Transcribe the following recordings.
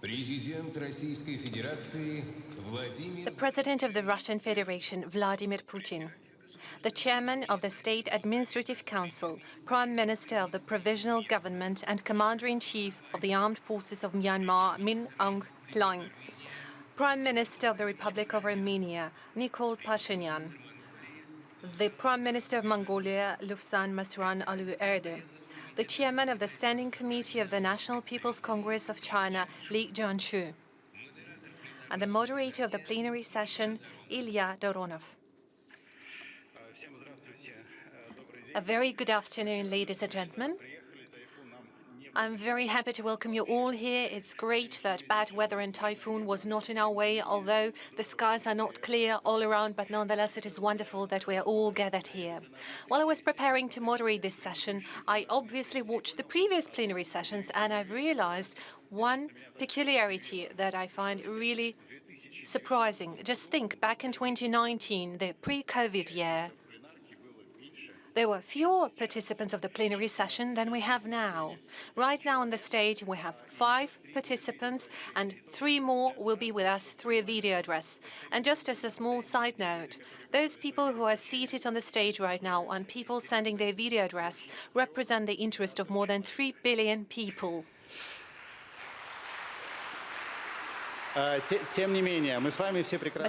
The President of the Russian Federation, Vladimir Putin. The Chairman of the State Administrative Council, Prime Minister of the Provisional Government and Commander-in-Chief of the Armed Forces of Myanmar, Min Aung Hlaing. Prime Minister of the Republic of Armenia, Nikol Pashinyan. The Prime Minister of Mongolia, Lufsan Masran Alüerde. The Chairman of the Standing Committee of the National People's Congress of China, Li Jianshu. And the moderator of the plenary session, Ilya Doronov. A very good afternoon, ladies and gentlemen. I'm very happy to welcome you all here. It's great that bad weather and typhoon was not in our way, although the skies are not clear all around, but nonetheless it is wonderful that we are all gathered here. While I was preparing to moderate this session, I obviously watched the previous plenary sessions, and I've realized one peculiarity that I find really surprising. Just think, back in 2019, the pre-COVID year, there were fewer participants of the plenary session than we have now. Right now on the stage, we have 5 participants, and 3 more will be with us through a video address. And just as a small side note, those people who are seated on the stage right now and people sending their video address represent the interest of more than 3 billion people. But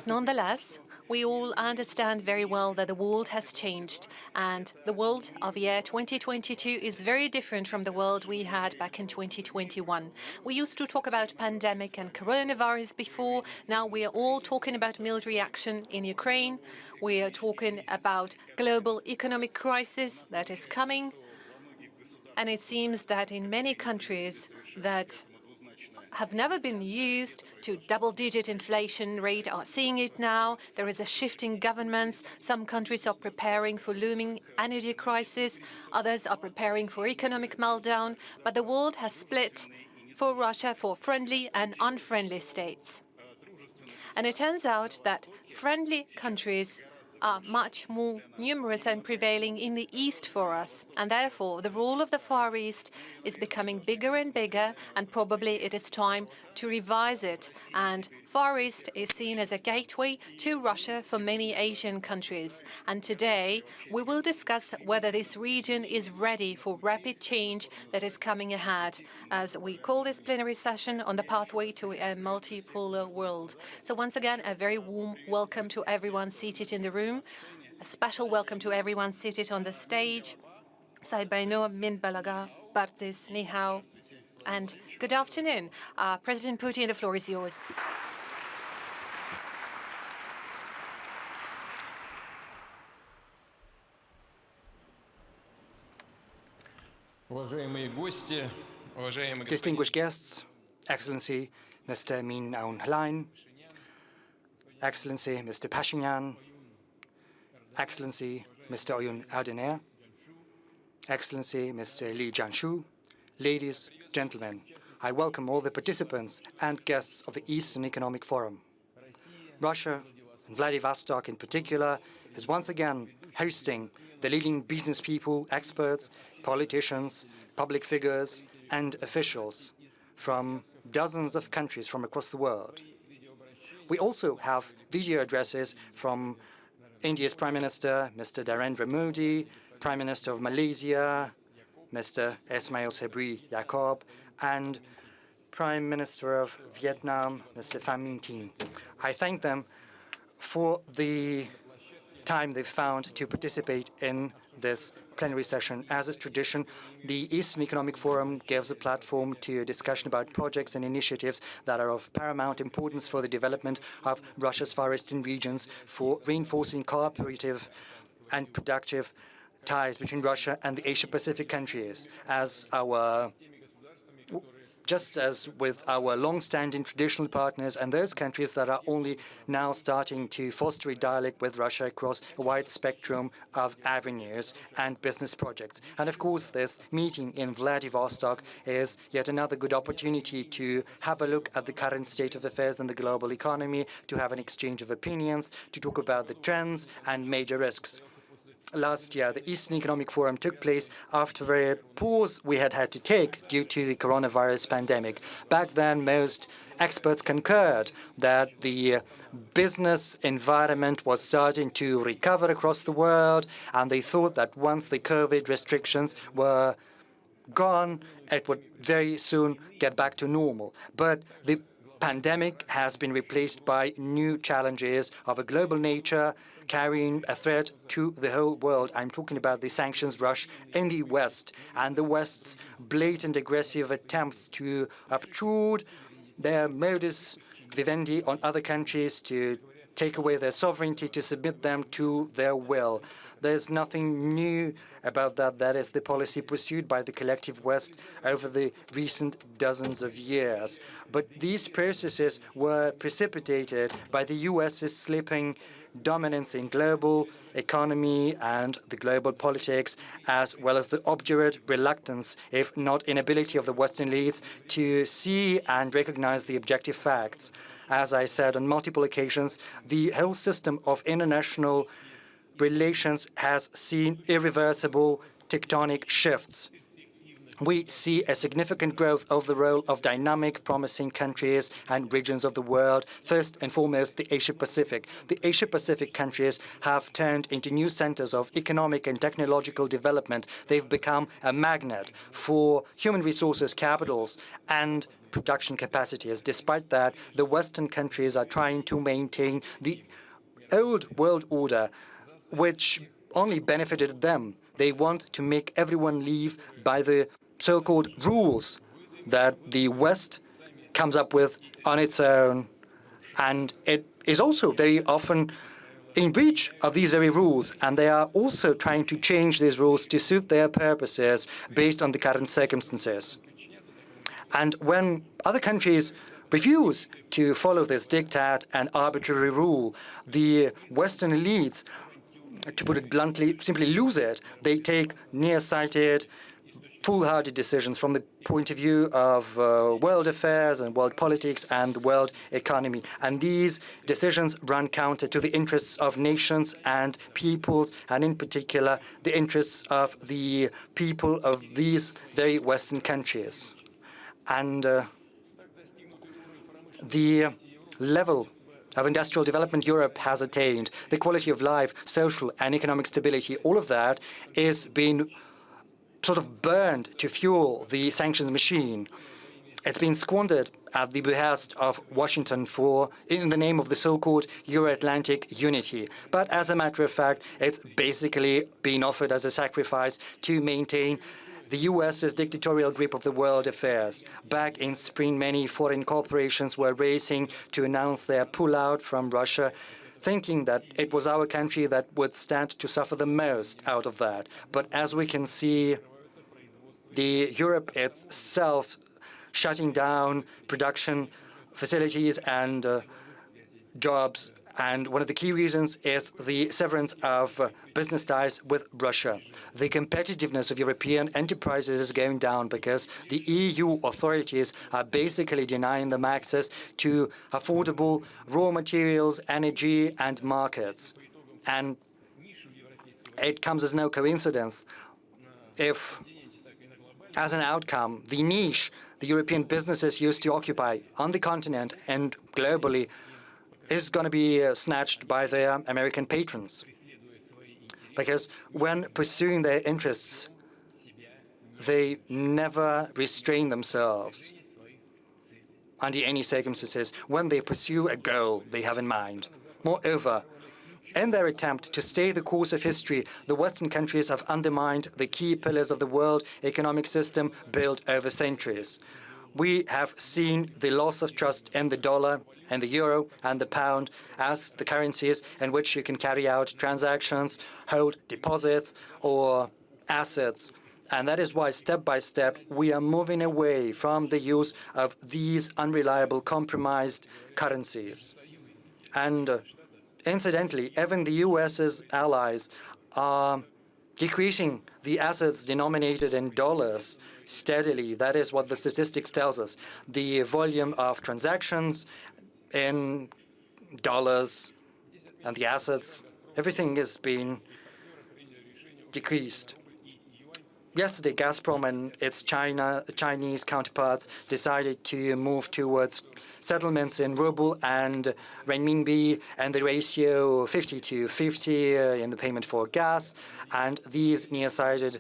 nonetheless, we all understand very well that the world has changed, and the world of year 2022 is very different from the world we had back in 2021. We used to talk about pandemic and coronavirus before. Now we are all talking about military action in Ukraine. We are talking about global economic crisis that is coming. And it seems that in many countries that have never been used to double-digit inflation rate are seeing it now. There is a shift in governments. Some countries are preparing for looming energy crisis. Others are preparing for economic meltdown. But the world has split for Russia for friendly and unfriendly states. And it turns out that friendly countries are much more numerous and prevailing in the East for us. And therefore, the role of the Far East is becoming bigger and bigger, and probably it is time to revise it. And Far East is seen as a gateway to Russia for many Asian countries. And today, we will discuss whether this region is ready for rapid change that is coming ahead, as we call this plenary session on the pathway to a multipolar world. So once again, a very warm welcome to everyone seated in the room. A special welcome to everyone seated on the stage. Saibaino Min Balaga, Bartis, Ni Hao, and good afternoon. President Putin, the floor is yours. Distinguished guests, Excellency Mr. Min Aung Hlaing, Excellency Mr. Pashinyan, Excellency Mr. Oyun Aldener, Excellency Mr. Li Jianshu, ladies, gentlemen, I welcome all the participants and guests of the Eastern Economic Forum. Russia, and Vladivostok in particular, is once again hosting the leading business people, experts, politicians, public figures, and officials from dozens of countries from across the world. We also have video addresses from India's Prime Minister, Mr. Narendra Modi, Prime Minister of Malaysia, Mr. Ismail Sabri Yaakob, and Prime Minister of Vietnam, Mr. Pham Minh Thien. I thank them for the time they've found to participate in this plenary session. As is tradition, the Eastern Economic Forum gives a platform to a discussion about projects and initiatives that are of paramount importance for the development of Russia's Far Eastern regions, for reinforcing cooperative and productive ties between Russia and the Asia-Pacific countries, just as with our long-standing traditional partners and those countries that are only now starting to foster a dialogue with Russia across a wide spectrum of avenues and business projects. And of course, this meeting in Vladivostok is yet another good opportunity to have a look at the current state of affairs in the global economy, to have an exchange of opinions, to talk about the trends and major risks. last year, the Eastern Economic Forum took place after a pause we had to take due to the coronavirus pandemic. Back then, most experts concurred that the business environment was starting to recover across the world, and they thought that once the COVID restrictions were gone, it would very soon get back to normal. But the pandemic has been replaced by new challenges of a global nature, carrying a threat to the whole world. I'm talking about the sanctions rush in the West and the West's blatant aggressive attempts to obtrude their modus vivendi on other countries, to take away their sovereignty, to submit them to their will. There's nothing new about that. That is the policy pursued by the collective West over the recent dozens of years. But these processes were precipitated by the US's slipping dominance in global economy and the global politics, as well as the obdurate reluctance, if not inability, of the Western elites to see and recognize the objective facts. As I said on multiple occasions, the whole system of international relations has seen irreversible tectonic shifts. We see a significant growth of the role of dynamic, promising countries and regions of the world, first and foremost the Asia-Pacific. The Asia-Pacific countries have turned into new centers of economic and technological development. They've become a magnet for human resources, capitals, and production capacities. Despite that, the Western countries are trying to maintain the old world order, which only benefited them. They want to make everyone live by the so-called rules that the West comes up with on its own. And it is also very often in breach of these very rules. And they are also trying to change these rules to suit their purposes based on the current circumstances. And when other countries refuse to follow this diktat and arbitrary rule, the Western elites, to put it bluntly, simply lose it. They take nearsighted, foolhardy decisions from the point of view of world affairs and world politics and the world economy. And these decisions run counter to the interests of nations and peoples, and in particular, the interests of the people of these very Western countries. And the level of industrial development Europe has attained, the quality of life, social and economic stability, all of that is being sort of burned to fuel the sanctions machine. It's been squandered at the behest of Washington in the name of the so-called Euro-Atlantic unity. But as a matter of fact, it's basically been offered as a sacrifice to maintain the U.S.'s dictatorial grip of the world affairs. Back in spring, many foreign corporations were racing to announce their pullout from Russia, thinking that it was our country that would stand to suffer the most out of that. But as we can see, Europe itself shutting down production facilities and jobs. And one of the key reasons is the severance of business ties with Russia. The competitiveness of European enterprises is going down because the EU authorities are basically denying them access to affordable raw materials, energy, and markets. And it comes as no coincidence if, as an outcome, the niche the European businesses used to occupy on the continent and globally is going to be snatched by their American patrons. Because when pursuing their interests, they never restrain themselves under any circumstances when they pursue a goal they have in mind. Moreover, in their attempt to stay the course of history, the Western countries have undermined the key pillars of the world economic system built over centuries. We have seen the loss of trust in the dollar and the euro and the pound as the currencies in which you can carry out transactions, hold deposits or assets. And that is why, step by step, we are moving away from the use of these unreliable, compromised currencies. And incidentally, even the US's allies are decreasing the assets denominated in dollars steadily. That is what the statistics tells us. The volume of transactions in dollars and the assets, everything is being decreased. Yesterday, Gazprom and its Chinese counterparts decided to move towards settlements in ruble and renminbi, and the ratio 50 to 50 in the payment for gas. And these nearsighted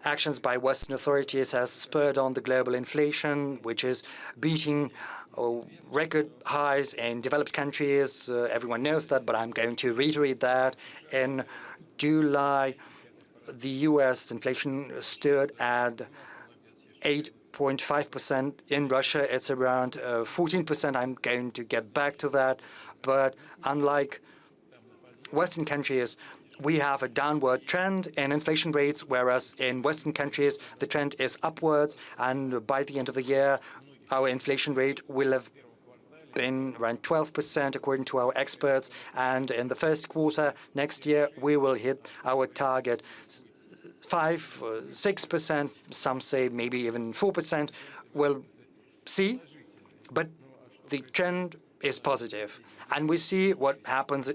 actions by Western authorities has spurred on the global inflation, which is beating record highs in developed countries. Everyone knows that, but I'm going to reiterate that. In July, the U.S. inflation stood at 8.5%. In Russia, it's around 14%. I'm going to get back to that. But unlike Western countries, we have a downward trend in inflation rates, whereas in Western countries, the trend is upwards. And by the end of the year, our inflation rate will have been around 12%, according to our experts. And in the first quarter next year, we will hit our target 5 or 6%. Some say maybe even 4%. We'll see. But the trend is positive. And we see what happens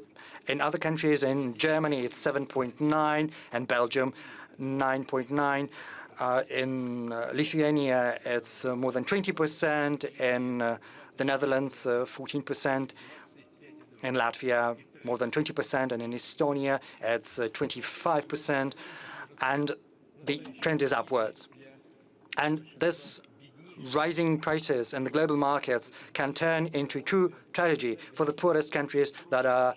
in other countries. In Germany, it's 7.9, and Belgium, 9.9. In Lithuania, it's more than 20%. In the Netherlands, 14%. In Latvia, more than 20%. And in Estonia, it's 25%. And the trend is upwards. And this rising prices in the global markets can turn into true tragedy for the poorest countries that are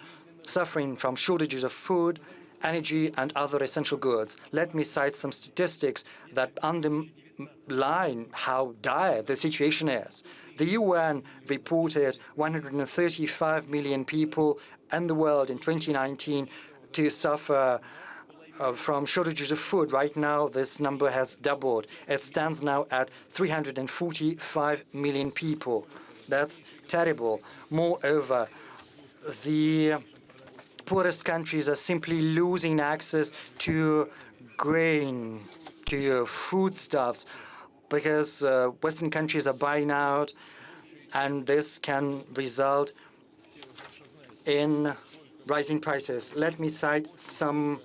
suffering from shortages of food, energy, and other essential goods. Let me cite some statistics that underline how dire the situation is. The UN reported 135 million people in the world in 2019 to suffer from shortages of food. Right now, this number has doubled. It stands now at 345 million people. That's terrible. Moreover, the poorest countries are simply losing access to grain, to foodstuffs, because Western countries are buying out, and this can result in rising prices. Let me cite some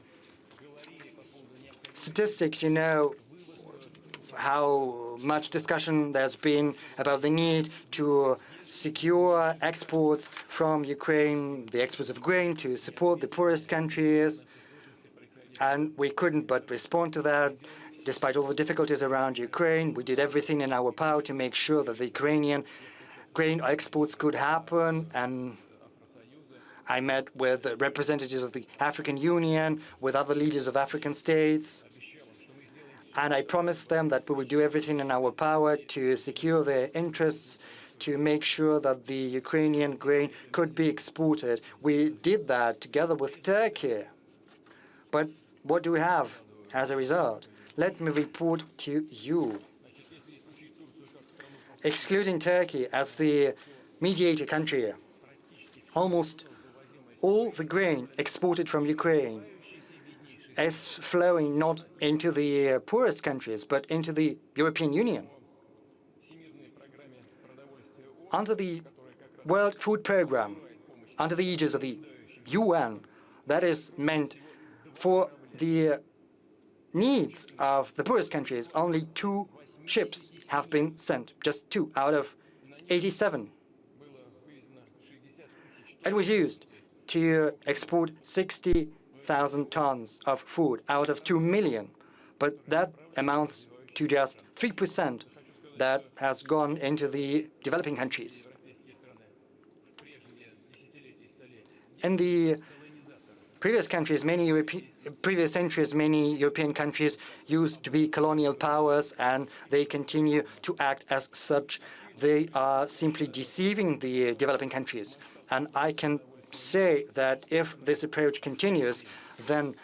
statistics. You know how much discussion there's been about the need to secure exports from Ukraine, the exports of grain, to support the poorest countries. And we couldn't but respond to that. Despite all the difficulties around Ukraine, we did everything in our power to make sure that the Ukrainian grain exports could happen. And I met with representatives of the African Union, with other leaders of African states. And I promised them that we would do everything in our power to secure their interests, to make sure that the Ukrainian grain could be exported. We did that together with Turkey. But what do we have as a result? Let me report to you. Excluding Turkey as the mediator country, almost all the grain exported from Ukraine is flowing not into the poorest countries, but into the European Union. Under the World Food Programme, under the aegis of the UN, that is meant for the needs of the poorest countries. Only 2 ships have been sent, just 2 out of 87. It was used to export 60,000 tons of food out of 2 million, but that amounts to just 3% that has gone into the developing countries. In the previous centuries, many European countries used to be colonial powers, and they continue to act as such. They are simply deceiving the developing countries. And I can say that if this approach continues, then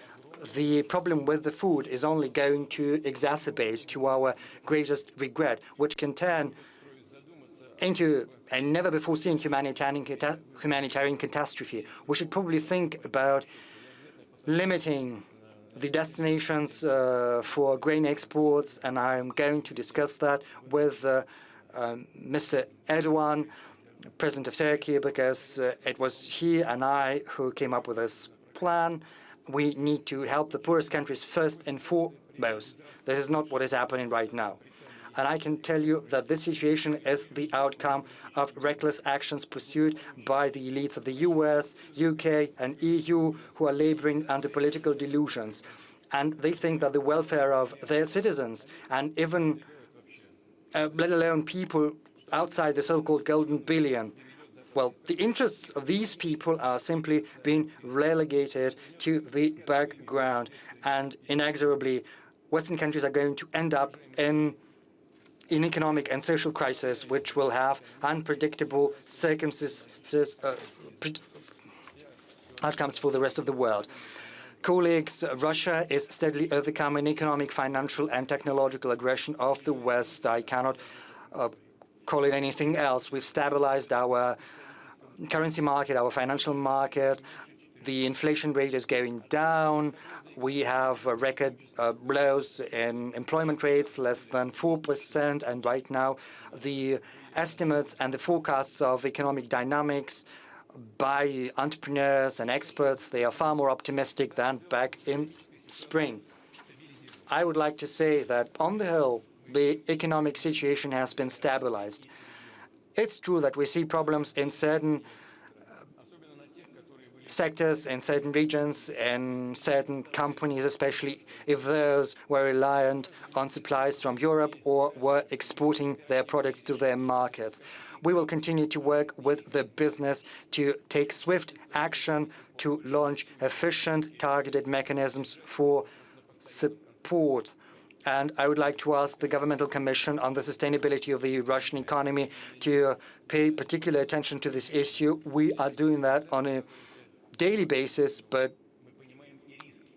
the problem with the food is only going to exacerbate, to our greatest regret, which can turn into a never-before-seen humanitarian catastrophe. We should probably think about limiting the destinations for grain exports, and I'm going to discuss that with Mr. Erdogan, President of Turkey, because it was he and I who came up with this plan. we need to help the poorest countries first and foremost. This is not what is happening right now. And I can tell you that this situation is the outcome of reckless actions pursued by the elites of the US, UK, and EU, who are laboring under political delusions. And they think that the welfare of their citizens, and even let alone people outside the so-called golden billion, well, the interests of these people are simply being relegated to the background, and inexorably, Western countries are going to end up in economic and social crisis, which will have unpredictable outcomes for the rest of the world. Colleagues, Russia is steadily overcoming economic, financial, and technological aggression of the West. I cannot call it anything else. We've stabilized our currency market, our financial market. The inflation rate is going down. We have record lows in employment rates, less than 4%. And right now, the estimates and the forecasts of economic dynamics by entrepreneurs and experts, they are far more optimistic than back in spring. I would like to say that, on the whole, the economic situation has been stabilized. It's true that we see problems in certain sectors, in certain regions, in certain companies, especially if those were reliant on supplies from Europe or were exporting their products to their markets. We will continue to work with the business to take swift action to launch efficient, targeted mechanisms for support. And I would like to ask the Governmental Commission on the Sustainability of the Russian Economy to pay particular attention to this issue. We are doing that on a daily basis, but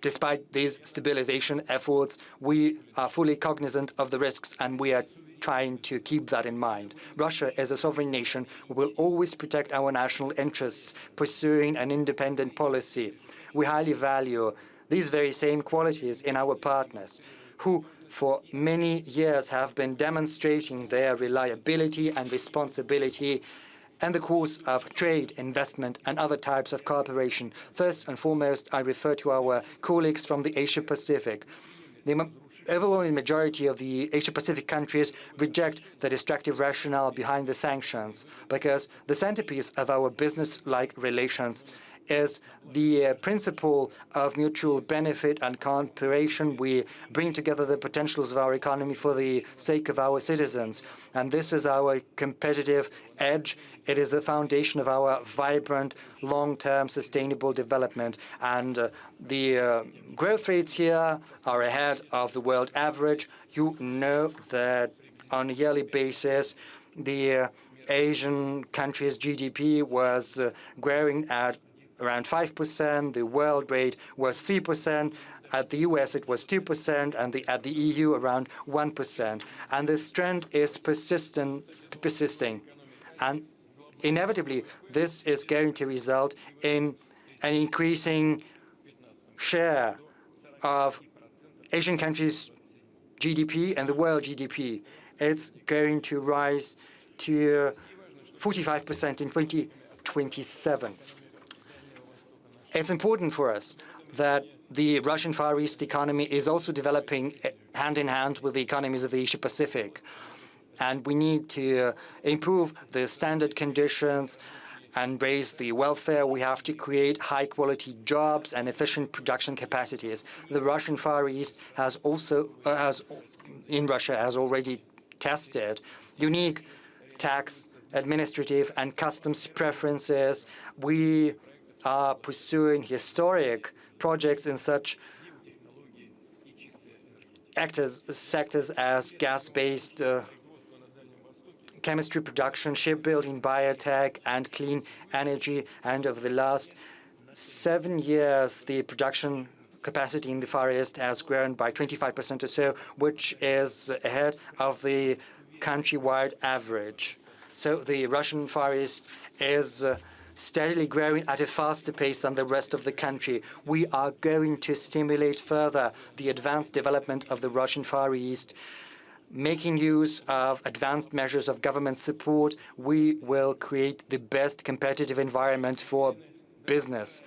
despite these stabilization efforts, we are fully cognizant of the risks, and we are trying to keep that in mind. Russia, as a sovereign nation, will always protect our national interests, pursuing an independent policy. We highly value these very same qualities in our partners, who for many years have been demonstrating their reliability and responsibility in the course of trade, investment, and other types of cooperation. First and foremost, I refer to our colleagues from the Asia-Pacific. The overwhelming majority of the Asia-Pacific countries reject the destructive rationale behind the sanctions, because the centerpiece of our business-like relations is the principle of mutual benefit and cooperation. We bring together the potentials of our economy for the sake of our citizens. And this is our competitive edge. It is the foundation of our vibrant, long-term sustainable development. And the growth rates here are ahead of the world average. You know that on a yearly basis, the Asian countries' GDP was growing at around 5%, the world rate was 3%, at the US it was 2%, and at the EU around 1%. And this trend is persisting. And inevitably, this is going to result in an increasing share of Asian countries' GDP and the world GDP. It's going to rise to 45% in 2027. It's important for us that the Russian Far East economy is also developing hand in hand with the economies of the Asia-Pacific. And we need to improve the standard conditions and raise the welfare. We have to create high-quality jobs and efficient production capacities. The Russian Far East has already tested unique tax, administrative, and customs preferences. We are pursuing historic projects in such sectors as gas-based chemistry production, shipbuilding, biotech, and clean energy. And over the last 7 years, the production capacity in the Far East has grown by 25% or so, which is ahead of the countrywide average. So the Russian Far East is steadily growing at a faster pace than the rest of the country. We are going to stimulate further the advanced development of the Russian Far East. Making use of advanced measures of government support, we will create the best competitive environment for business.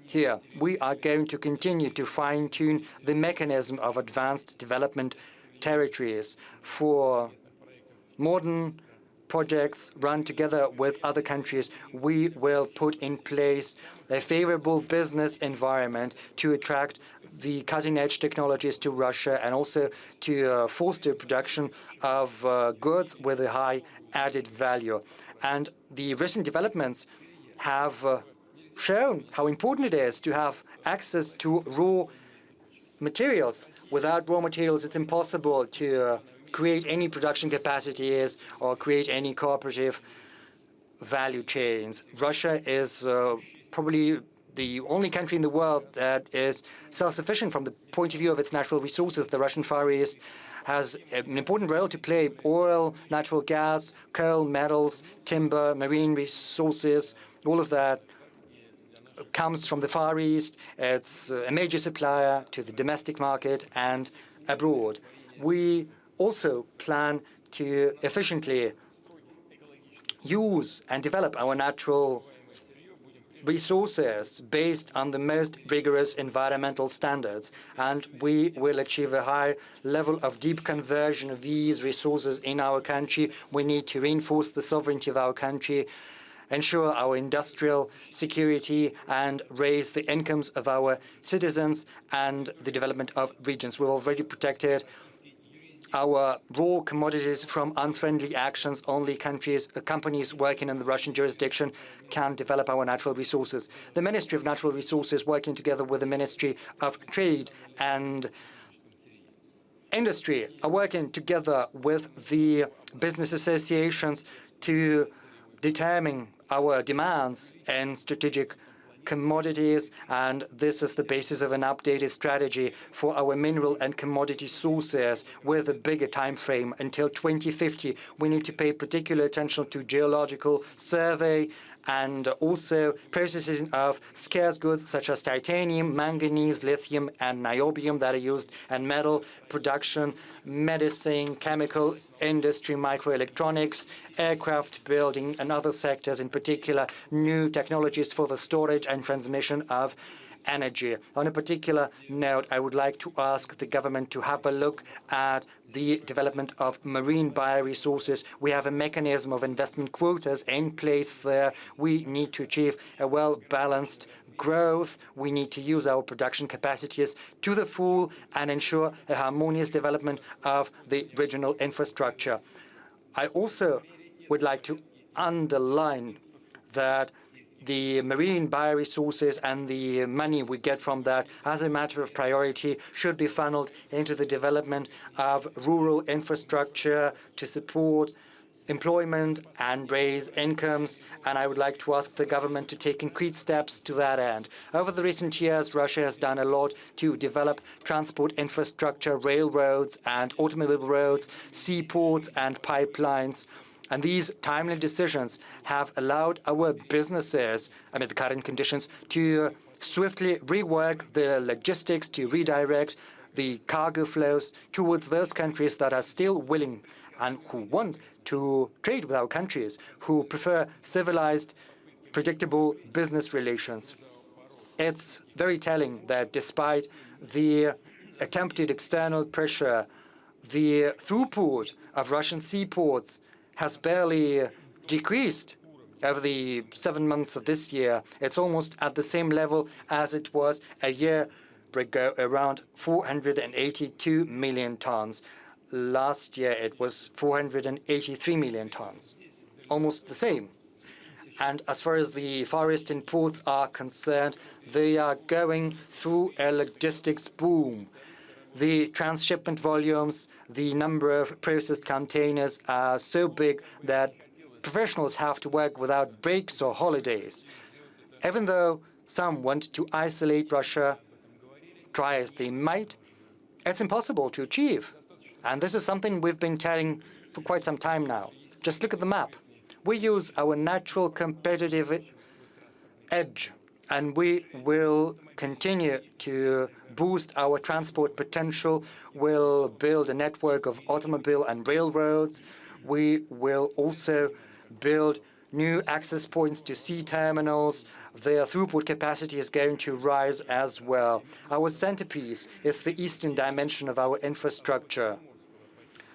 Here, we are going to continue to fine-tune the mechanism of advanced development territories for modern projects run together with other countries. We will put in place a favorable business environment to attract the cutting-edge technologies to Russia and also to foster production of goods with a high added value. And the recent developments have shown how important it is to have access to raw materials. Without raw materials, it's impossible to create any production capacities or create any cooperative value chains. Russia is probably the only country in the world that is self-sufficient from the point of view of its natural resources. The Russian Far East has an important role to play: oil, natural gas, coal, metals, timber, marine resources. All of that comes from the Far East. It's a major supplier to the domestic market and abroad. We also plan to efficiently use and develop our natural resources based on the most rigorous environmental standards, and we will achieve a high level of deep conversion of these resources in our country. We need to reinforce the sovereignty of our country, ensure our industrial security, and raise the incomes of our citizens and the development of regions. We've already protected our raw commodities from unfriendly actions. Only companies working in the Russian jurisdiction can develop our natural resources. The Ministry of Natural Resources, working together with the Ministry of Trade and Industry, are working together with the business associations to determine our demands in strategic commodities, and this is the basis of an updated strategy for our mineral and commodity sources with a bigger time frame until 2050. We need to pay particular attention to geological survey and also processing of scarce goods such as titanium, manganese, lithium, and niobium that are used in metal production, medicine, chemical industry, microelectronics, aircraft building, and other sectors, in particular new technologies for the storage and transmission of energy. On a particular note, I would like to ask the government to have a look at the development of marine bioresources. We have a mechanism of investment quotas in place there. We need to achieve a well-balanced growth. We need to use our production capacities to the full and ensure a harmonious development of the regional infrastructure. I also would like to underline that the marine bioresources and the money we get from that, as a matter of priority, should be funneled into the development of rural infrastructure to support employment and raise incomes, and I would like to ask the government to take concrete steps to that end. Over the recent years, Russia has done a lot to develop transport infrastructure, railroads and automobile roads, seaports and pipelines. And these timely decisions have allowed our businesses, amid the current conditions, to swiftly rework their logistics, to redirect the cargo flows towards those countries that are still willing and who want to trade with our countries, who prefer civilized, predictable business relations. It's very telling that despite the attempted external pressure, the throughput of Russian seaports has barely decreased over the 7 months of this year. It's almost at the same level as it was a year ago, around 482 million tons. Last year it was 483 million tons, almost the same. And as far as the Far Eastern ports are concerned, they are going through a logistics boom. The transshipment volumes, the number of processed containers are so big that professionals have to work without breaks or holidays. Even though some want to isolate Russia, try as they might, it's impossible to achieve. And this is something we've been telling for quite some time now. Just look at the map. We use our natural competitive edge, and we will continue to boost our transport potential. We'll build a network of automobile and railroads. We will also build new access points to sea terminals. Their throughput capacity is going to rise as well. Our centerpiece is the eastern dimension of our infrastructure,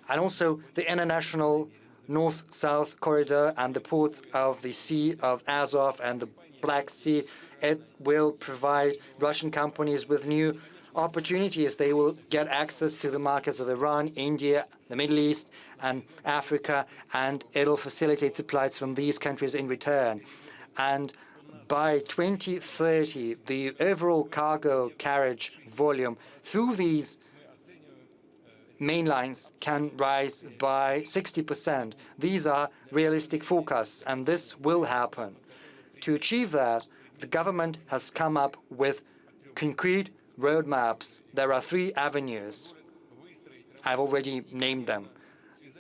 and also the international north-south corridor and the ports of the Sea of Azov and the Black Sea. It will provide Russian companies with new opportunities. They will get access to the markets of Iran, India, the Middle East, and Africa, and it'll facilitate supplies from these countries in return. And by 2030, the overall cargo carriage volume through these main lines can rise by 60%. These are realistic forecasts, and this will happen. To achieve that, the government has come up with concrete roadmaps. There are 3 avenues. I've already named them.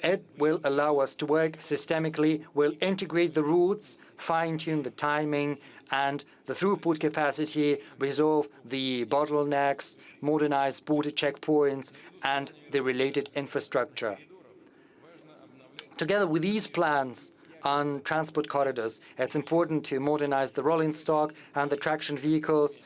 It will allow us to work systemically, will integrate the routes, fine-tune the timing and the throughput capacity, resolve the bottlenecks, modernize border checkpoints, and the related infrastructure. Together with these plans on transport corridors, it's important to modernize the rolling stock and the traction vehicles.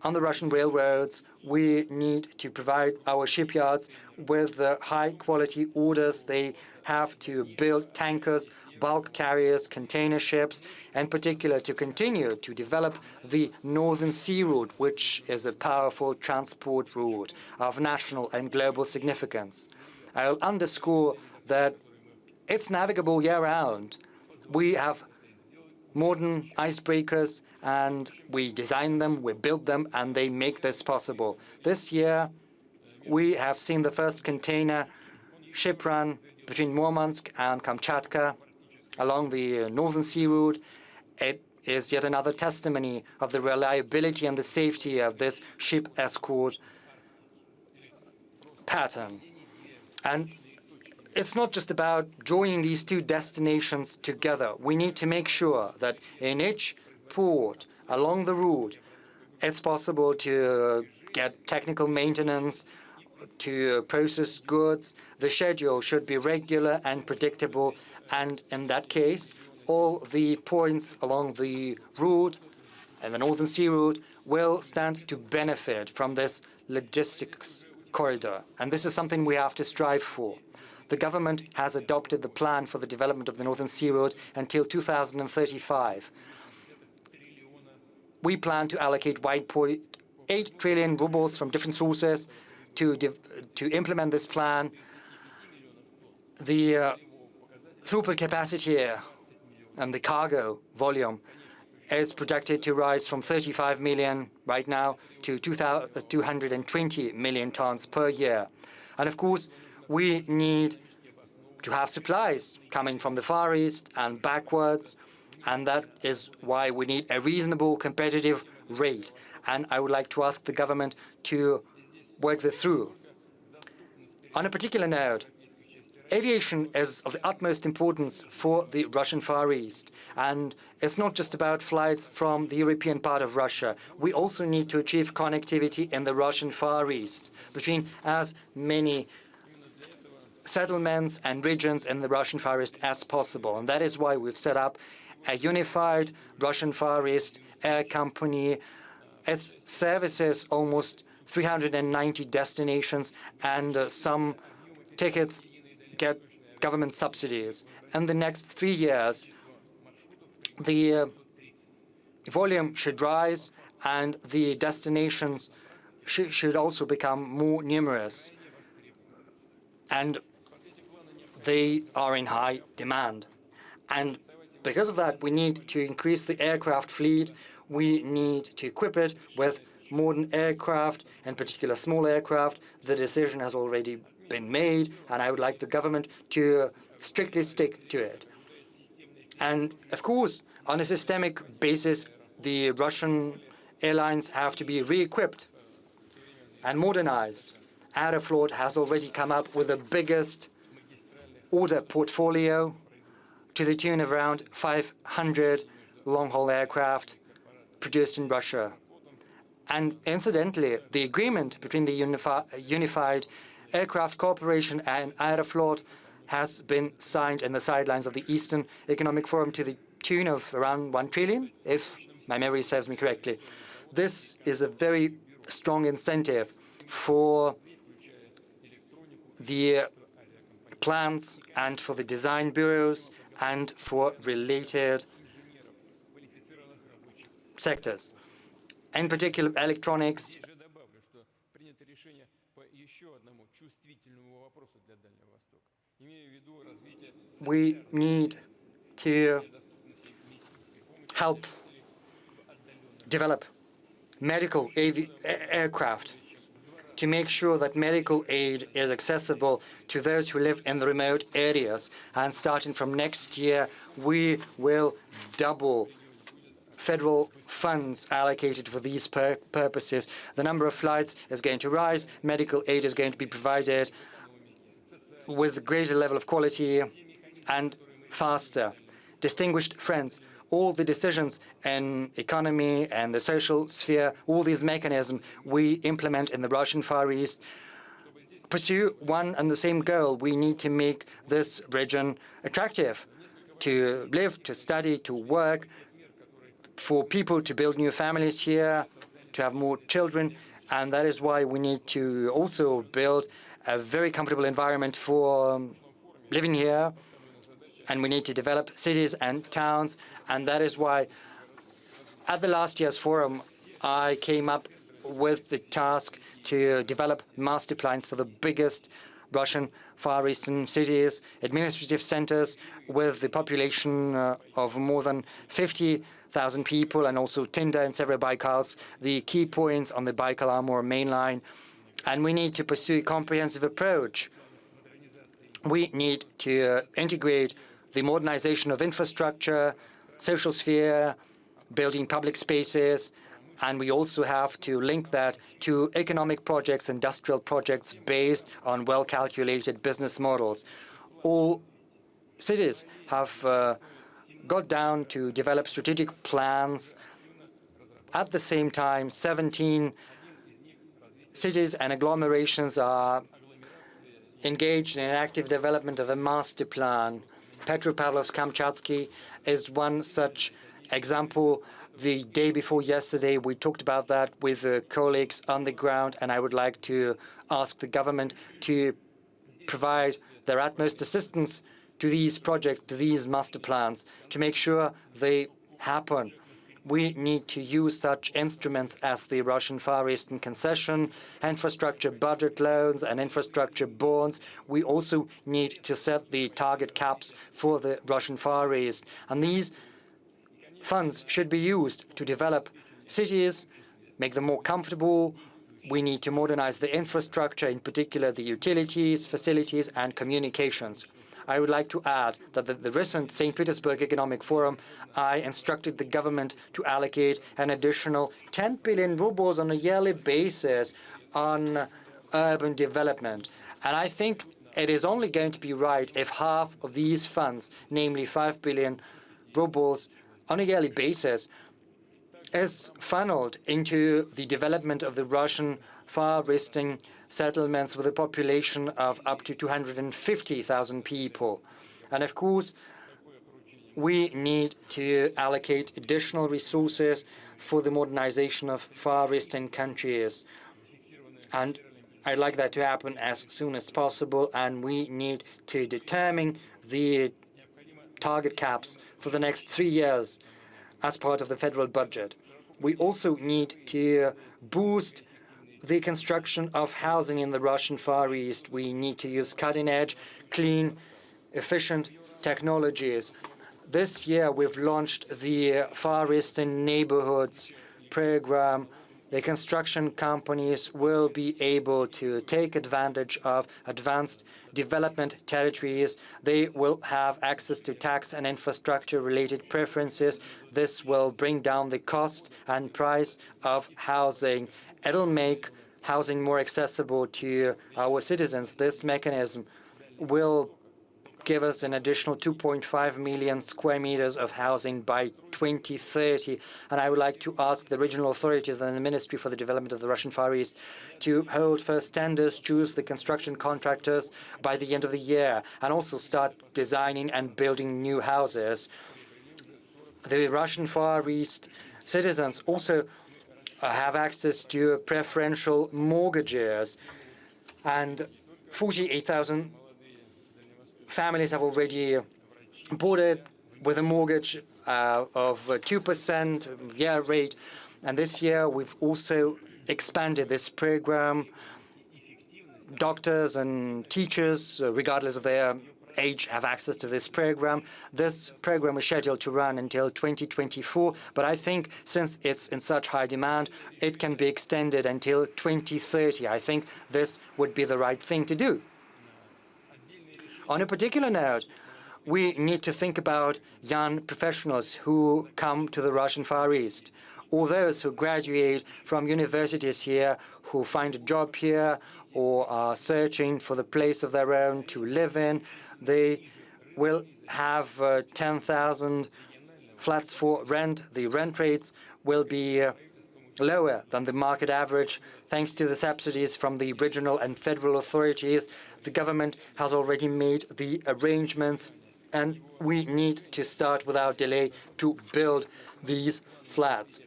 On the Russian railroads, we need to provide our shipyards with high-quality orders. They have to build tankers, bulk carriers, container ships, in particular to continue to develop the Northern Sea Route, which is a powerful transport route of national and global significance. I'll underscore that it's navigable year-round. We have modern icebreakers, and we design them, we build them, and they make this possible. This year, we have seen the first container ship run between Murmansk and Kamchatka along the Northern Sea Route. It is yet another testimony of the reliability and the safety of this ship escort pattern. And it's not just about joining these 2 destinations together. We need to make sure that in each port along the route, it's possible to get technical maintenance, to process goods. The schedule should be regular and predictable, and in that case, all the points along the route and the Northern Sea Route will stand to benefit from this logistics corridor. And this is something we have to strive for. The government has adopted the plan for the development of the Northern Sea Road until 2035. We plan to allocate 1.8 trillion rubles from different sources to implement this plan. The throughput capacity and the cargo volume is projected to rise from 35 million right now to 220 million tons per year. And of course, we need to have supplies coming from the Far East and backwards, and that is why we need a reasonable, competitive rate. And I would like to ask the government to work this through. On a particular note, aviation is of the utmost importance for the Russian Far East, and it's not just about flights from the European part of Russia. We also need to achieve connectivity in the Russian Far East between as many settlements and regions in the Russian Far East as possible. And that is why we've set up a unified Russian Far East air company. It services almost 390 destinations, and some tickets get government subsidies. In the next 3 years, the volume should rise, and the destinations should also become more numerous. And they are in high demand. And because of that, we need to increase the aircraft fleet. We need to equip it with modern aircraft, in particular small aircraft. The decision has already been made, and I would like the government to strictly stick to it. And of course, on a systemic basis, the Russian airlines have to be re-equipped and modernized. Aeroflot has already come up with the biggest order portfolio to the tune of around 500 long-haul aircraft produced in Russia. And incidentally, the agreement between the Unified Aircraft Corporation and Aeroflot has been signed in the sidelines of the Eastern Economic Forum to the tune of around 1 trillion, if my memory serves me correctly. This is a very strong incentive for the plans and for the design bureaus and for related sectors. In particular, electronics. We need to help develop medical aircraft to make sure that medical aid is accessible to those who live in the remote areas. And starting from next year, we will double federal funds allocated for these purposes. The number of flights is going to rise. Medical aid is going to be provided with a greater level of quality and faster. Distinguished friends, all the decisions in economy and the social sphere, all these mechanisms we implement in the Russian Far East pursue one and the same goal. We need to make this region attractive to live, to study, to work, for people to build new families here, to have more children. And that is why we need to also build a very comfortable environment for living here. And we need to develop cities and towns. And that is why at the last year's forum, I came up with the task to develop master plans for the biggest Russian Far Eastern cities, administrative centers with the population of more than 50,000 people, and also Tinda and several Baikals. The key points on the Baikal-Amur main line. And we need to pursue a comprehensive approach. We need to integrate the modernization of infrastructure, social sphere, building public spaces, and we also have to link that to economic projects, industrial projects based on well-calculated business models. All cities have got down to develop strategic plans. At the same time, 17 cities and agglomerations are engaged in an active development of a master plan. Petropavlovsk-Kamchatsky is one such example. The day before yesterday, we talked about that with colleagues on the ground, and I would like to ask the government to provide their utmost assistance to these projects, to these master plans, to make sure they happen. We need to use such instruments as the Russian Far Eastern concession, infrastructure budget loans, and infrastructure bonds. We also need to set the target caps for the Russian Far East. And these funds should be used to develop cities, make them more comfortable. We need to modernize the infrastructure, in particular the utilities, facilities, and communications. I would like to add that at the recent St. Petersburg Economic Forum, I instructed the government to allocate an additional 10 billion rubles on a yearly basis on urban development. And I think it is only going to be right if half of these funds, namely 5 billion rubles on a yearly basis, is funneled into the development of the Russian Far Eastern settlements with a population of up to 250,000 people. And of course, we need to allocate additional resources for the modernization of Far Eastern countries. And I'd like that to happen as soon as possible, and we need to determine the target caps for the next 3 years as part of the federal budget. We also need to boost the construction of housing in the Russian Far East. We need to use cutting-edge, clean, efficient technologies. This year, we've launched the Far Eastern Neighborhoods program. The construction companies will be able to take advantage of advanced development territories. They will have access to tax and infrastructure-related preferences. This will bring down the cost and price of housing. It'll make housing more accessible to our citizens. This mechanism will give us an additional 2.5 million square meters of housing by 2030. And I would like to ask the regional authorities and the Ministry for the Development of the Russian Far East to hold first tenders, choose the construction contractors by the end of the year, and also start designing and building new houses. The Russian Far East citizens also have access to preferential mortgages, and 48,000 families have already bought it with a mortgage of 2% year rate. And this year, we've also expanded this program. Doctors and teachers, regardless of their age, have access to this program. This program is scheduled to run until 2024, but I think since it's in such high demand, it can be extended until 2030. I think this would be the right thing to do. On a particular note, we need to think about young professionals who come to the Russian Far East, or those who graduate from universities here, who find a job here, or are searching for the place of their own to live in. They will have 10,000 flats for rent. The rent rates will be lower than the market average. Thanks to the subsidies from the regional and federal authorities, the government has already made the arrangements, and we need to start without delay to build these flats.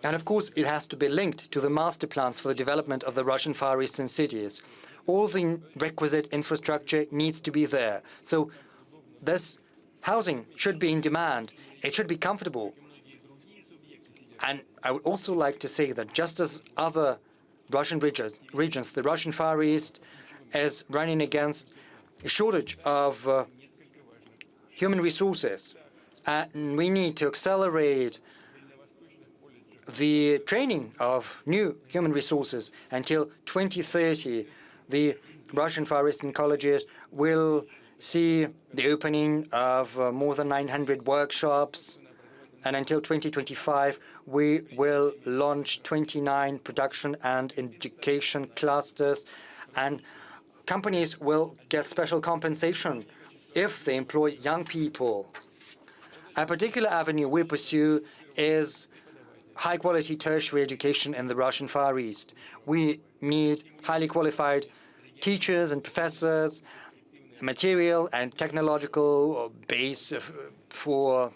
And of course, it has to be linked to the master plans for the development of the Russian Far Eastern cities. All the requisite infrastructure needs to be there. So this housing should be in demand. It should be comfortable. And I would also like to say that just as other Russian regions, the Russian Far East is running against a shortage of human resources. And we need to accelerate the training of new human resources. Until 2030, the Russian Far Eastern colleges will see the opening of more than 900 workshops. And until 2025, we will launch 29 production and education clusters. And companies will get special compensation if they employ young people. A particular avenue we pursue is high-quality tertiary education in the Russian Far East. We need highly qualified teachers and professors, material and technological base for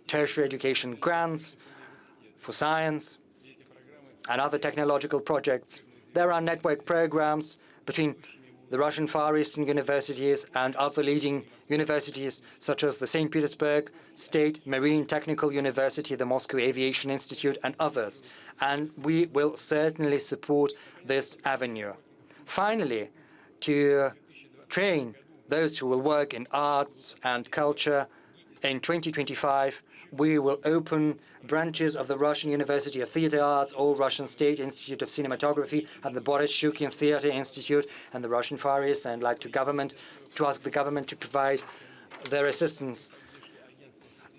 tertiary education grants, for science and other technological projects. There are network programs between the Russian Far Eastern universities and other leading universities, such as the St. Petersburg State Marine Technical University, the Moscow Aviation Institute, and others. And we will certainly support this avenue. Finally, to train those who will work in arts and culture, in 2025, we will open branches of the Russian University of Theatre Arts, All-Russian State Institute of Cinematography, and the Boris Shukin Theatre Institute, and the Russian Far East, and like to ask the government to provide their assistance.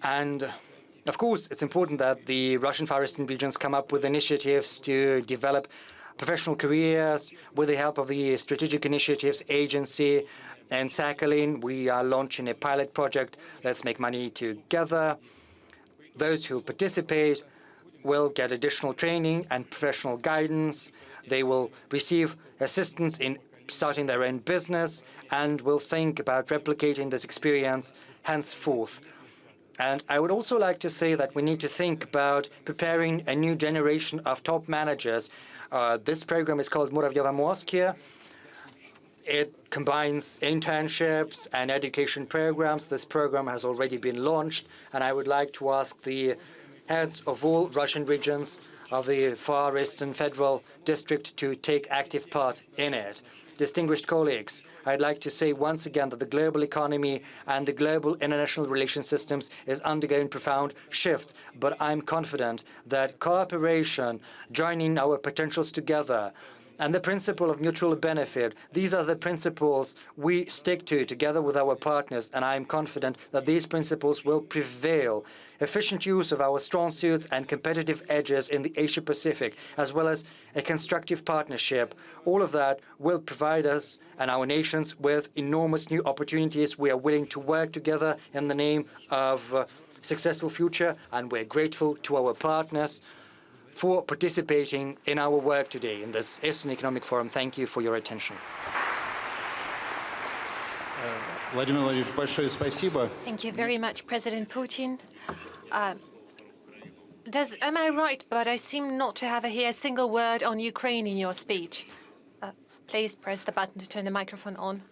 And of course, it's important that the Russian Far Eastern regions come up with initiatives to develop professional careers with the help of the Strategic Initiatives Agency. In Sakhalin, we are launching a pilot project, Let's Make Money Together. Those who participate will get additional training and professional guidance. They will receive assistance in starting their own business and will think about replicating this experience henceforth. And I would also like to say that we need to think about preparing a new generation of top managers. This program is called Muravyovo-Morskia. It combines internships and education programs. This program has already been launched, and I would like to ask the heads of all Russian regions of the Far Eastern Federal District to take active part in it. Distinguished colleagues, I'd like to say once again that the global economy and the global international relations systems is undergoing profound shifts, but I'm confident that cooperation, joining our potentials together, and the principle of mutual benefit. These are the principles we stick to together with our partners, and I am confident that these principles will prevail. Efficient use of our strong suits and competitive edges in the Asia-Pacific, as well as a constructive partnership. All of that will provide us and our nations with enormous new opportunities. We are willing to work together in the name of a successful future, and we're grateful to our partners for participating in our work today in this Eastern Economic Forum. Thank you for your attention. Владимир Владимирович, большое спасибо. Thank you very much, President Putin. Am I right, but I seem not to have hear a single word on Ukraine in your speech. Please press the button to turn the microphone on.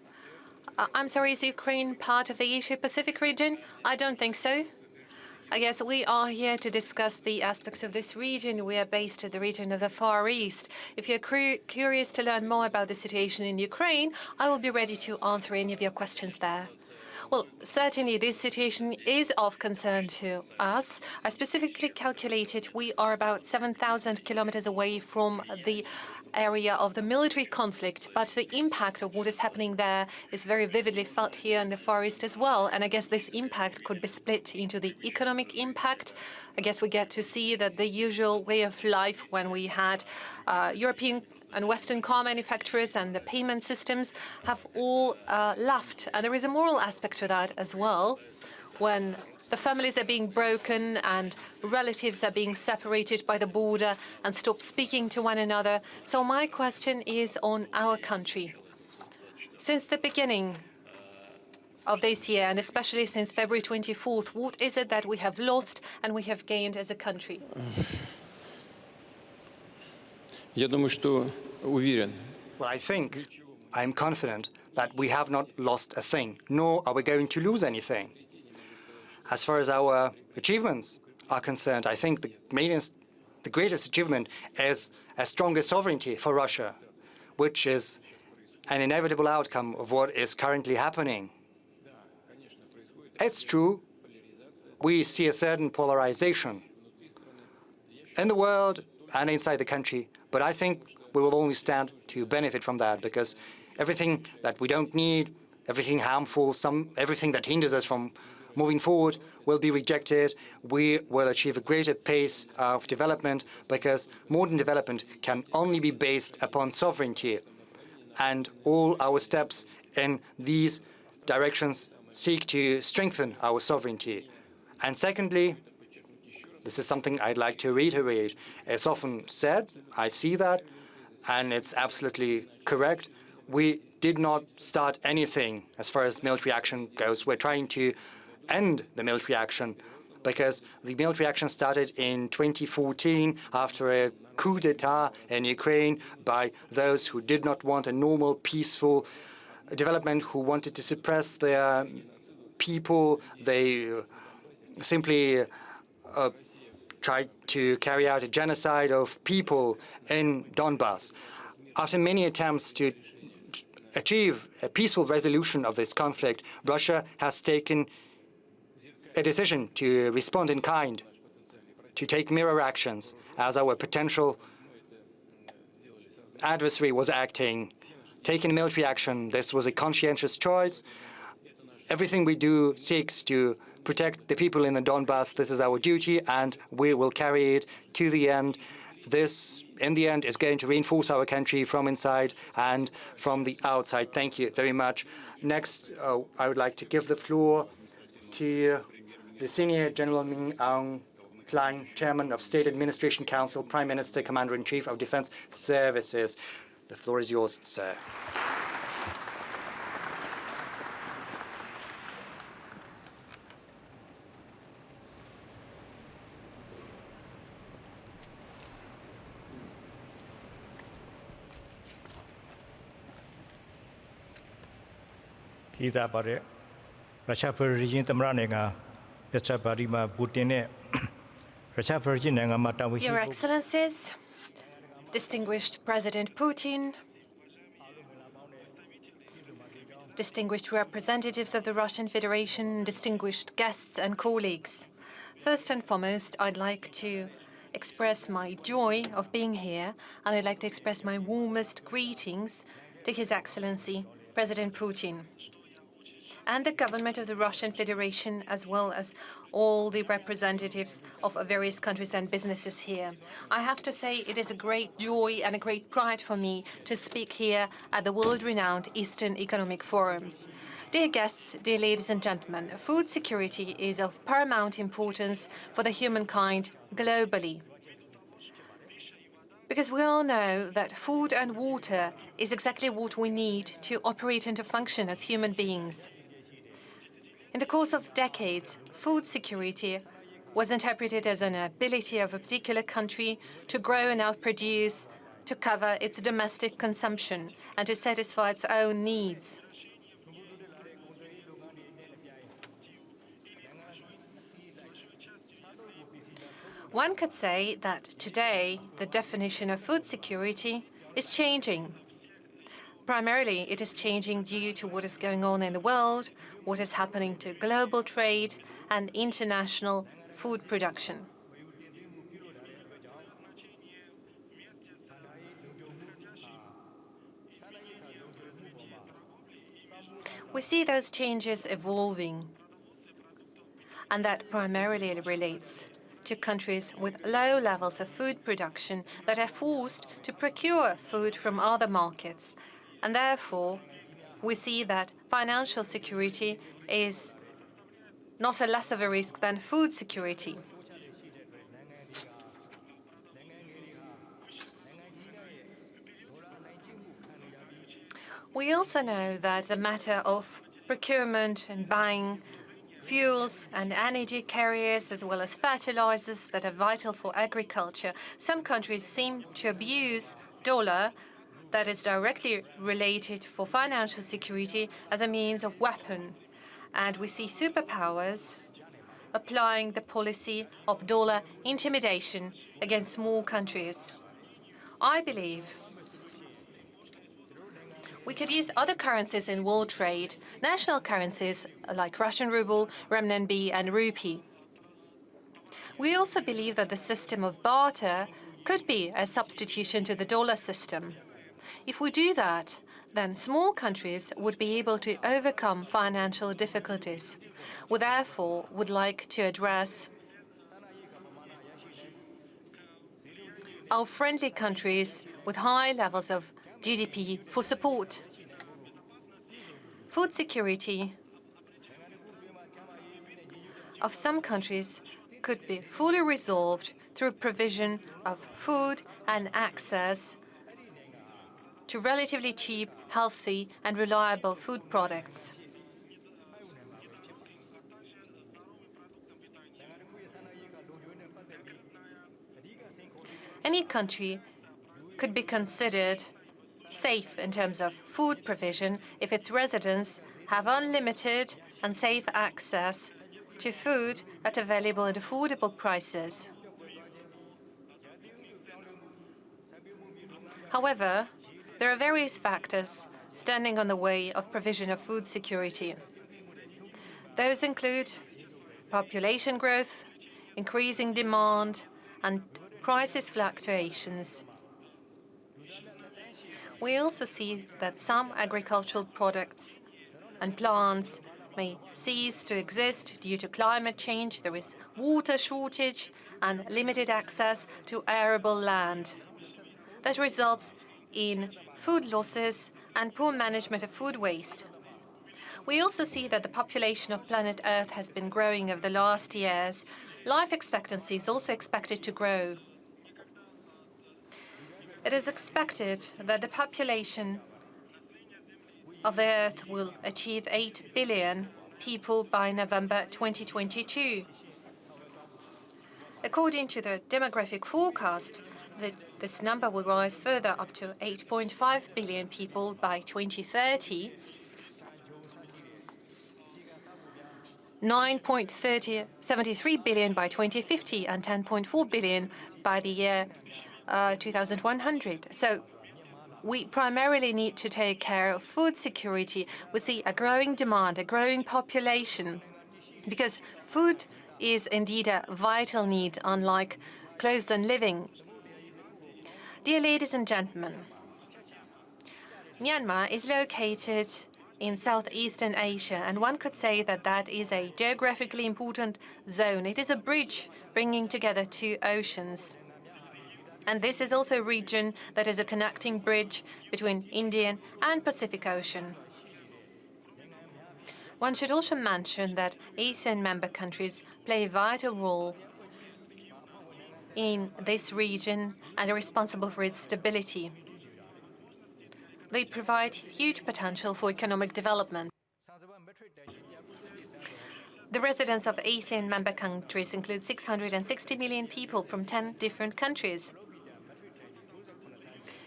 I'm sorry, is Ukraine part of the Asia-Pacific region? I don't think so. I guess we are here to discuss the aspects of this region. We are based in the region of the Far East. If you're curious to learn more about the situation in Ukraine, I will be ready to answer any of your questions there. Well, certainly this situation is of concern to us. I specifically calculated we are about 7,000 kilometers away from the area of the military conflict, but the impact of what is happening there is very vividly felt here in the Far East as well. And I guess this impact could be split into the economic impact. I guess we get to see that the usual way of life when we had European and Western car manufacturers and the payment systems have all left. And there is a moral aspect to that as well, when the families are being broken and relatives are being separated by the border and stop speaking to one another. So my question is on our country. Since the beginning of this year, and especially since February 24th, what is it that we have lost and we have gained as a country? Well, I'm confident that we have not lost a thing, nor are we going to lose anything. As far as our achievements are concerned, I think the greatest achievement is a stronger sovereignty for Russia, which is an inevitable outcome of what is currently happening. It's true, we see a certain polarization in the world and inside the country, but I think we will only stand to benefit from that, because everything that we don't need, everything harmful, everything that hinders us from moving forward will be rejected. We will achieve a greater pace of development, because modern development can only be based upon sovereignty. And all our steps in these directions seek to strengthen our sovereignty. And secondly, this is something I'd like to reiterate. It's often said, I see that, and it's absolutely correct. We did not start anything as far as military action goes. We're trying to end the military action, because the military action started in 2014 after a coup d'etat in Ukraine by those who did not want a normal, peaceful development, who wanted to suppress their people. They simply tried to carry out a genocide of people in Donbass. After many attempts to achieve a peaceful resolution of this conflict, Russia has taken a decision to respond in kind, to take mirror actions as our potential adversary was acting, taking military action. This was a conscientious choice. Everything we do seeks to protect the people in the Donbass. This is our duty, and we will carry it to the end. This, in the end, is going to reinforce our country from inside and from the outside. Thank you very much. Next, I would like to give the floor to the Senior General Min Aung Hlaing, Chairman of State Administration Council, Prime Minister, Commander-in-Chief of Defense Services. The floor is yours, sir. Russia Federation Tamranega, Mr. Barima Putin, Russia Federation and Your Excellencies, distinguished President Putin, distinguished representatives of the Russian Federation, distinguished guests and colleagues. First and foremost, I'd like to express my joy of being here, and I'd like to express my warmest greetings to His Excellency, President Putin, and the government of the Russian Federation, as well as all the representatives of various countries and businesses here. I have to say it is a great joy and a great pride for me to speak here at the world-renowned Eastern Economic Forum. Dear guests, dear ladies and gentlemen, food security is of paramount importance for the humankind globally. Because we all know that food and water is exactly what we need to operate and to function as human beings. In the course of decades, food security was interpreted as an ability of a particular country to grow and outproduce, to cover its domestic consumption, and to satisfy its own needs. One could say that today the definition of food security is changing. Primarily, it is changing due to what is going on in the world, what is happening to global trade and international food production. We see those changes evolving, and that primarily relates to countries with low levels of food production that are forced to procure food from other markets. And therefore, we see that financial security is not a less of a risk than food security. We also know that the matter of procurement and buying fuels and energy carriers, as well as fertilizers that are vital for agriculture, some countries seem to abuse dollar that is directly related for financial security as a means of weapon. And we see superpowers applying the policy of dollar intimidation against small countries. I believe we could use other currencies in world trade, national currencies like Russian ruble, renminbi, and rupee. We also believe that the system of barter could be a substitution to the dollar system. If we do that, then small countries would be able to overcome financial difficulties. We therefore would like to address our friendly countries with high levels of GDP for support. Food security of some countries could be fully resolved through provision of food and access to relatively cheap, healthy, and reliable food products. Any country could be considered safe in terms of food provision if its residents have unlimited and safe access to food at available and affordable prices. However, there are various factors standing on the way of provision of food security. Those include population growth, increasing demand, and prices fluctuations. We also see that some agricultural products and plants may cease to exist due to climate change. There is water shortage and limited access to arable land. That results in food losses and poor management of food waste. We also see that the population of planet Earth has been growing over the last years. Life expectancy is also expected to grow. It is expected that the population of the Earth will achieve 8 billion people by November 2022. According to the demographic forecast, this number will rise further up to 8.5 billion people by 2030, 9.73 billion by 2050, and 10.4 billion by the year 2100. So we primarily need to take care of food security. We see a growing demand, a growing population, because food is indeed a vital need, unlike close than living. Dear ladies and gentlemen, Myanmar is located in Southeastern Asia, and one could say that that is a geographically important zone. It is a bridge bringing together two oceans. And this is also a region that is a connecting bridge between Indian and Pacific Ocean. One should also mention that ASEAN member countries play a vital role in this region and are responsible for its stability. They provide huge potential for economic development. The residents of ASEAN member countries include 660 million people from 10 different countries.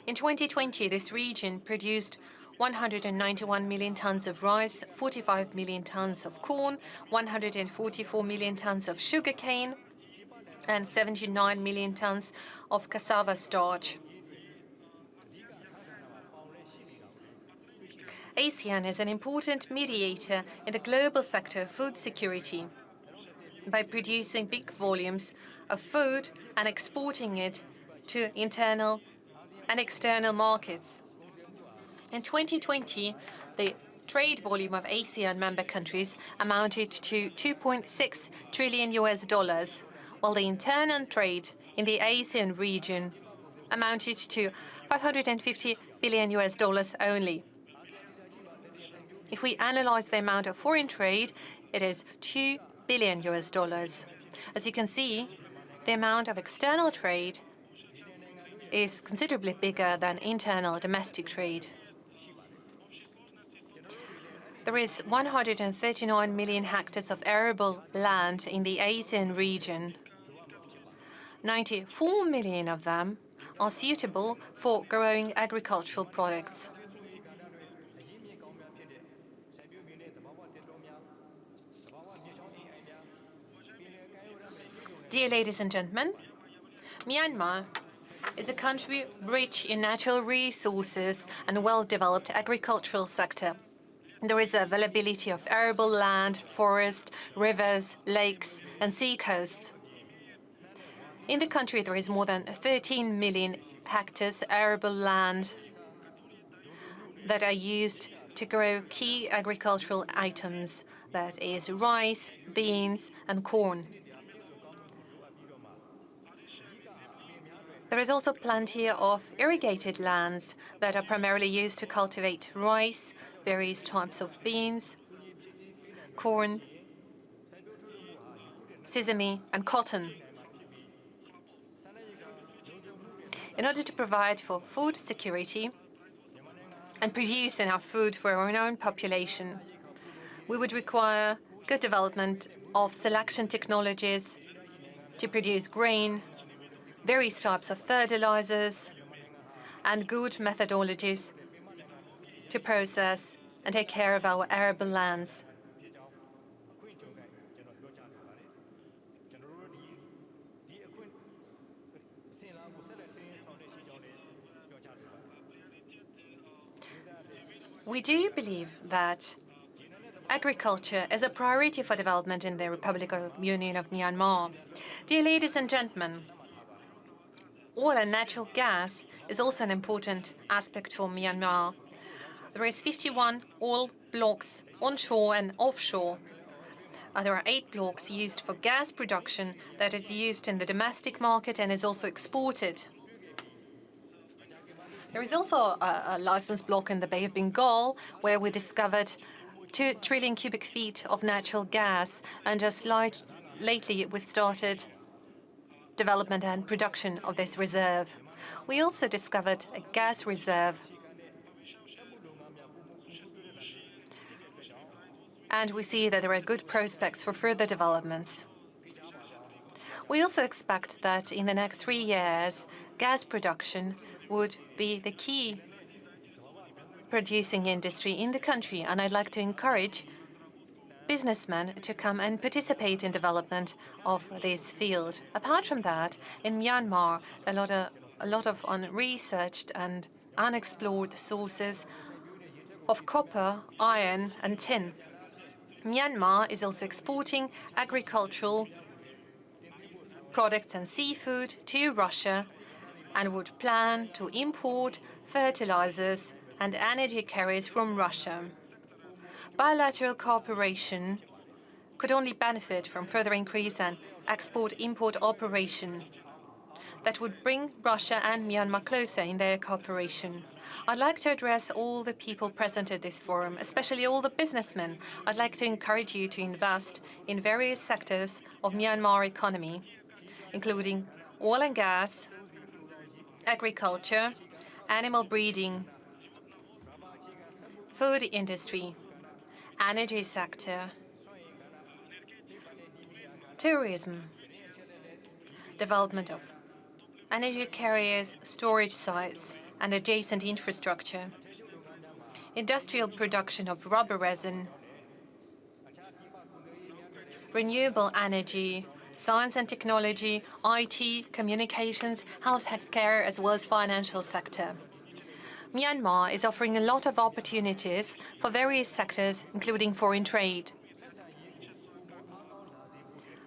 In 2020, this region produced 191 million tons of rice, 45 million tons of corn, 144 million tons of sugarcane, and 79 million tons of cassava starch. ASEAN is an important mediator in the global sector of food security by producing big volumes of food and exporting it to internal and external markets. In 2020, the trade volume of ASEAN member countries amounted to $2.6 trillion, while the internal trade in the ASEAN region amounted to $550 billion only. If we analyze the amount of foreign trade, it is $2 billion. As you can see, the amount of external trade is considerably bigger than internal domestic trade. There is 139 million hectares of arable land in the ASEAN region. 94 million of them are suitable for growing agricultural products. Dear ladies and gentlemen, Myanmar is a country rich in natural resources and a well-developed agricultural sector. There is availability of arable land, forest, rivers, lakes, and sea coasts. In the country, there is more than 13 million hectares arable land that are used to grow key agricultural items, that is rice, beans, and corn. There is also plenty of irrigated lands that are primarily used to cultivate rice, various types of beans, corn, sesame, and cotton. In order to provide for food security and produce enough food for our own population, we would require good development of selection technologies to produce grain, various types of fertilizers, and good methodologies to process and take care of our arable lands. We do believe that agriculture is a priority for development in the Republic of Union of Myanmar. Dear ladies and gentlemen, oil and natural gas is also an important aspect for Myanmar. There is 51 oil blocks onshore and offshore. There are 8 blocks used for gas production that is used in the domestic market and is also exported. There is also a license block in the Bay of Bengal where we discovered 2 trillion cubic feet of natural gas, and just lately we've started development and production of this reserve. We also discovered a gas reserve, and we see that there are good prospects for further developments. We also expect that in the next 3 years, gas production would be the key producing industry in the country, and I'd like to encourage businessmen to come and participate in development of this field. Apart from that, in Myanmar, a lot of unresearched and unexplored sources of copper, iron, and tin. Myanmar is also exporting agricultural products and seafood to Russia and would plan to import fertilizers and energy carriers from Russia. Bilateral cooperation could only benefit from further increase in export-import operation that would bring Russia and Myanmar closer in their cooperation. I'd like to address all the people present at this forum, especially all the businessmen. I'd like to encourage you to invest in various sectors of Myanmar economy, including oil and gas, agriculture, animal breeding, food industry, energy sector, tourism, development of energy carriers, storage sites, and adjacent infrastructure, industrial production of rubber resin, renewable energy, science and technology, IT, communications, healthcare, as well as financial sector. Myanmar is offering a lot of opportunities for various sectors, including foreign trade.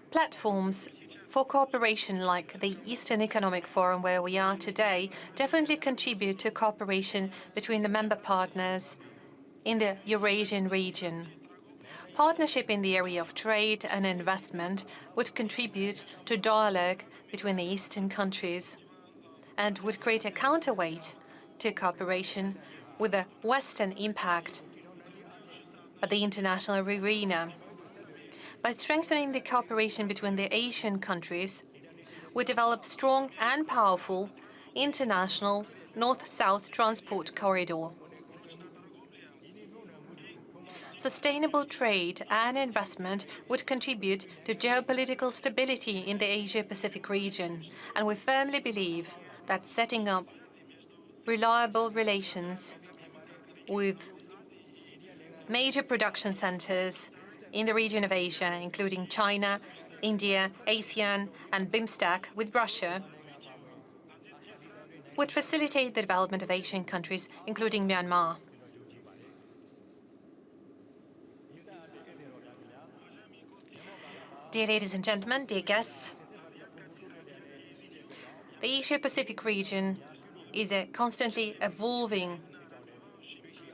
Platforms for cooperation like the Eastern Economic Forum, where we are today, definitely contribute to cooperation between the member partners in the Eurasian region. Partnership in the area of trade and investment would contribute to dialogue between the Eastern countries and would create a counterweight to cooperation with a Western impact at the international arena. By strengthening the cooperation between the Asian countries, we develop strong and powerful international north-south transport corridor. Sustainable trade and investment would contribute to geopolitical stability in the Asia-Pacific region, and we firmly believe that setting up reliable relations with major production centers in the region of Asia, including China, India, ASEAN, and BIMSTEC with Russia, would facilitate the development of Asian countries, including Myanmar. Dear ladies and gentlemen, dear guests, the Asia-Pacific region is a constantly evolving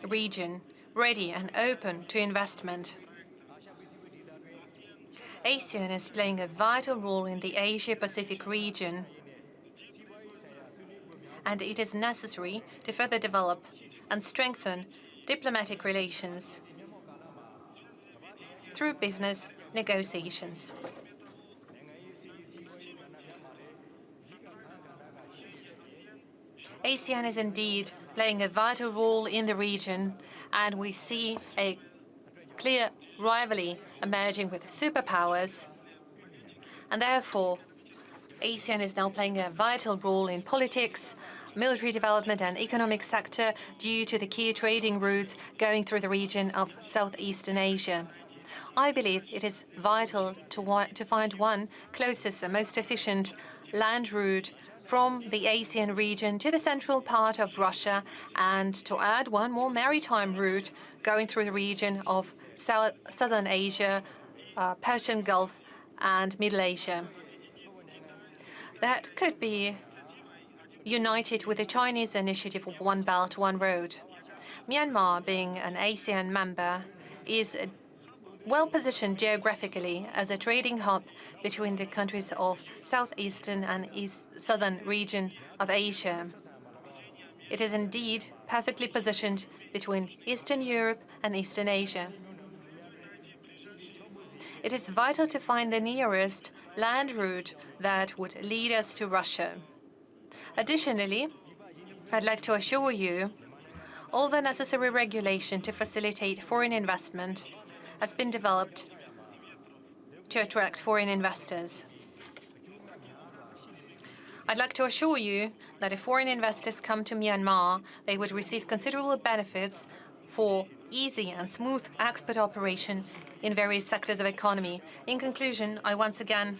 region, ready and open to investment. ASEAN is playing a vital role in the Asia-Pacific region, and it is necessary to further develop and strengthen diplomatic relations through business negotiations. ASEAN is indeed playing a vital role in the region, and we see a clear rivalry emerging with superpowers, and therefore ASEAN is now playing a vital role in politics, military development and economic sector due to the key trading routes going through the region of Southeastern Asia. I believe it is vital to find one closest and most efficient land route from the ASEAN region to the central part of Russia, and to add one more maritime route going through the region of Southern Asia, Persian Gulf, and Middle Asia. That could be united with the Chinese initiative of One Belt, One Road. Myanmar, being an ASEAN member, is well-positioned geographically as a trading hub between the countries of southeastern and southern region of Asia. It is indeed perfectly positioned between Eastern Europe and Eastern Asia. It is vital to find the nearest land route that would lead us to Russia. Additionally, I'd like to assure you all the necessary regulation to facilitate foreign investment has been developed to attract foreign investors. I'd like to assure you that if foreign investors come to Myanmar, they would receive considerable benefits for easy and smooth export operation in various sectors of economy. In conclusion, I once again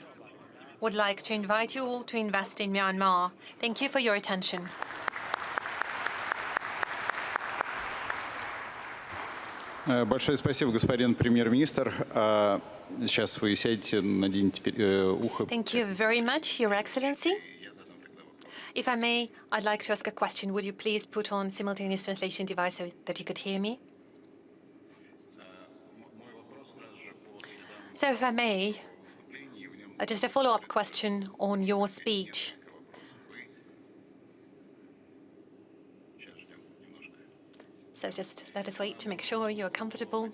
would like to invite you all to invest in Myanmar. Thank you for your attention. Большое спасибо, господин премьер-министр. Сейчас вы сядете, наденете ухо. Thank you very much, Your Excellency. If I may, I'd like to ask a question. Would you please put on simultaneous translation device so that you could hear me? So if I may, just a follow-up question on your speech. So just let us wait to make sure you're comfortable.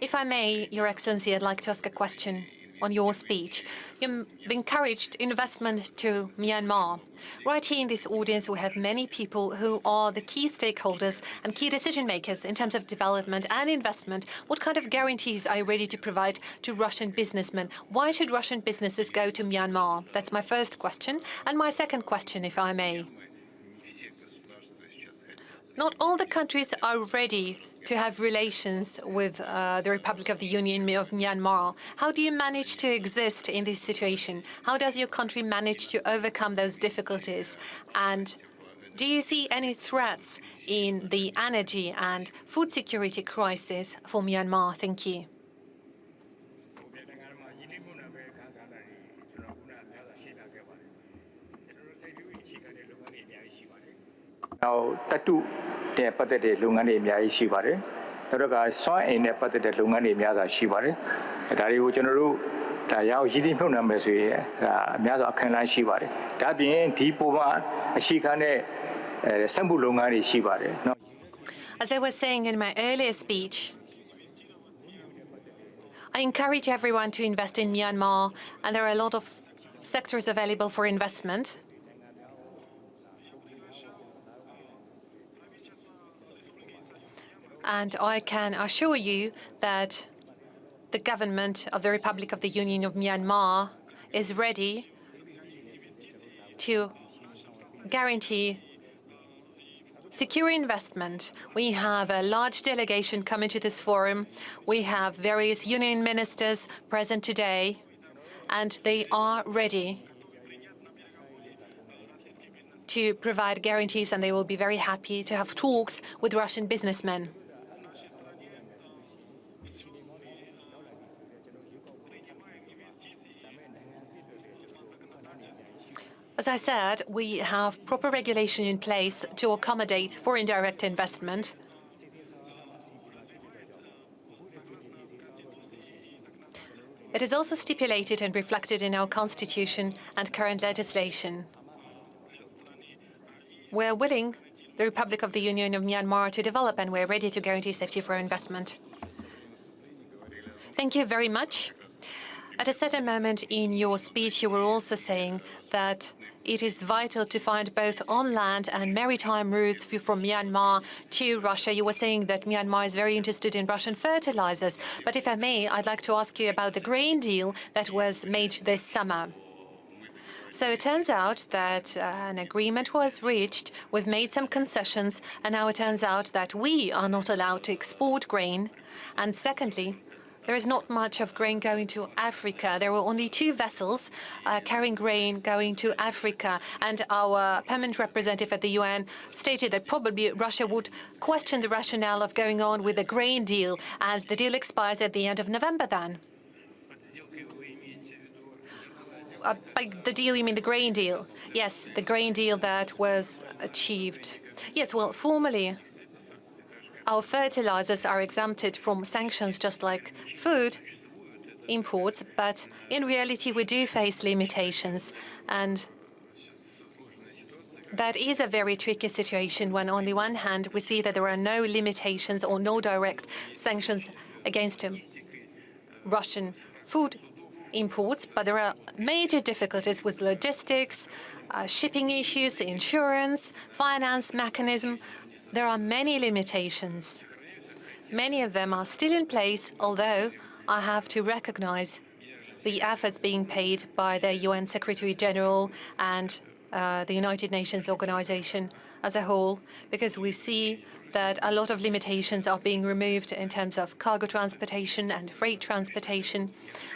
If I may, Your Excellency, I'd like to ask a question on your speech. You've encouraged investment to Myanmar. Right here in this audience, we have many people who are the key stakeholders and key decision makers in terms of development and investment. What kind of guarantees are you ready to provide to Russian businessmen? Why should Russian businesses go to Myanmar? That's my first question. And my second question, if I may. Not all the countries are ready to have relations with the Republic of the Union of Myanmar. How do you manage to exist in this situation? How does your country manage to overcome those difficulties? And do you see any threats in the energy and food security crisis for Myanmar? Thank you. Now, tattoo the patete lungani mia shibare. Toga soy in a patete lungani miaza shibare. Dari general Tayao Yidi Munamesi, Miaza Kanlan shibare. That being Tipova, a shikane, Sambu lungani shibare. As I was saying in my earlier speech, I encourage everyone to invest in Myanmar, and there are a lot of sectors available for investment. And I can assure you that the government of the Republic of the Union of Myanmar is ready to guarantee secure investment. We have a large delegation coming to this forum. We have various union ministers present today, and they are ready to provide guarantees, and they will be very happy to have talks with Russian businessmen. As I said, we have proper regulation in place to accommodate foreign direct investment. It is also stipulated and reflected in our constitution and current legislation. We're willing, the Republic of the Union of Myanmar, to develop, and we're ready to guarantee safety for investment. Thank you very much. At a certain moment in your speech, you were also saying that it is vital to find both on-land and maritime routes from Myanmar to Russia. You were saying that Myanmar is very interested in Russian fertilizers. But if I may, I'd like to ask you about the grain deal that was made this summer. So it turns out that an agreement was reached. We've made some concessions, and now it turns out that we are not allowed to export grain. And secondly, there is not much of grain going to Africa. There were only 2 vessels carrying grain going to Africa. And our permanent representative at the UN stated that probably Russia would question the rationale of going on with the grain deal, and the deal expires at the end of November then. By the deal, you mean the grain deal? Yes, the grain deal that was achieved. Yes, well, formally, our fertilizers are exempted from sanctions just like food imports, but in reality we do face limitations, and that is a very tricky situation when on the one hand we see that there are no limitations or no direct sanctions against Russian food imports, but there are major difficulties with logistics, shipping issues, insurance, finance mechanism. There are many limitations. Many of them are still in place, although I have to recognize the efforts being paid by the UN Secretary General and the United Nations organization as a whole, because we see that a lot of limitations are being removed in terms of cargo transportation and freight transportation.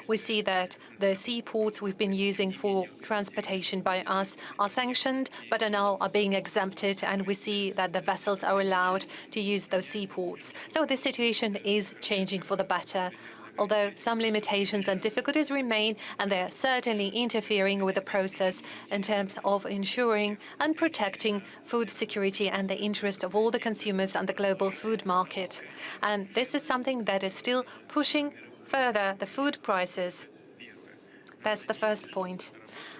We see that the seaports we've been using for transportation by us are sanctioned, but are now being exempted, and we see that the vessels are allowed to use those seaports. So the situation is changing for the better, although some limitations and difficulties remain, and they are certainly interfering with the process in terms of ensuring and protecting food security and the interest of all the consumers on the global food market. And this is something that is still pushing further the food prices. That's the first point.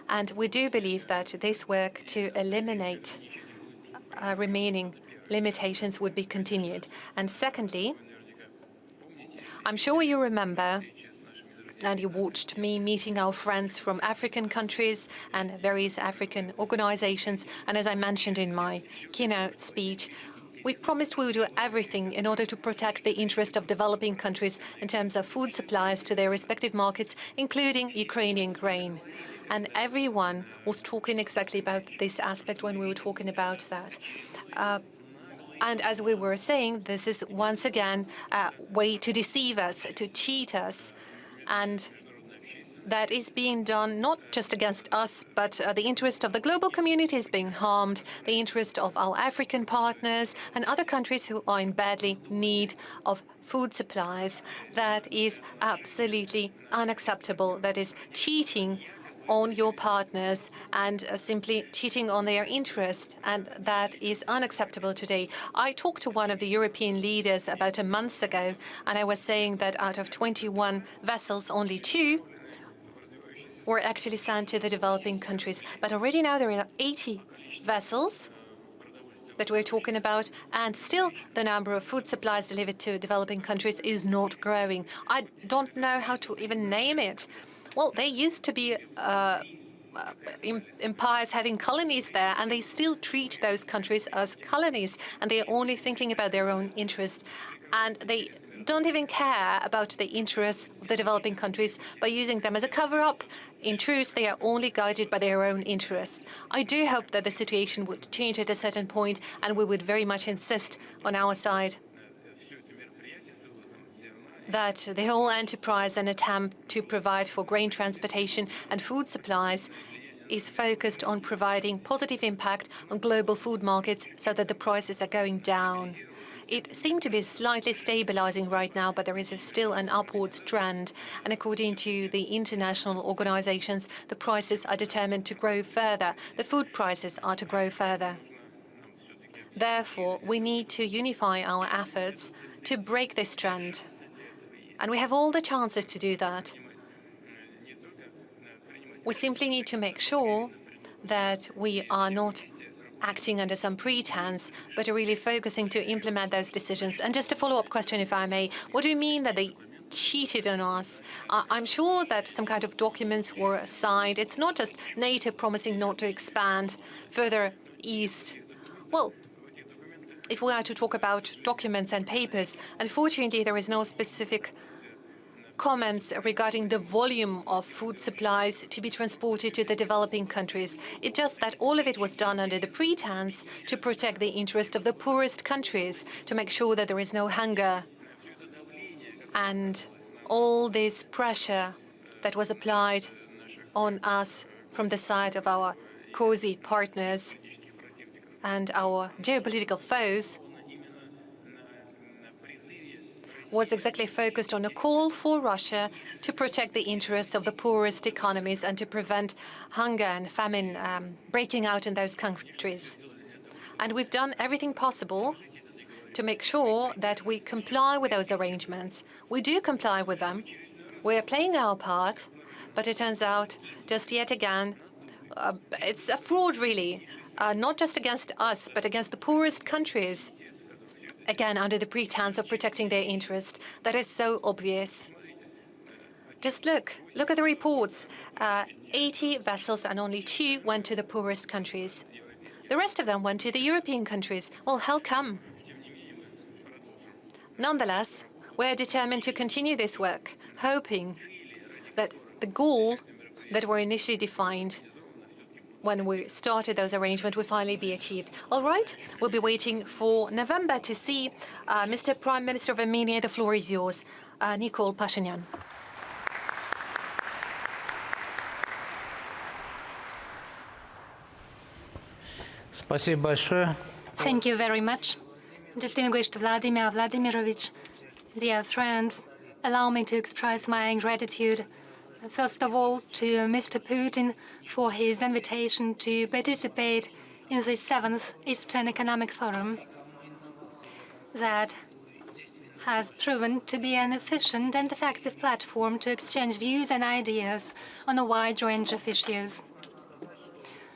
And we do believe that this work to eliminate remaining limitations would be continued. And secondly, I'm sure you remember, and you watched me meeting our friends from African countries and various African organizations. And as I mentioned in my keynote speech, we promised we would do everything in order to protect the interest of developing countries in terms of food supplies to their respective markets, including Ukrainian grain. And everyone was talking exactly about this aspect when we were talking about that. And as we were saying, this is once again a way to deceive us, to cheat us. And that is being done not just against us, but the interest of the global community is being harmed, the interest of our African partners and other countries who are in badly need of food supplies. That is absolutely unacceptable. That is cheating on your partners and simply cheating on their interest, and that is unacceptable today. I talked to one of the European leaders about a month ago, and I was saying that out of 21 vessels, only 2 were actually sent to the developing countries. But already now there are 80 vessels that we're talking about, and still the number of food supplies delivered to developing countries is not growing. I don't know how to even name it. Well, they used to be empires having colonies there, and they still treat those countries as colonies, and they are only thinking about their own interest. And they don't even care about the interests of the developing countries by using them as a cover-up. In truth, they are only guided by their own interest. I do hope that the situation would change at a certain point, and we would very much insist on our side that the whole enterprise and attempt to provide for grain transportation and food supplies is focused on providing positive impact on global food markets so that the prices are going down. It seemed to be slightly stabilizing right now, but there is still an upwards trend. And according to the international organizations, the prices are determined to grow further. The food prices are to grow further. Therefore, we need to unify our efforts to break this trend. And we have all the chances to do that. We simply need to make sure that we are not acting under some pretense, but are really focusing to implement those decisions. And just a follow-up question, if I may. What do you mean that they cheated on us? I'm sure that some kind of documents were signed. It's not just NATO promising not to expand further east. Well, if we are to talk about documents and papers, unfortunately, there is no specific comments regarding the volume of food supplies to be transported to the developing countries. It's just that all of it was done under the pretense to protect the interest of the poorest countries, to make sure that there is no hunger. And all this pressure that was applied on us from the side of our cozy partners and our geopolitical foes was exactly focused on a call for Russia to protect the interests of the poorest economies and to prevent hunger and famine breaking out in those countries. And we've done everything possible to make sure that we comply with those arrangements. We do comply with them. We are playing our part, but it turns out, just yet again, it's a fraud, really, not just against us, but against the poorest countries. Again, under the pretense of protecting their interest. That is so obvious. Just look at the reports. 80 vessels and only 2 went to the poorest countries. The rest of them went to the European countries. Well, how come? Nonetheless, we're determined to continue this work, hoping that the goal that were initially defined when we started those arrangements, will finally be achieved. All right, we'll be waiting for November to see Mr. Prime Minister of Armenia. The floor is yours, Nikol Pashinyan. Спасибо большое. Thank you very much. Distinguished Vladimir Vladimirovich, dear friends, allow me to express my gratitude, first of all, to Mr. Putin for his invitation to participate in the 7th Eastern Economic Forum that has proven to be an efficient and effective platform to exchange views and ideas on a wide range of issues.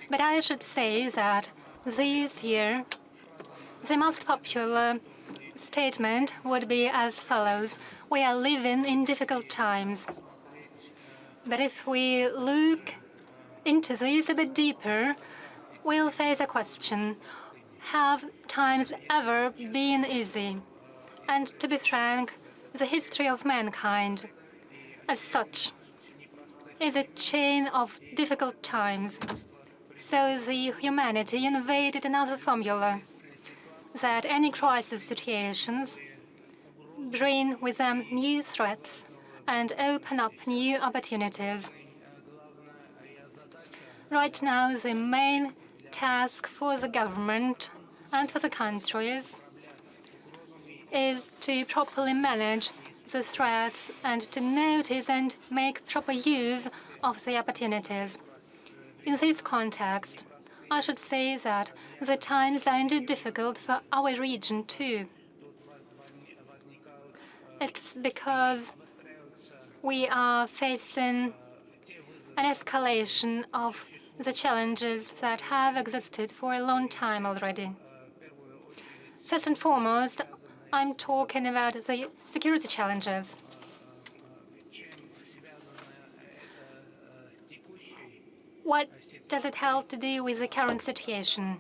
But I should say that this year, the most popular statement would be as follows: we are living in difficult times. But if we look into this a bit deeper, we'll face a question: have times ever been easy? And to be frank, the history of mankind, as such, is a chain of difficult times. So the humanity invaded another formula, that any crisis situations bring with them new threats and open up new opportunities. Right now, the main task for the government and for the countries is to properly manage the threats and to notice and make proper use of the opportunities. In this context, I should say that the times are indeed difficult for our region too. It's because we are facing an escalation of the challenges that have existed for a long time already. First and foremost, I'm talking about the security challenges. What does it have to do with the current situation?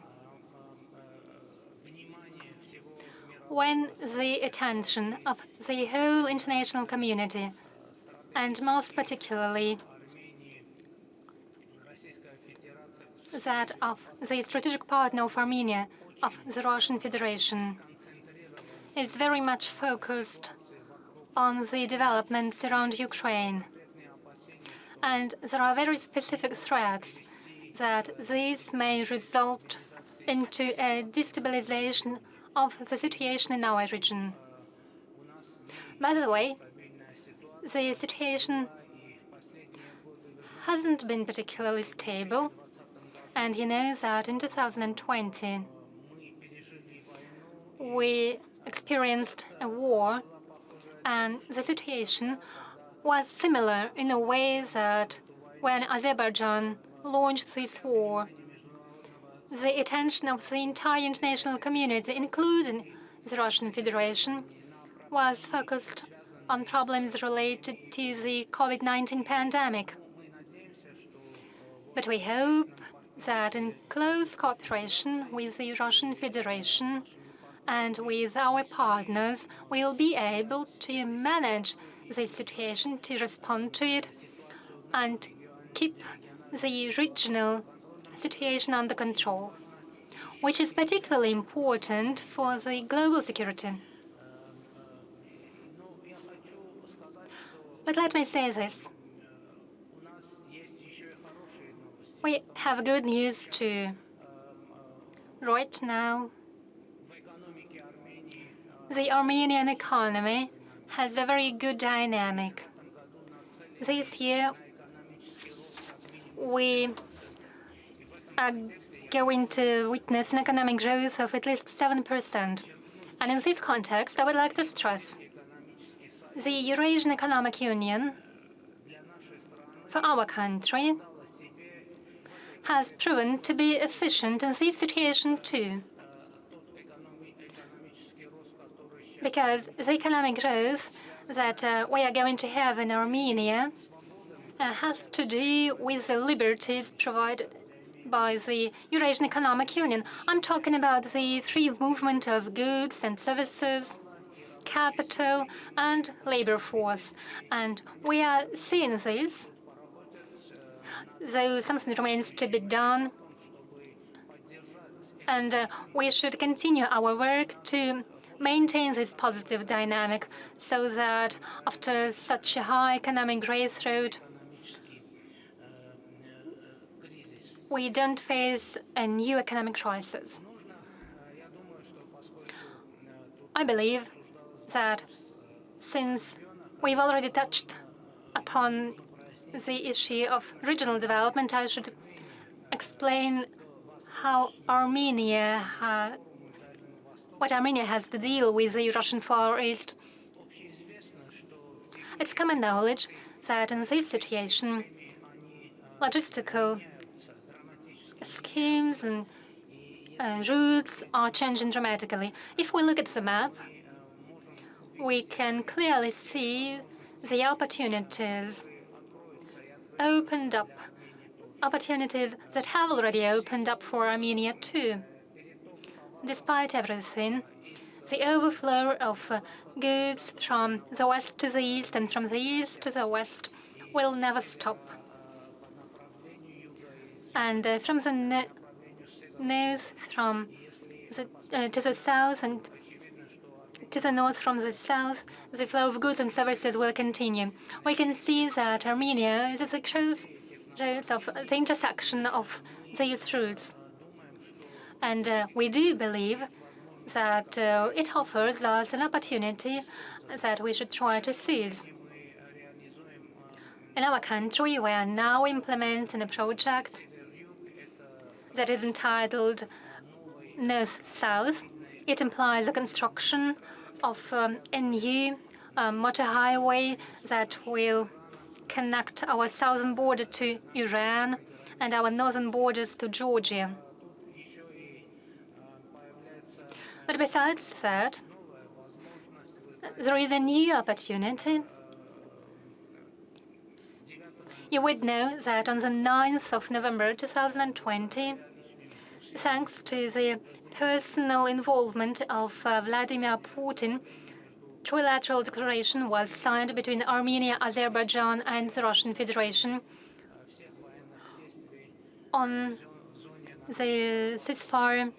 When the attention of the whole international community, and most particularly that of the strategic partner of Armenia, of the Russian Federation, is very much focused on the developments around Ukraine. And there are very specific threats that this may result into a destabilization of the situation in our region. By the way, the situation hasn't been particularly stable, and you know that in 2020 we experienced a war, and the situation was similar in a way that when Azerbaijan launched this war, the attention of the entire international community, including the Russian Federation, was focused on problems related to the COVID-19 pandemic. But we hope that in close cooperation with the Russian Federation and with our partners, we'll be able to manage the situation, to respond to it, and keep the regional situation under control, which is particularly important for the global security. But let me say this. We have good news too. Right now, the Armenian economy has a very good dynamic. This year, we are going to witness an economic growth of at least 7%. And in this context, I would like to stress the Eurasian Economic Union for our country has proven to be efficient in this situation too. Because the economic growth that we are going to have in Armenia has to do with the liberties provided by the Eurasian Economic Union. I'm talking about the free movement of goods and services, capital and labor force. And we are seeing this though something remains to be done. And we should continue our work to maintain this positive dynamic so that after such a high economic growth rate, we don't face a new economic crisis. I believe that since we've already touched upon the issue of regional development, I should explain how what Armenia has to deal with the Russian Far East. It's common knowledge that in this situation, logistical schemes and routes are changing dramatically. If we look at the map, we can clearly see the opportunities opened up, opportunities that have already opened up for Armenia too. Despite everything, the overflow of goods from the west to the east and from the east to the west will never stop. And from the north to the south and to the north from the south, the flow of goods and services will continue. We can see that Armenia is at the crossroads of the intersection of these routes. And we do believe that it offers us an opportunity that we should try to seize. In our country, we are now implementing a project that is entitled North-South. It implies the construction of a new motor highway that will connect our southern border to Iran and our northern borders to Georgia. But besides that, there is a new opportunity. You would know that on the 9th of November 2020, thanks to the personal involvement of Vladimir Putin, trilateral declaration was signed between Armenia, Azerbaijan, and the Russian Federation on the ceasefire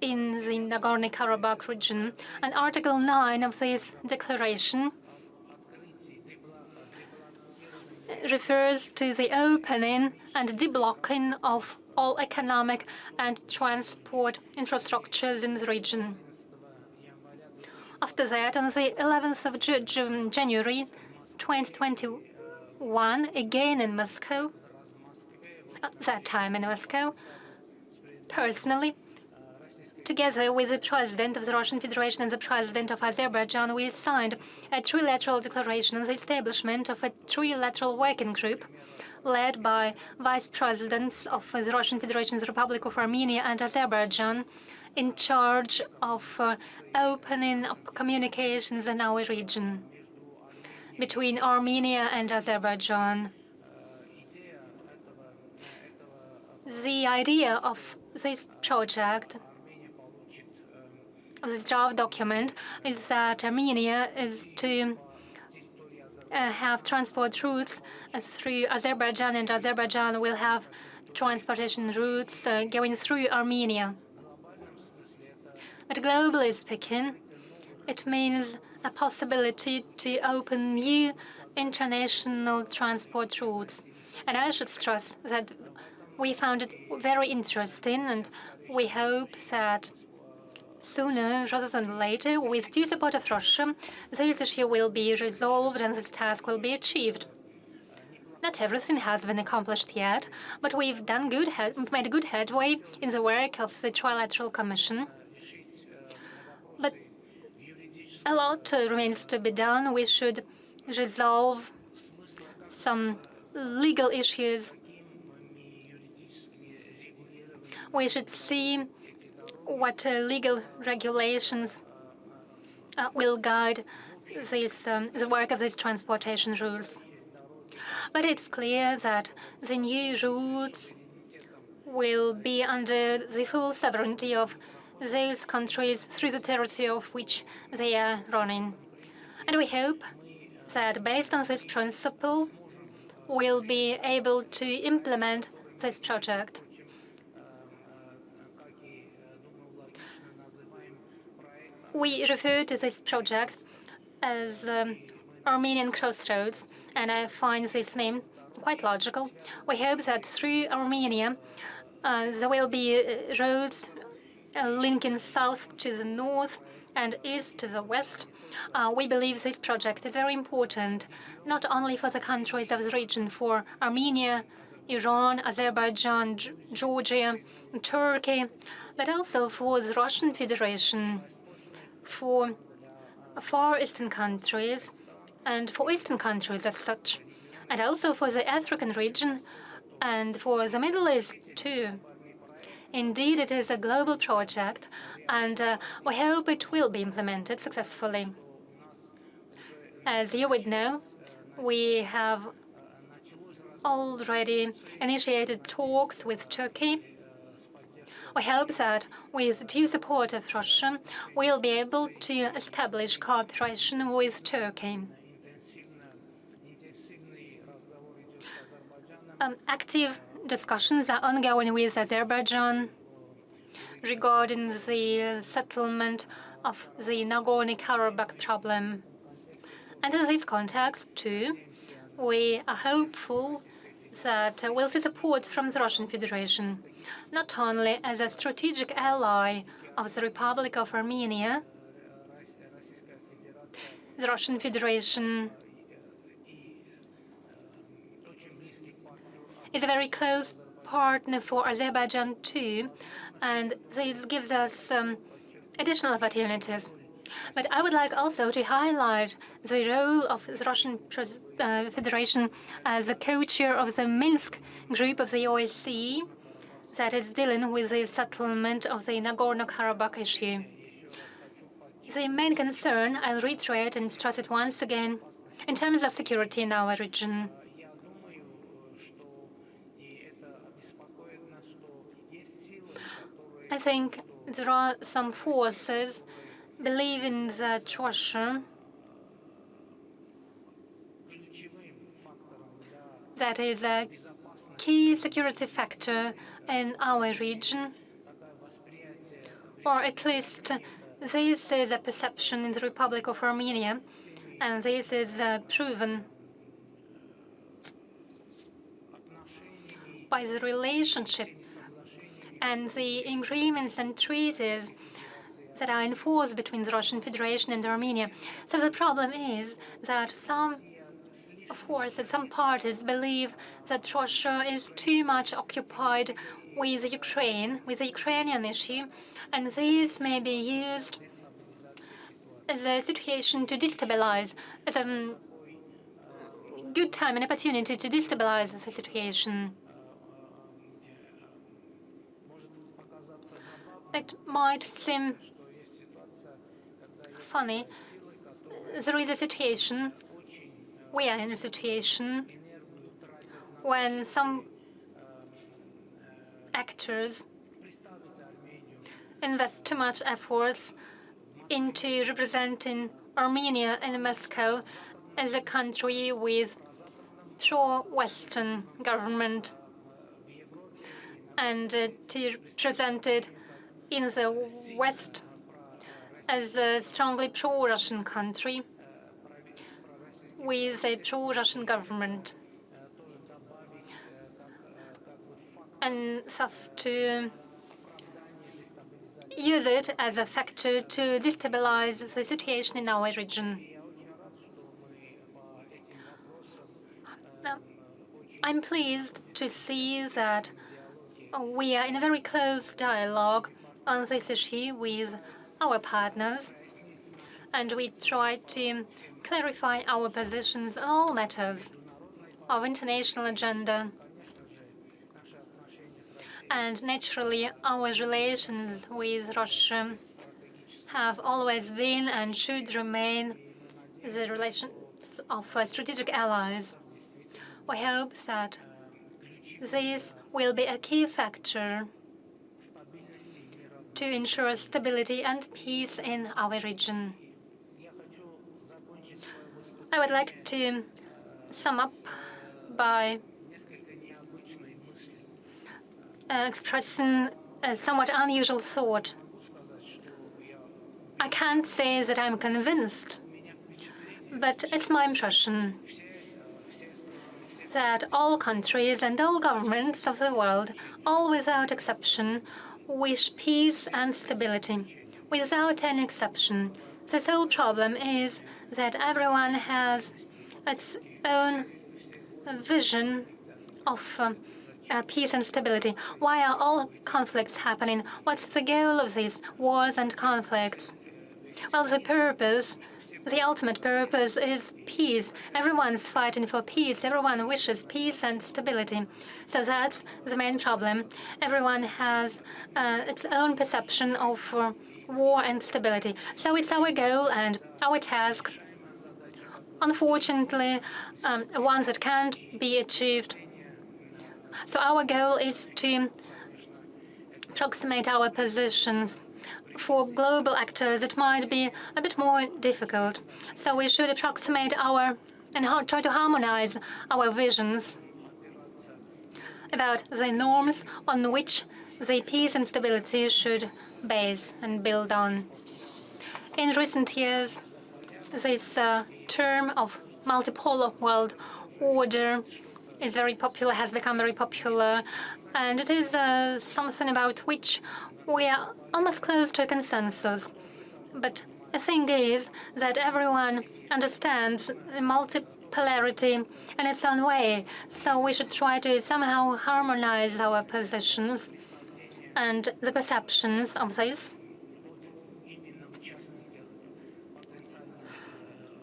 in the Nagorno-Karabakh region. And Article 9 of this declaration refers to the opening and deblocking of all economic and transport infrastructures in the region. After that, on the 11th of January 2021, again in Moscow, at that time in Moscow, personally, together with the President of the Russian Federation and the President of Azerbaijan, we signed a trilateral declaration on the establishment of a trilateral working group led by Vice Presidents of the Russian Federation, the Republic of Armenia, and Azerbaijan, in charge of opening up communications in our region between Armenia and Azerbaijan. The idea of this project, this draft document, is that Armenia is to have transport routes through Azerbaijan, and Azerbaijan will have transportation routes going through Armenia. But globally speaking, it means a possibility to open new international transport routes. And I should stress that we found it very interesting, and we hope that sooner rather than later, with due support of Russia, this issue will be resolved and this task will be achieved. Not everything has been accomplished yet, but we've made good headway in the work of the Trilateral Commission. But a lot remains to be done. We should resolve some legal issues. We should see what legal regulations will guide the work of these transportation rules. But it's clear that the new routes will be under the full sovereignty of those countries through the territory of which they are running. And we hope that based on this principle, will be able to implement this project. We refer to this project as Armenian Crossroads, and I find this name quite logical. We hope that through Armenia, there will be roads linking south to the north and east to the west. We believe this project is very important, not only for the countries of the region, for Armenia, Iran, Azerbaijan, Georgia, Turkey, but also for the Russian Federation, for Far Eastern countries, and for Eastern countries as such, and also for the African region and for the Middle East too. Indeed, it is a global project, and we hope it will be implemented successfully. As you would know, we have already initiated talks with Turkey. We hope that with due support of Russia, we'll be able to establish cooperation with Turkey. Active discussions are ongoing with Azerbaijan regarding the settlement of the Nagorno-Karabakh problem. And in this context, too, we are hopeful that we'll see support from the Russian Federation, not only as a strategic ally of the Republic of Armenia. The Russian Federation is a very close partner for Azerbaijan too, and this gives us additional opportunities. But I would like also to highlight the role of the Russian Federation as a co-chair of the Minsk group of the OSCE that is dealing with the settlement of the Nagorno-Karabakh issue. The main concern, I'll reiterate and stress it once again, in terms of security in our region. I think there are some forces believing that Russia, that is a key security factor in our region, or at least this is a perception in the Republic of Armenia, and this is proven by the relationship and the agreements and treaties that are enforced between the Russian Federation and Armenia. So the problem is that some forces, some parties believe that Russia is too much occupied with Ukraine, with the Ukrainian issue, and this may be used as a situation to destabilize, as a good time and opportunity to destabilize the situation. It might seem funny. There is a situation, we are in a situation when some actors invest too much efforts into representing Armenia in Moscow as a country with pro-Western government, and to present it in the West as a strongly pro-Russian country with a pro-Russian government, and thus to use it as a factor to destabilize the situation in our region. Now, I'm pleased to see that we are in a very close dialogue on this issue with our partners, and we try to clarify our positions on all matters of international agenda. And naturally, our relations with Russia have always been and should remain the relations of strategic allies. We hope that this will be a key factor to ensure stability and peace in our region. I would like to sum up by expressing a somewhat unusual thought. I can't say that I'm convinced, but it's my impression that all countries and all governments of the world, all without exception, wish peace and stability. Without any exception. The sole problem is that everyone has its own vision of peace and stability. Why are all conflicts happening? What's the goal of these wars and conflicts? Well, the ultimate purpose is peace. Everyone's fighting for peace. Everyone wishes peace and stability. So that's the main problem. Everyone has its own perception of war and stability. So it's our goal and our task. Unfortunately, one that can't be achieved. So our goal is to approximate our positions. For global actors, it might be a bit more difficult. So we should approximate and try to harmonize our visions about the norms on which the peace and stability should base and build on. In recent years, this term of multipolar world order is very popular, has become very popular, and it is something about which we are almost close to a consensus. But the thing is that everyone understands multipolarity in its own way, so we should try to somehow harmonize our positions and the perceptions of this.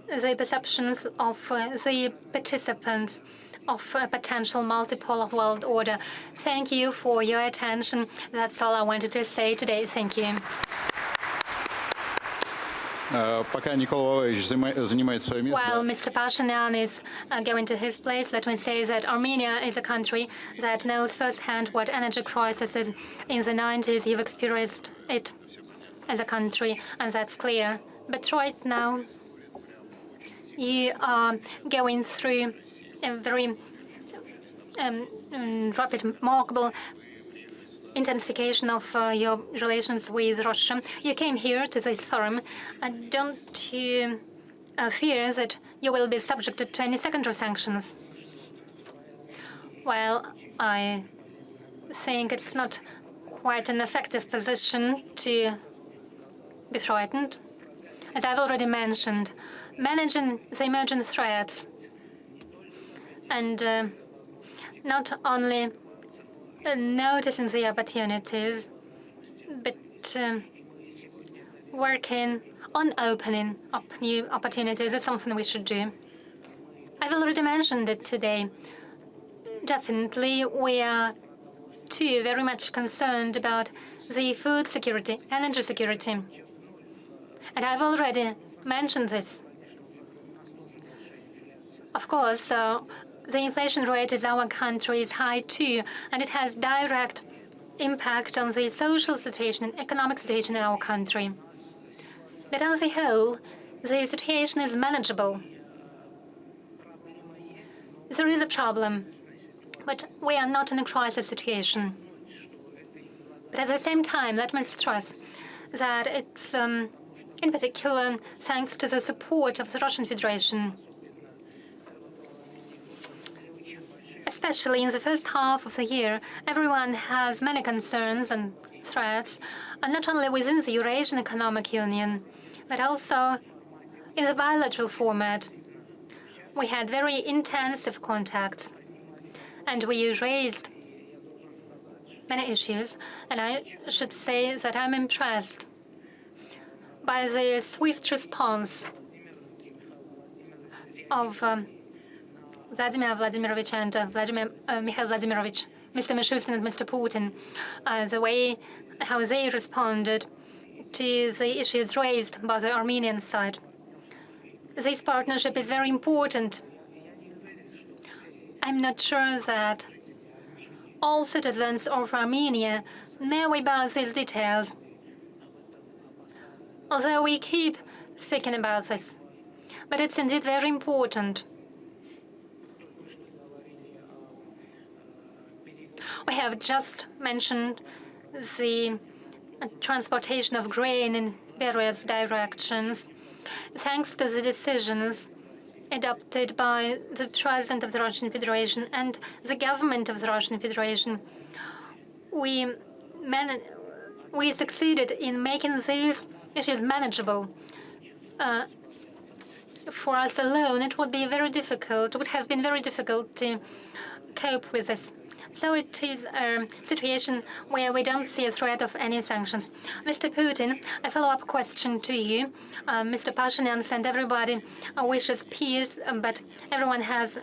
The perceptions of the participants of a potential multipolar world order. Thank you for your attention. That's all I wanted to say today. Thank you. Пока Никола Валерьевич занимает свое место. While Mr. Pashinyan is going to his place, let me say that Armenia is a country that knows firsthand what energy crisis is. In the 90s, you've experienced it as a country, and that's clear. But right now, you are going through a very rapid, remarkable intensification of your relations with Russia. You came here to this forum. Don't you fear that you will be subjected to any secondary sanctions? Well, I think it's not quite an effective position to be frightened. As I've already mentioned, managing the emerging threats and not only noticing the opportunities, but working on opening up new opportunities is something we should do. I've already mentioned it today. Definitely, we are too very much concerned about the food security, energy security. And I've already mentioned this. Of course, the inflation rate in our country is high too, and it has direct impact on the social situation and economic situation in our country. But on the whole, the situation is manageable. There is a problem, but we are not in a crisis situation. But at the same time, let me stress that it's, in particular, thanks to the support of the Russian Federation. Especially in the first half of the year, everyone has many concerns and threats, and not only within the Eurasian Economic Union, but also in the bilateral format. We had very intensive contacts, and we raised many issues, and I should say that I'm impressed by the swift response of Vladimir Vladimirovich and Mikhail Vladimirovich, Mr. Mishustin and Mr. Putin, the way how they responded to the issues raised by the Armenian side. This partnership is very important. I'm not sure that all citizens of Armenia know about these details, although we keep speaking about this. But it's indeed very important. We have just mentioned the transportation of grain in various directions. Thanks to the decisions adopted by the President of the Russian Federation and the government of the Russian Federation, we succeeded in making these issues manageable. For us alone, it would have been very difficult to cope with this. So it is a situation where we don't see a threat of any sanctions. Mr. Putin, a follow-up question to you. Mr. Pashinyan and everybody wishes peace, but everyone has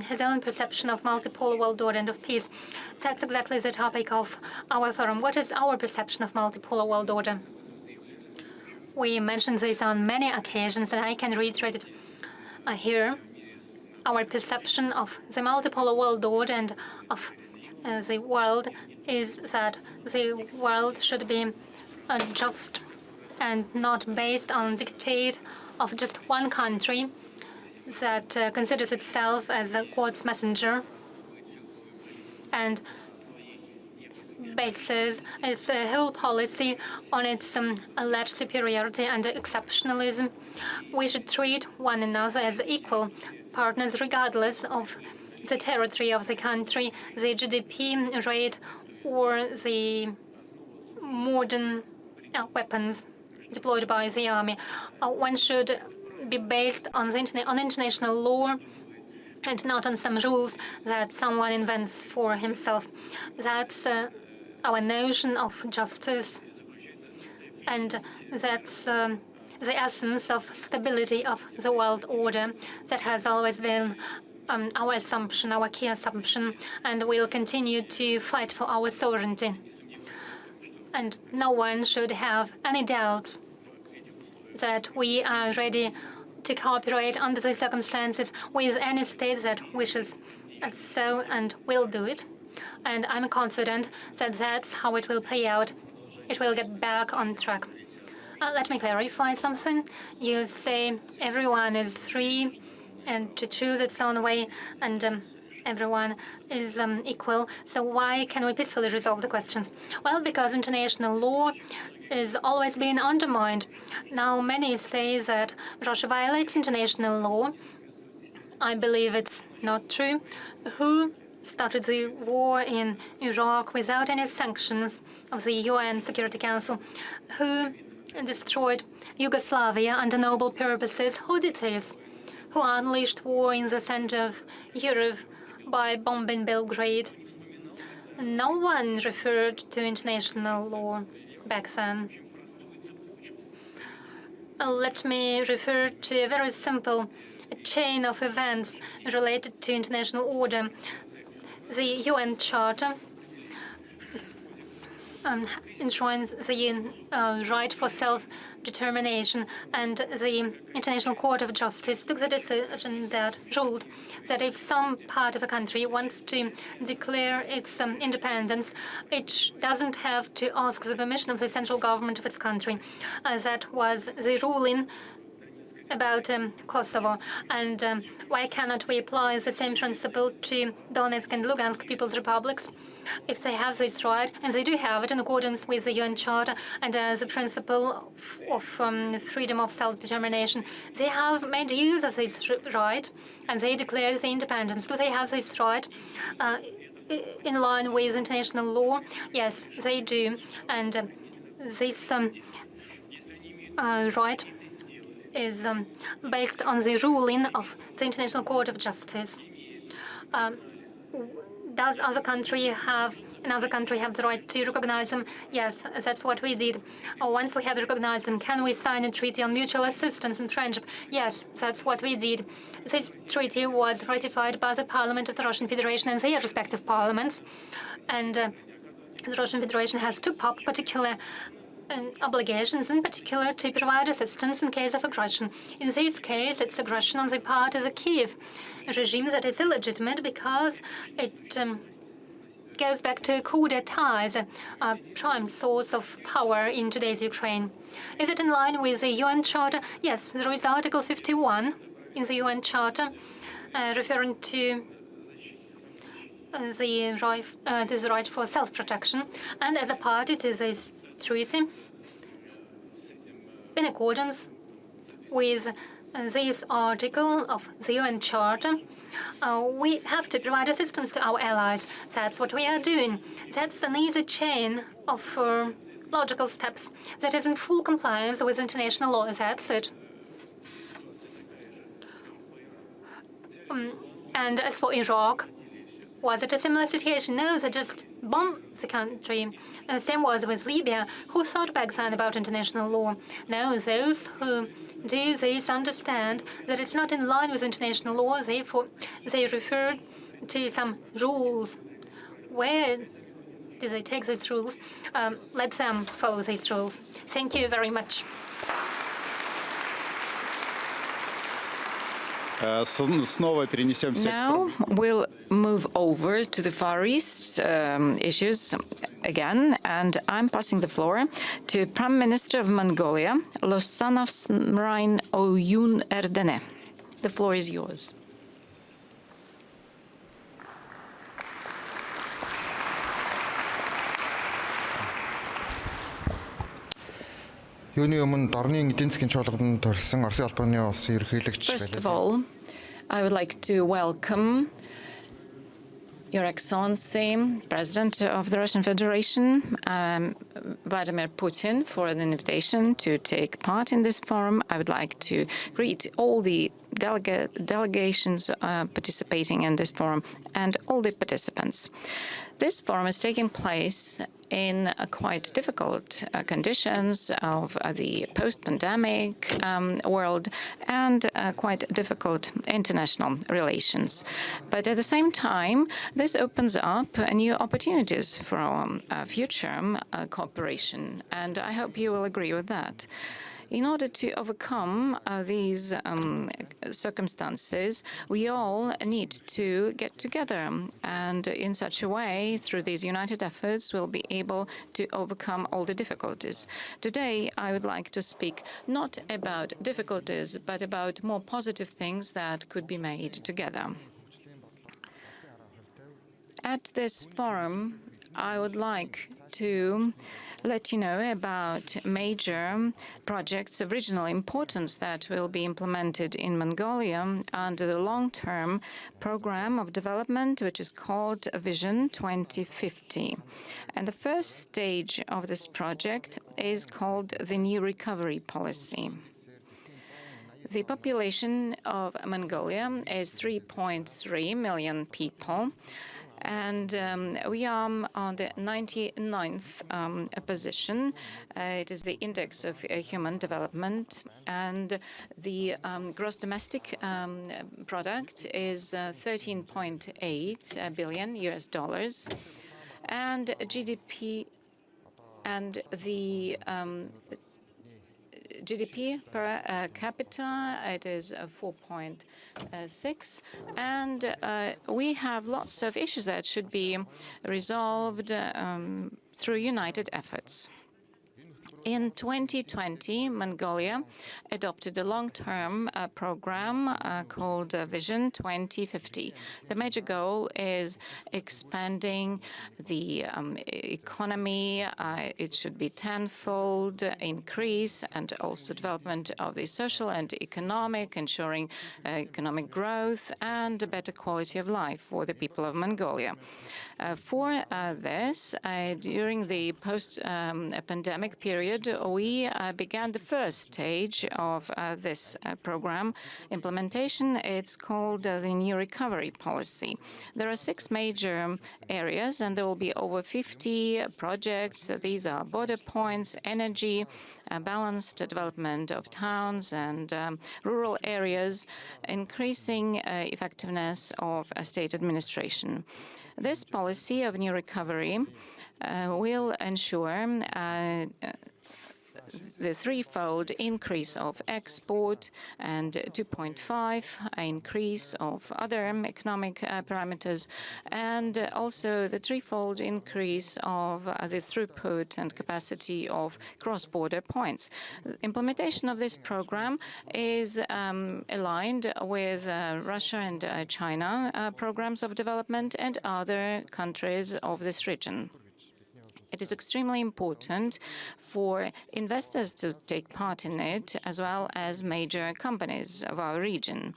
his own perception of multipolar world order and of peace. That's exactly the topic of our forum. What is our perception of multipolar world order? We mentioned this on many occasions, and I can reiterate it here. Our perception of the multipolar world order and of the world is that the world should be just and not based on dictate of just one country that considers itself as God's messenger and bases its whole policy on its alleged superiority and exceptionalism. We should treat one another as equal partners regardless of the territory of the country, the GDP rate, or the modern weapons deployed by the army. One should be based on international law and not on some rules that someone invents for himself. That's our notion of justice, and that's the essence of stability of the world order that has always been our assumption, our key assumption, and we'll continue to fight for our sovereignty. And no one should have any doubts that we are ready to cooperate under the circumstances with any state that wishes so and will do it. And I'm confident that that's how it will play out. It will get back on track. Let me clarify something. You say everyone is free and to choose its own way, and everyone is equal. So why can we peacefully resolve the questions? Well, because international law is always being undermined. Now, many say that Russia violates international law. I believe it's not true. Who started the war in Iraq without any sanctions of the UN Security Council? Who destroyed Yugoslavia under noble purposes? Who did this? Who unleashed war in the center of Europe by bombing Belgrade? No one referred to international law back then. Let me refer to a very simple chain of events related to international order. The UN Charter enshrines the right for self-determination, and the International Court of Justice took the decision that ruled that if some part of a country wants to declare its independence, it doesn't have to ask the permission of the central government of its country. That was the ruling about Kosovo. And why cannot we apply the same principle to Donetsk and Lugansk People's Republics? If they have this right, and they do have it in accordance with the UN Charter and the principle of freedom of self-determination, they have made use of this right and they declared the independence. Do they have this right in line with international law? Yes, they do. And this right is based on the ruling of the International Court of Justice. Does another country have the right to recognize them? Yes, that's what we did. Once we have recognized them, can we sign a treaty on mutual assistance and friendship? Yes, that's what we did. This treaty was ratified by the Parliament of the Russian Federation and their respective parliaments. And the Russian Federation has two particular obligations, in particular to provide assistance in case of aggression. In this case, it's aggression on the part of the Kiev regime that is illegitimate because it goes back to coup d'etat as a prime source of power in today's Ukraine. Is it in line with the UN Charter? Yes, there is Article 51 in the UN Charter referring to the right for self-protection, and as a party to this treaty, in accordance with this article of the UN Charter, we have to provide assistance to our allies. That's what we are doing. That's an easy chain of logical steps that is in full compliance with international law. That's it. And as for Iraq, was it a similar situation? No, they just bombed the country. Same was with Libya. Who thought back then about international law? No, those who do this understand that it's not in line with international law, therefore they refer to some rules. Where do they take these rules? Let them follow these rules. Thank you very much. Now we'll move over to the Far East issues again, and I'm passing the floor to Prime Minister of Mongolia, Losanavsmrain Oyun Erdene. The floor is yours. First of all, I would like to welcome Your Excellency, President of the Russian Federation, Vladimir Putin, for an invitation to take part in this forum. I would like to greet all the delegations participating in this forum and all the participants. This forum is taking place in quite difficult conditions of the post-pandemic world and quite difficult international relations. But at the same time, this opens up new opportunities for our future cooperation, and I hope you will agree with that. In order to overcome these circumstances, we all need to get together, and in such a way, through these united efforts, we'll be able to overcome all the difficulties. Today, I would like to speak not about difficulties, but about more positive things that could be made together. At this forum, I would like to let you know about major projects of regional importance that will be implemented in Mongolia under the long-term program of development, which is called Vision 2050. And the first stage of this project is called the New Recovery Policy. The population of Mongolia is 3.3 million people, and we are on the 99th position. It is the index of human development, and the gross domestic product is 13.8 billion US dollars, and GDP and the GDP per capita, it is 4.6, and we have lots of issues that should be resolved through united efforts. In 2020, Mongolia adopted a long-term program called Vision 2050. The major goal is expanding the economy. It should be tenfold increase, and also development of the social and economic, ensuring economic growth and a better quality of life for the people of Mongolia. For this, during the post-pandemic period, we began the first stage of this program implementation. It's called the New Recovery Policy. There are 6 major areas, and there will be over 50 projects. These are border points, energy, balanced development of towns and rural areas, increasing effectiveness of state administration. This policy of new recovery will ensure the threefold increase of export and 2.5 increase of other economic parameters, and also the threefold increase of the throughput and capacity of cross-border points. Implementation of this program is aligned with Russia and China programs of development and other countries of this region. It is extremely important for investors to take part in it, as well as major companies of our region.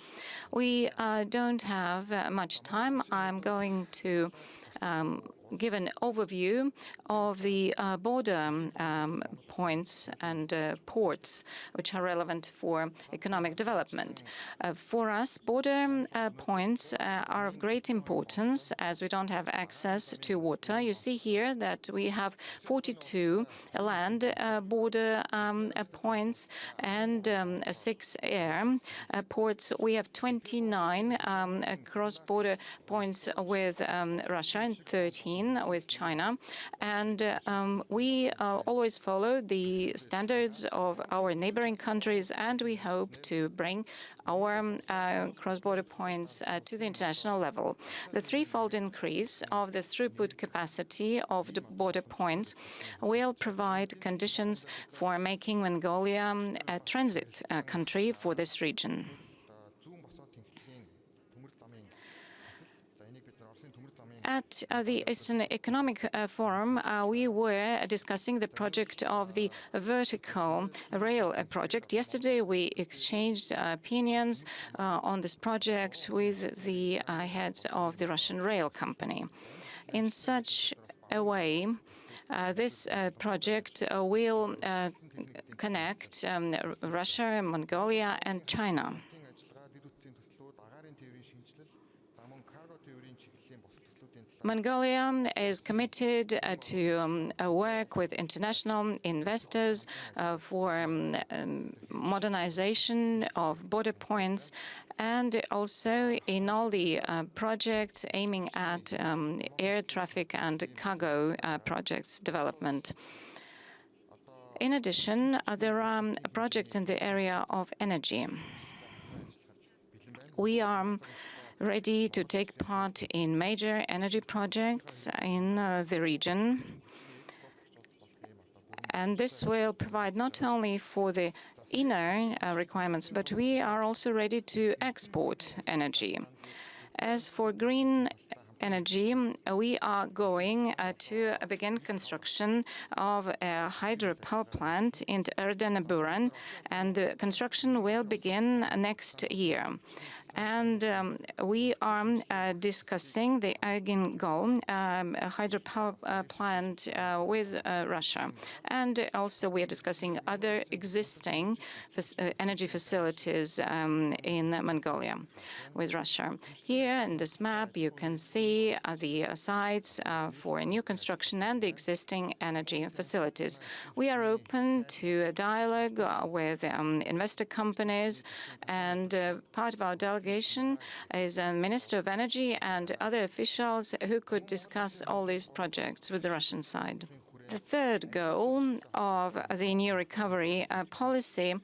We don't have much time. I'm going to give an overview of the border points and ports which are relevant for economic development. For us, border points are of great importance as we don't have access to water. You see here that we have 42 land border points and 6 air ports. We have 29 cross-border points with Russia and 13 with China, and we always follow the standards of our neighboring countries, and we hope to bring our cross-border points to the international level. The threefold increase of the throughput capacity of the border points will provide conditions for making Mongolia a transit country for this region. At the Eastern Economic Forum, we were discussing the project of the vertical rail project. Yesterday, we exchanged opinions on this project with the heads of the Russian rail company. In such a way, this project will connect Russia, Mongolia, and China. Mongolia is committed to work with international investors for modernization of border points, and also in all the projects aiming at air traffic and cargo projects development. In addition, there are projects in the area of energy. We are ready to take part in major energy projects in the region. And this will provide not only for the inner requirements, but we are also ready to export energy. As for green energy, we are going to begin construction of a hydropower plant in Erdeneburan, and construction will begin next year. And we are discussing the Ergin-Gol hydropower plant with Russia. And also we are discussing other existing energy facilities in Mongolia with Russia. Here in this map, you can see the sites for new construction and the existing energy facilities. We are open to a dialogue with investor companies, and part of our delegation is a Minister of Energy and other officials who could discuss all these projects with the Russian side. The third goal of the new recovery policy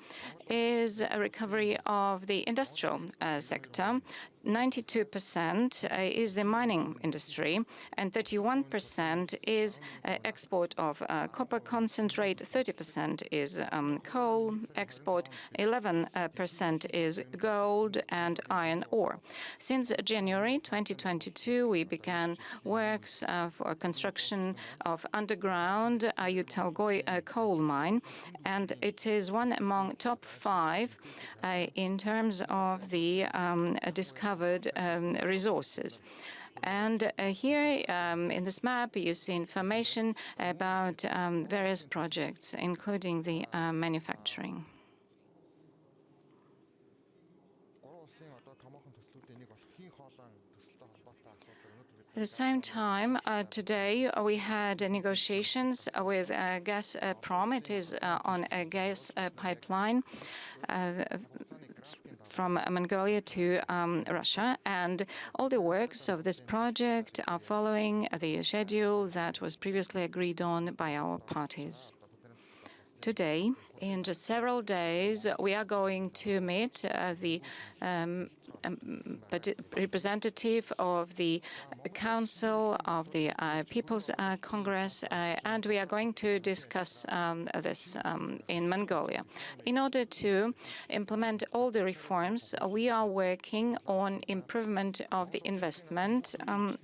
is a recovery of the industrial sector. 92% is the mining industry, and 31% is export of copper concentrate, 30% is coal export, 11% is gold and iron ore. Since January 2022, we began works for construction of underground Utalgoy coal mine, and it is one among top 5 in terms of the discovered resources. And here in this map, you see information about various projects, including the manufacturing. At the same time, today we had negotiations with Gazprom. It is on a gas pipeline from Mongolia to Russia, and all the works of this project are following the schedule that was previously agreed on by our parties. Today, in just several days, we are going to meet the representative of the Council of the People's Congress, and we are going to discuss this in Mongolia. In order to implement all the reforms, we are working on improvement of the investment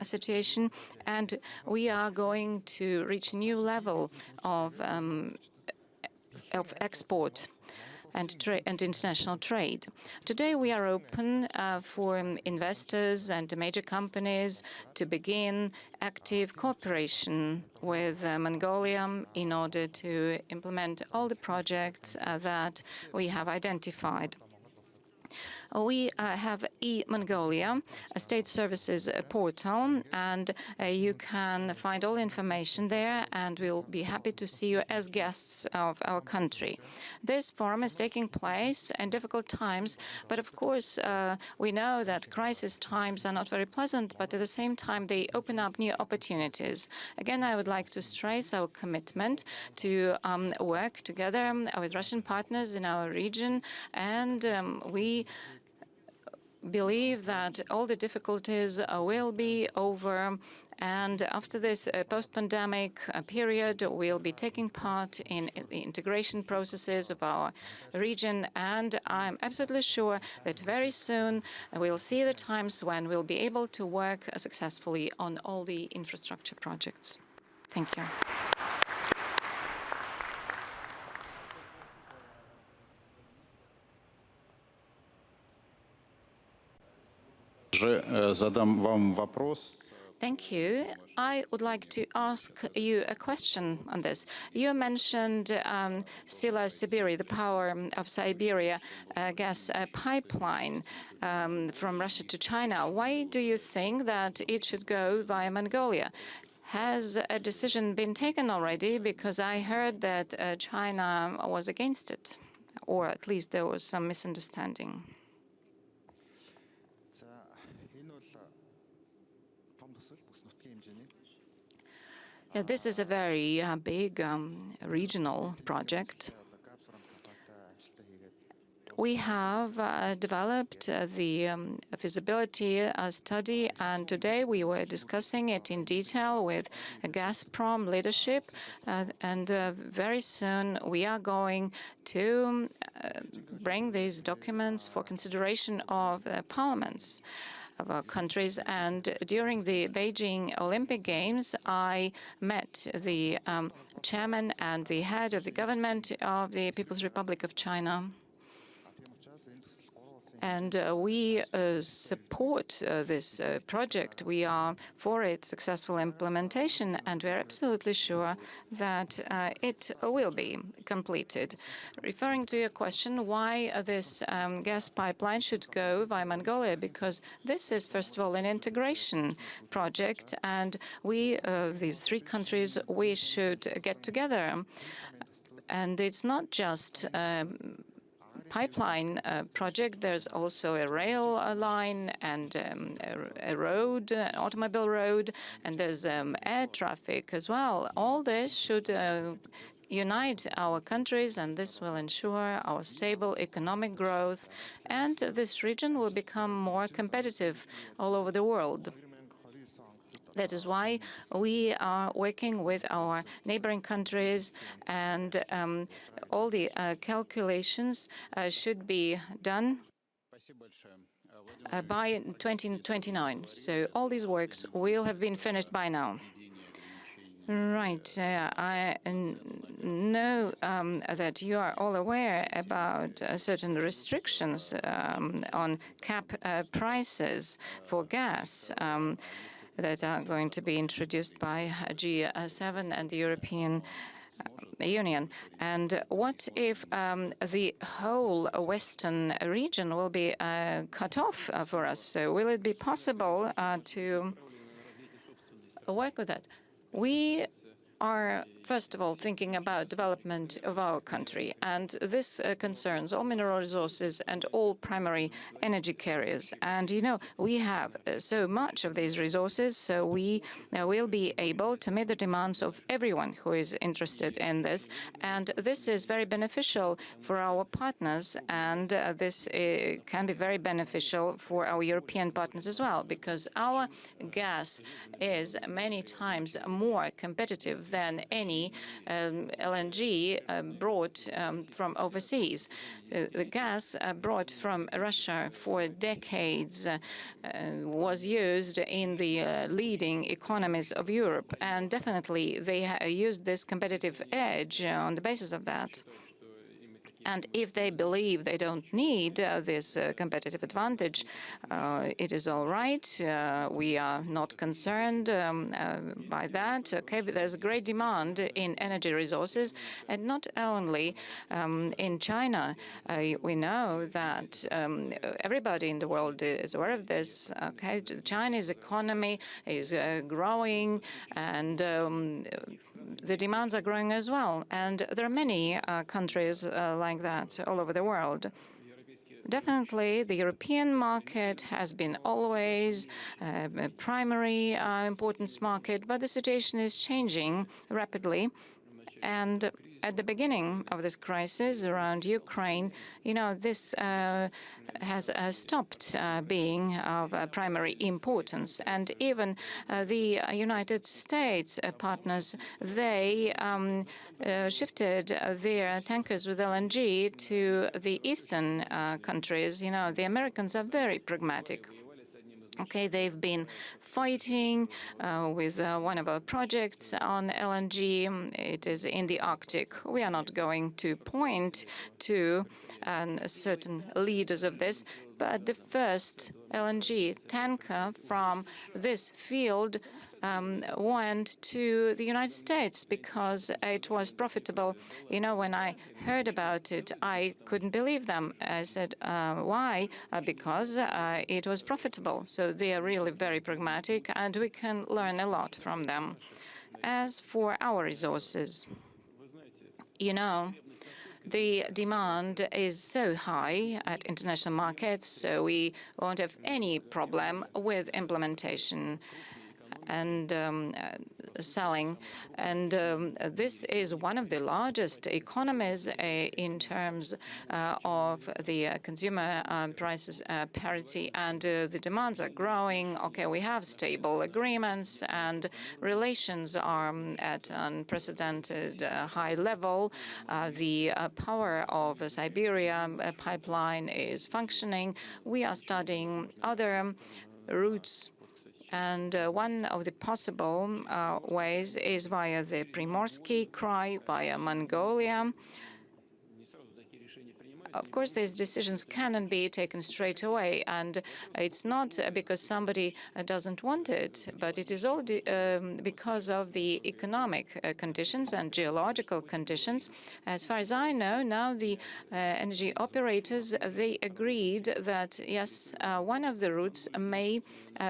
situation, and we are going to reach a new level of export and international trade. Today, we are open for investors and major companies to begin active cooperation with Mongolia in order to implement all the projects that we have identified. We have e-Mongolia, a state services portal, and you can find all information there, and we'll be happy to see you as guests of our country. This forum is taking place in difficult times, but of course we know that crisis times are not very pleasant, but at the same time they open up new opportunities. Again, I would like to stress our commitment to work together with Russian partners in our region, and we believe that all the difficulties will be over, and after this post-pandemic period, we'll be taking part in the integration processes of our region, and I'm absolutely sure that very soon we'll see the times when we'll be able to work successfully on all the infrastructure projects. Thank you. Задам вам вопрос. Thank you. I would like to ask you a question on this. You mentioned Sila Siberia, the power of Siberia gas pipeline from Russia to China. Why do you think that it should go via Mongolia? Has a decision been taken already? Because I heard that China was against it, or at least there was some misunderstanding. Yeah, this is a very big regional project. We have developed the feasibility study, and today we were discussing it in detail with Gazprom leadership, and very soon we are going to bring these documents for consideration of the parliaments of our countries. And during the Beijing Olympic Games, I met the chairman and the head of the government of the People's Republic of China. And we support this project. We are for its successful implementation, and we're absolutely sure that it will be completed. Referring to your question, why this gas pipeline should go via Mongolia, because this is, first of all, an integration project, and we, these three countries, we should get together. And it's not just pipeline project. There's also a rail line and a road, an automobile road, and there's air traffic as well. All this should unite our countries, and this will ensure our stable economic growth, and this region will become more competitive all over the world. That is why we are working with our neighboring countries, and all the calculations should be done by 2029. So all these works will have been finished by now. Right. I know that you are all aware about certain restrictions on cap prices for gas that are going to be introduced by G7 and the European Union. And what if the whole Western region will be cut off for us? So will it be possible to work with that? We are, first of all, thinking about development of our country. And this concerns all mineral resources and all primary energy carriers. And, you know, we have so much of these resources, so we will be able to meet the demands of everyone who is interested in this. And this is very beneficial for our partners, and this can be very beneficial for our European partners as well, because our gas is many times more competitive than any LNG brought from overseas. The gas brought from Russia for decades was used in the leading economies of Europe, and definitely they used this competitive edge on the basis of that. And if they believe they don't need this competitive advantage, it is all right. We are not concerned by that. Okay, but there's a great demand in energy resources, and not only in China. We know that everybody in the world is aware of this. Okay, the Chinese economy is growing, and the demands are growing as well. And there are many countries like that all over the world. Definitely, the European market has been always a primary importance market, but the situation is changing rapidly. And at the beginning of this crisis around Ukraine, you know, this has stopped being of primary importance. And even the United States partners, they shifted their tankers with LNG to the eastern countries. You know, the Americans are very pragmatic. Okay, they've been fighting with one of our projects on LNG. It is in the Arctic. We are not going to point to certain leaders of this, but the first LNG tanker from this field went to the United States because it was profitable. You know, when I heard about it, I couldn't believe them. I said, why? Because it was profitable. So they are really very pragmatic, and we can learn a lot from them. As for our resources, you know, the demand is so high at international markets, so we won't have any problem with implementation and selling. And this is one of the largest economies in terms of the consumer prices parity, and the demands are growing. Okay, we have stable agreements, and relations are at unprecedented high level. The power of the Siberia pipeline is functioning. We are studying other routes, and one of the possible ways is via the Primorsky Krai, via Mongolia. Of course, these decisions cannot be taken straight away, and it's not because somebody doesn't want it, but it is all because of the economic conditions and geological conditions. As far as I know, now the energy operators, they agreed that, yes, one of the routes may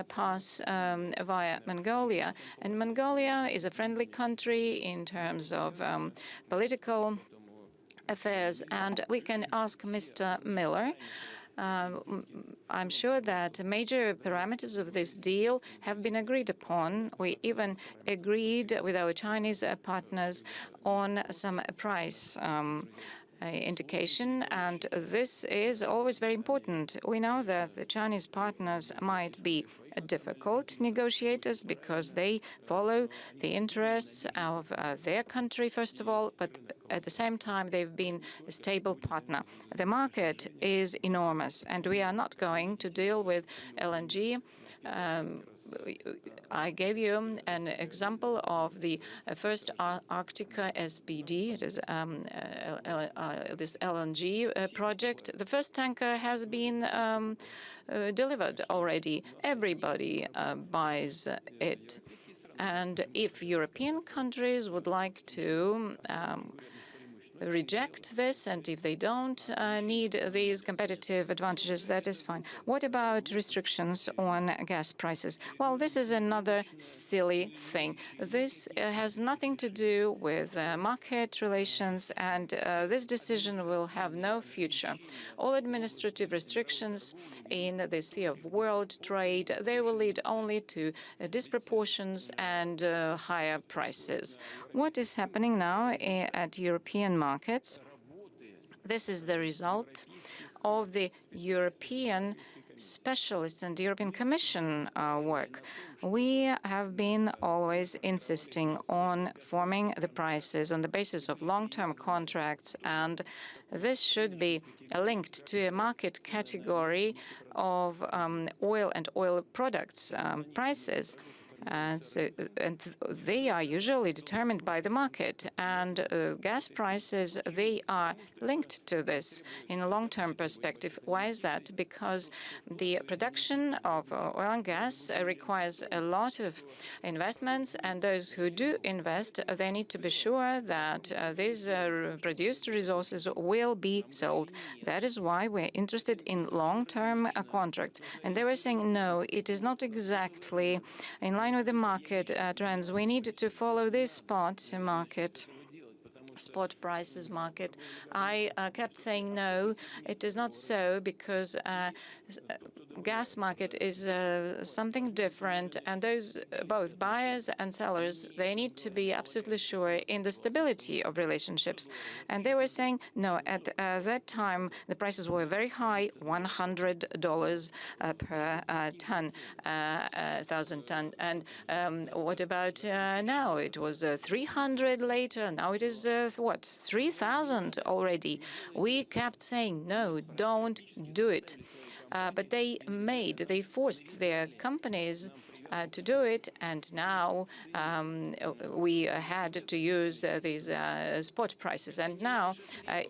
pass via Mongolia. And Mongolia is a friendly country in terms of political affairs, and we can ask Mr. Miller. I'm sure that major parameters of this deal have been agreed upon. We even agreed with our Chinese partners on some price indication, and this is always very important. We know that the Chinese partners might be difficult negotiators because they follow the interests of their country, first of all, but at the same time, they've been a stable partner. The market is enormous, and we are not going to deal with LNG. I gave you an example of the first Arctica SPD. It is this LNG project. The first tanker has been delivered already. Everybody buys it. And if European countries would like to reject this, and if they don't need these competitive advantages, that is fine. What about restrictions on gas prices? Well, this is another silly thing. This has nothing to do with market relations, and this decision will have no future. All administrative restrictions in the sphere of world trade, they will lead only to disproportions and higher prices. What is happening now at European markets? This is the result of the European specialists and the European Commission work. We have been always insisting on forming the prices on the basis of long-term contracts, and this should be linked to a market category of oil and oil products prices. And they are usually determined by the market, and gas prices, they are linked to this in a long-term perspective. Why is that? Because the production of oil and gas requires a lot of investments, and those who do invest, they need to be sure that these produced resources will be sold. That is why we're interested in long-term contracts. And they were saying, no, it is not exactly in line with the market trends. We need to follow this spot prices market. I kept saying no, it is not so, because gas market is something different, and those both buyers and sellers, they need to be absolutely sure in the stability of relationships. And they were saying no. At that time, the prices were very high, $100 per ton, 1,000 ton. And what about now? It was 300 later. Now it is what, 3,000 already. We kept saying no, don't do it. But they forced their companies to do it, and now we had to use these spot prices. And now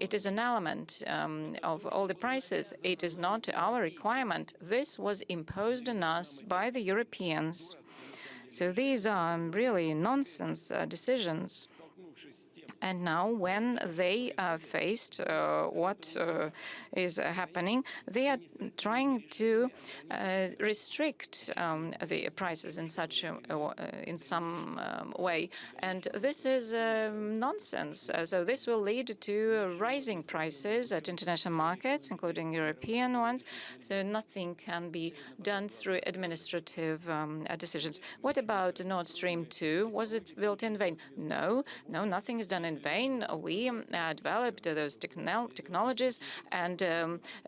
it is an element of all the prices. It is not our requirement. This was imposed on us by the Europeans. So these are really nonsense decisions. And now, when they faced what is happening, they are trying to restrict the prices in such in some way, and this is nonsense. So this will lead to rising prices at international markets, including European ones. So nothing can be done through administrative decisions. What about Nord Stream 2? Was it built in vain? No, nothing is done in vain. We developed those technologies, and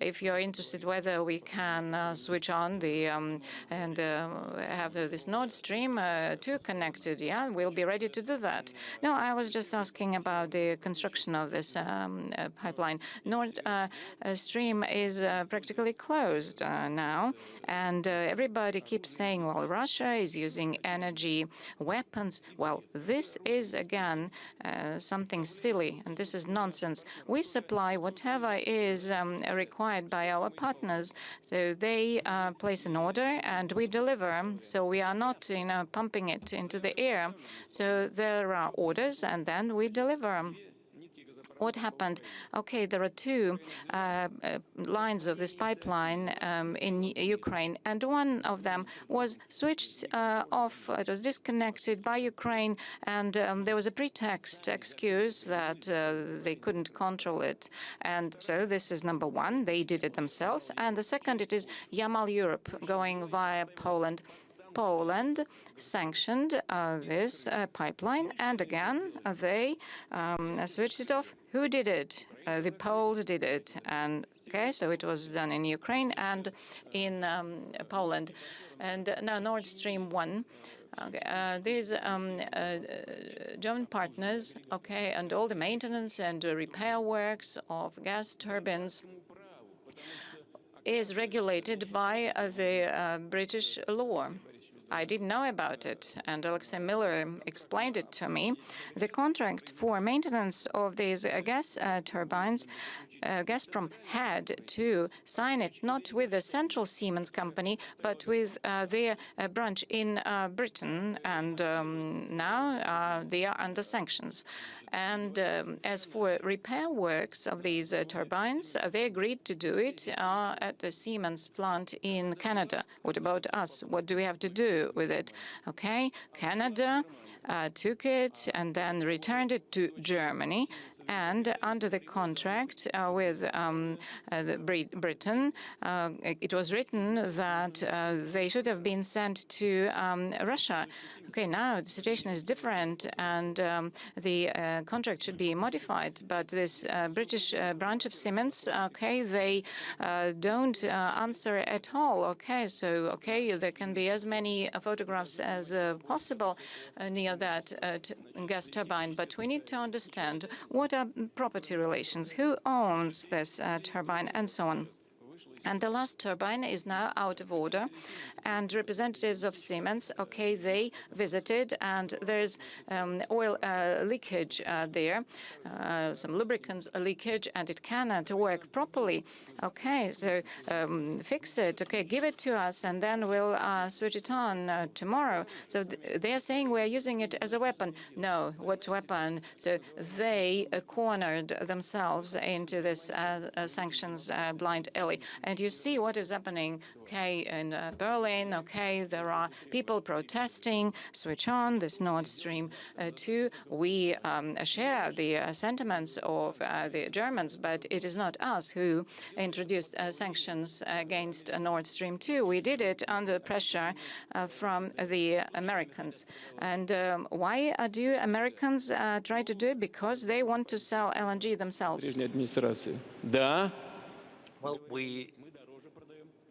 if you're interested whether we can switch on the and have this Nord Stream 2 connected, yeah, we'll be ready to do that. No, I was just asking about the construction of this pipeline. Nord Stream is practically closed now, and everybody keeps saying, well, Russia is using energy weapons. Well, this is, again, something silly, and this is nonsense. We supply whatever is required by our partners. So they place an order, and we deliver. So we are not, pumping it into the air. So there are orders, and then we deliver. What happened? Okay, there are two lines of this pipeline in Ukraine, and one of them was switched off. It was disconnected by Ukraine, and there was a excuse that they couldn't control it. And so this is number one. They did it themselves. And the second, it is Yamal Europe going via Poland. Poland sanctioned this pipeline, and again they switched it off. Who did it? The Poles did it, and okay, so it was done in Ukraine and in Poland. And now Nord Stream 1. Okay, these German partners, okay, and all the maintenance and repair works of gas turbines is regulated by the British law. I didn't know about it, and Alexei Miller explained it to me. The contract for maintenance of these gas turbines, Gazprom had to sign it not with the central Siemens company, but with their branch in Britain, and now they are under sanctions. And as for repair works of these turbines, they agreed to do it at the Siemens plant in Canada. What about us? What do we have to do with it? Okay, Canada took it and then returned it to Germany. And under the contract with Britain, it was written that they should have been sent to Russia. Okay, now the situation is different, and the contract should be modified. But this British branch of Siemens, okay, they don't answer at all. Okay, so okay, there can be as many photographs as possible near that gas turbine, but we need to understand what are property relations, who owns this turbine, and so on. And the last turbine is now out of order, and representatives of Siemens, okay, they visited, and there's oil leakage there, some lubricants leakage, and it cannot work properly. Okay, so fix it, okay, give it to us, and then we'll switch it on tomorrow. So they're saying we're using it as a weapon. No, what weapon? So they cornered themselves into this sanctions blind alley. And you see what is happening, okay, in Berlin, okay, there are people protesting, switch on this Nord Stream 2. We share the sentiments of the Germans, but it is not us who introduced sanctions against Nord Stream 2. We did it under pressure from the Americans. And why do Americans try to do it? Because they want to sell LNG themselves. Well, we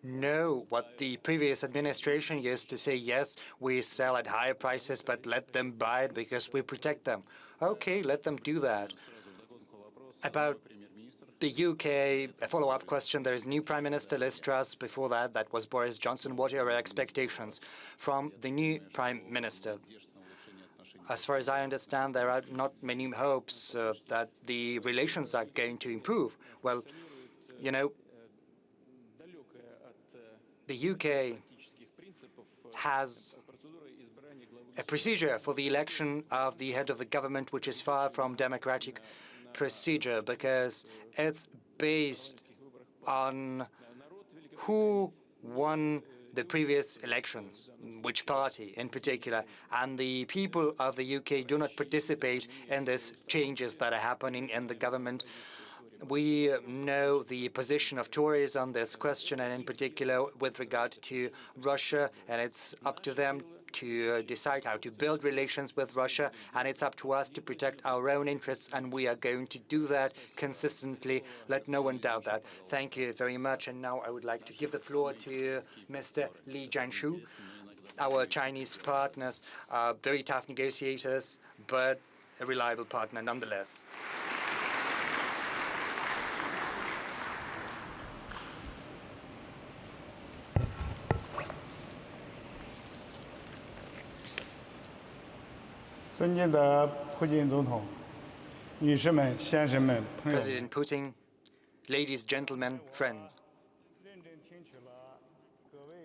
know what the previous administration used to say. Yes, we sell at higher prices, but let them buy it because we protect them. Okay, let them do that. About the UK, a follow-up question. There is new Prime Minister Liz Truss. Before that, that was Boris Johnson. What are your expectations from the new Prime Minister? As far as I understand, there are not many hopes that the relations are going to improve. Well, you know, the UK has a procedure for the election of the head of the government, which is far from democratic procedure, because it's based on who won the previous elections, which party in particular, and the people of the UK do not participate in these changes that are happening in the government. We know the position of Tories on this question, and in particular with regard to Russia, and it's up to them to decide how to build relations with Russia, and it's up to us to protect our own interests, and we are going to do that consistently. Let no one doubt that. Thank you very much. And now I would like to give the floor to Mr. Li Jianshu. Our Chinese partners are very tough negotiators, but a reliable partner nonetheless. President Putin, ladies, gentlemen, friends,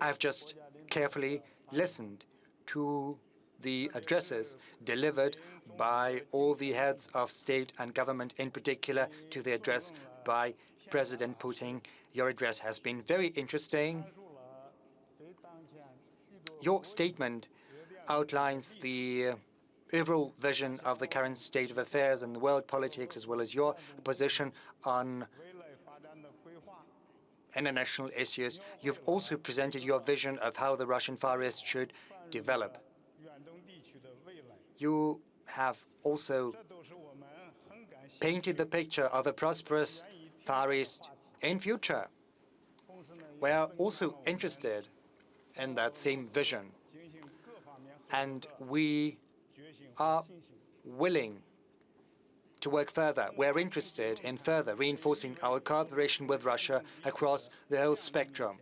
I've just carefully listened to the addresses delivered by all the heads of state and government, in particular to the address by President Putin. Your address has been very interesting. Your statement outlines the overall vision of the current state of affairs in the world politics, as well as your position on international issues. You've also presented your vision of how the Russian Far East should develop. You have also painted the picture of a prosperous Far East in future. We are also interested in that same vision, and we are willing to work further. We're interested in further reinforcing our cooperation with Russia across the whole spectrum.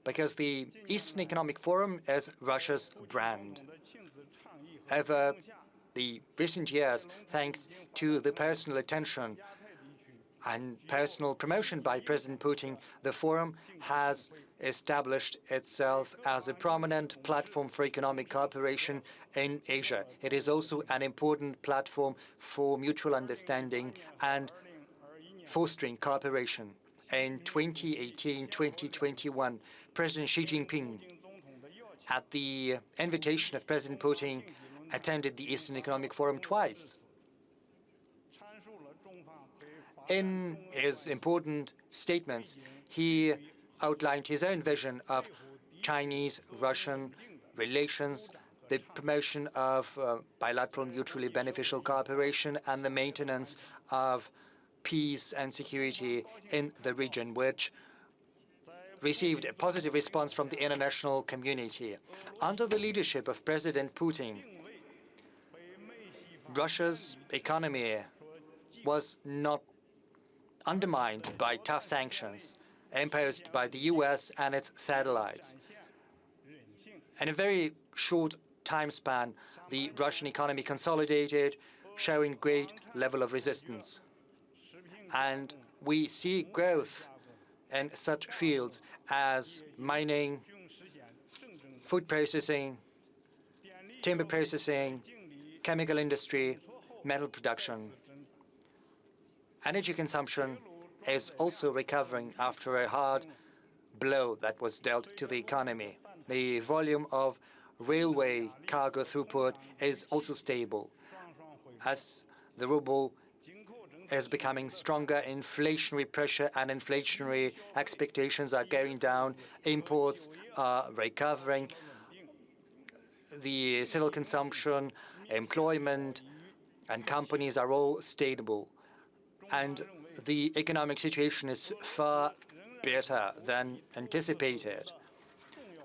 because the Eastern Economic Forum is Russia's brand. Over the recent years, thanks to the personal attention and personal promotion by President Putin, the forum has established itself as a prominent platform for economic cooperation in Asia. It is also an important platform for mutual understanding and fostering cooperation. In 2018-2021, President Xi Jinping, at the invitation of President Putin, attended the Eastern Economic Forum twice. In his important statements, he outlined his own vision of Chinese-Russian relations, the promotion of bilateral mutually beneficial cooperation, and the maintenance of peace and security in the region, which received a positive response from the international community. Under the leadership of President Putin, Russia's economy was not undermined by tough sanctions imposed by the US and its satellites. In a very short time span, the Russian economy consolidated, showing great level of resistance. And we see growth in such fields as mining, food processing, timber processing, chemical industry, metal production. Energy consumption is also recovering after a hard blow that was dealt to the economy. The volume of railway cargo throughput is also stable. As the ruble is becoming stronger, inflationary pressure and inflationary expectations are going down, imports are recovering, the civil consumption, employment, and companies are all stable. And the economic situation is far better than anticipated.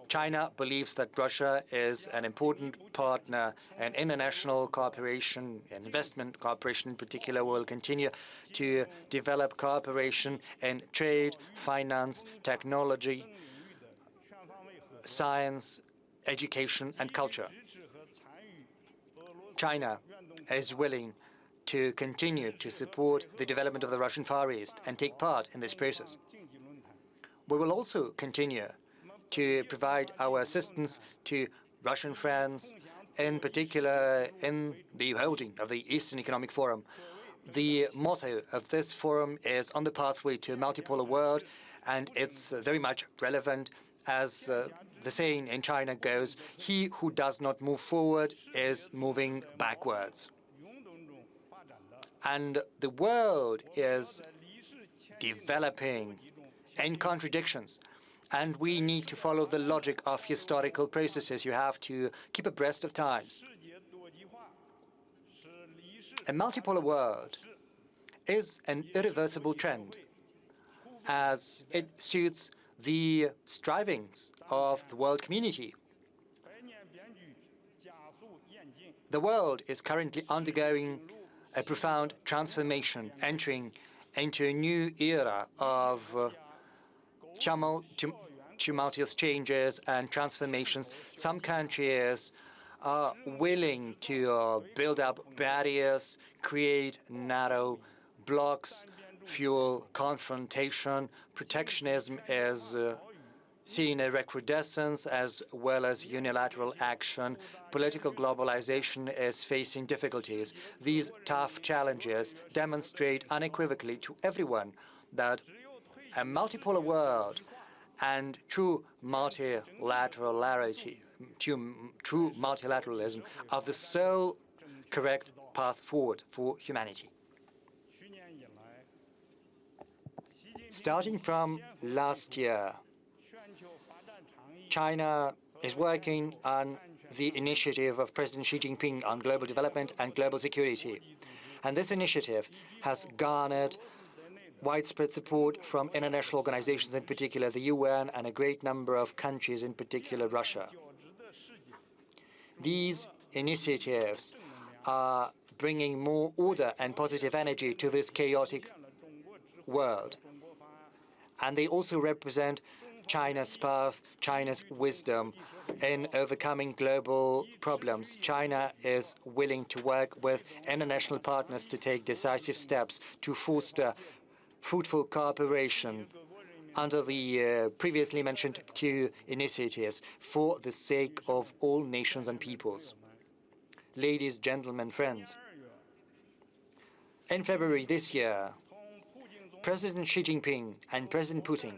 China believes that Russia is an important partner in international cooperation, and investment cooperation in particular. Will continue to develop cooperation in trade, finance, technology, science, education, and culture. China is willing to continue to support the development of the Russian Far East and take part in this process. We will also continue to provide our assistance to Russian friends, in particular in the holding of the Eastern Economic Forum. The motto of this forum is "On the Pathway to a Multipolar World," and it's very much relevant as the saying in China goes, "He who does not move forward is moving backwards." And the world is developing in contradictions. And we need to follow the logic of historical processes. You have to keep abreast of times. A multipolar world is an irreversible trend, as it suits the strivings of the world community. The world is currently undergoing a profound transformation, entering into a new era of tumultuous changes and transformations. Some countries are willing to build up barriers, create narrow blocks, fuel confrontation. Protectionism is seeing a recrudescence as well as unilateral action. Political globalization is facing difficulties. These tough challenges demonstrate unequivocally to everyone that a multipolar world and true multilateralism are the sole correct path forward for humanity. Starting from last year, China is working on the initiative of President Xi Jinping on global development and global security. And this initiative has garnered widespread support from international organizations, in particular the UN, and a great number of countries, in particular Russia. These initiatives are bringing more order and positive energy to this chaotic world. And they also represent China's path, China's wisdom in overcoming global problems. China is willing to work with international partners to take decisive steps to foster fruitful cooperation under the previously mentioned two initiatives for the sake of all nations and peoples. Ladies, gentlemen, friends, in February this year, President Xi Jinping and President Putin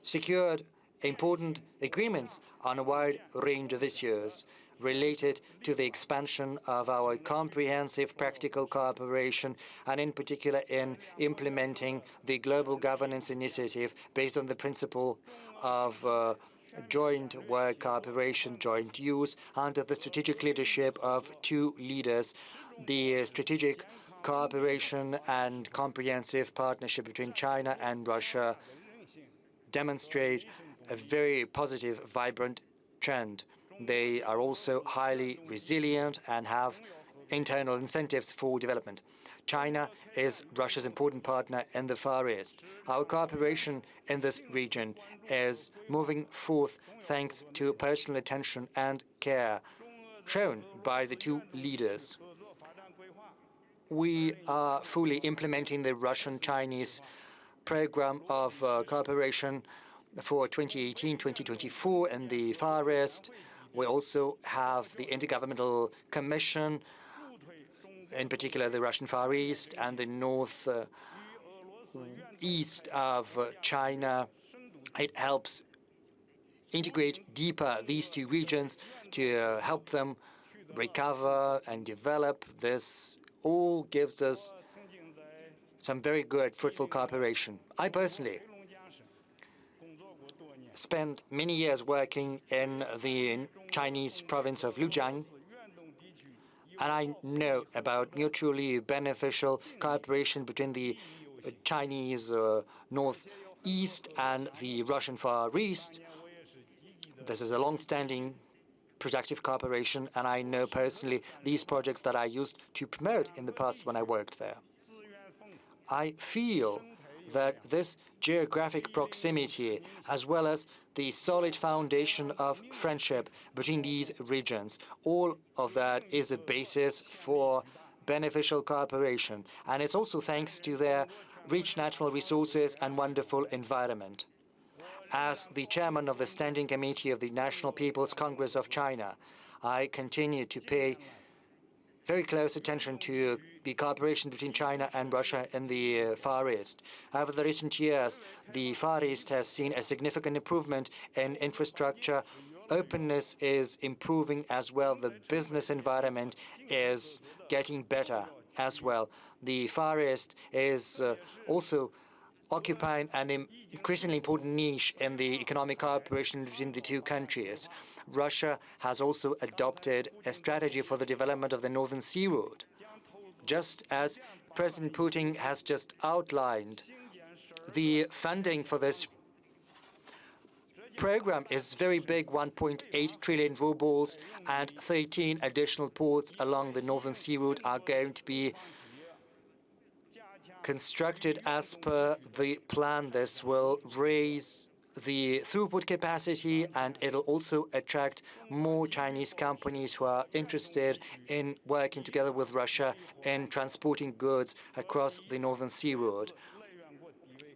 secured important agreements on a wide range of issues related to the expansion of our comprehensive practical cooperation, and in particular in implementing the global governance initiative based on the principle of joint work, cooperation, joint use under the strategic leadership of two leaders. The strategic cooperation and comprehensive partnership between China and Russia demonstrate a very positive, vibrant trend. They are also highly resilient and have internal incentives for development. China is Russia's important partner in the Far East. Our cooperation in this region is moving forth thanks to personal attention and care shown by the two leaders. We are fully implementing the Russian-Chinese program of cooperation for 2018-2024 in the Far East. We also have the Intergovernmental Commission, in particular the Russian Far East and the north east of China. It helps integrate deeper these two regions to help them recover and develop. This all gives us some very good, fruitful cooperation. I personally spent many years working in the Chinese province of Lujiang, and I know about mutually beneficial cooperation between the Chinese northeast and the Russian Far East. This is a long-standing productive cooperation, and I know personally these projects that I used to promote in the past when I worked there. I feel that this geographic proximity, as well as the solid foundation of friendship between these regions, all of that is a basis for beneficial cooperation. And it's also thanks to their rich natural resources and wonderful environment. As the chairman of the Standing Committee of the National People's Congress of China, I continue to pay very close attention to the cooperation between China and Russia in the Far East. Over the recent years, the Far East has seen a significant improvement in infrastructure. Openness is improving as well. The business environment is getting better as well. The Far East is also occupying an increasingly important niche in the economic cooperation between the two countries. Russia has also adopted a strategy for the development of the Northern Sea Road. Just as President Putin has just outlined, the funding for this program is very big, 1.8 trillion rubles, and 13 additional ports along the Northern Sea Route are going to be constructed as per the plan. This will raise the throughput capacity, and it'll also attract more Chinese companies who are interested in working together with Russia in transporting goods across the Northern Sea Road.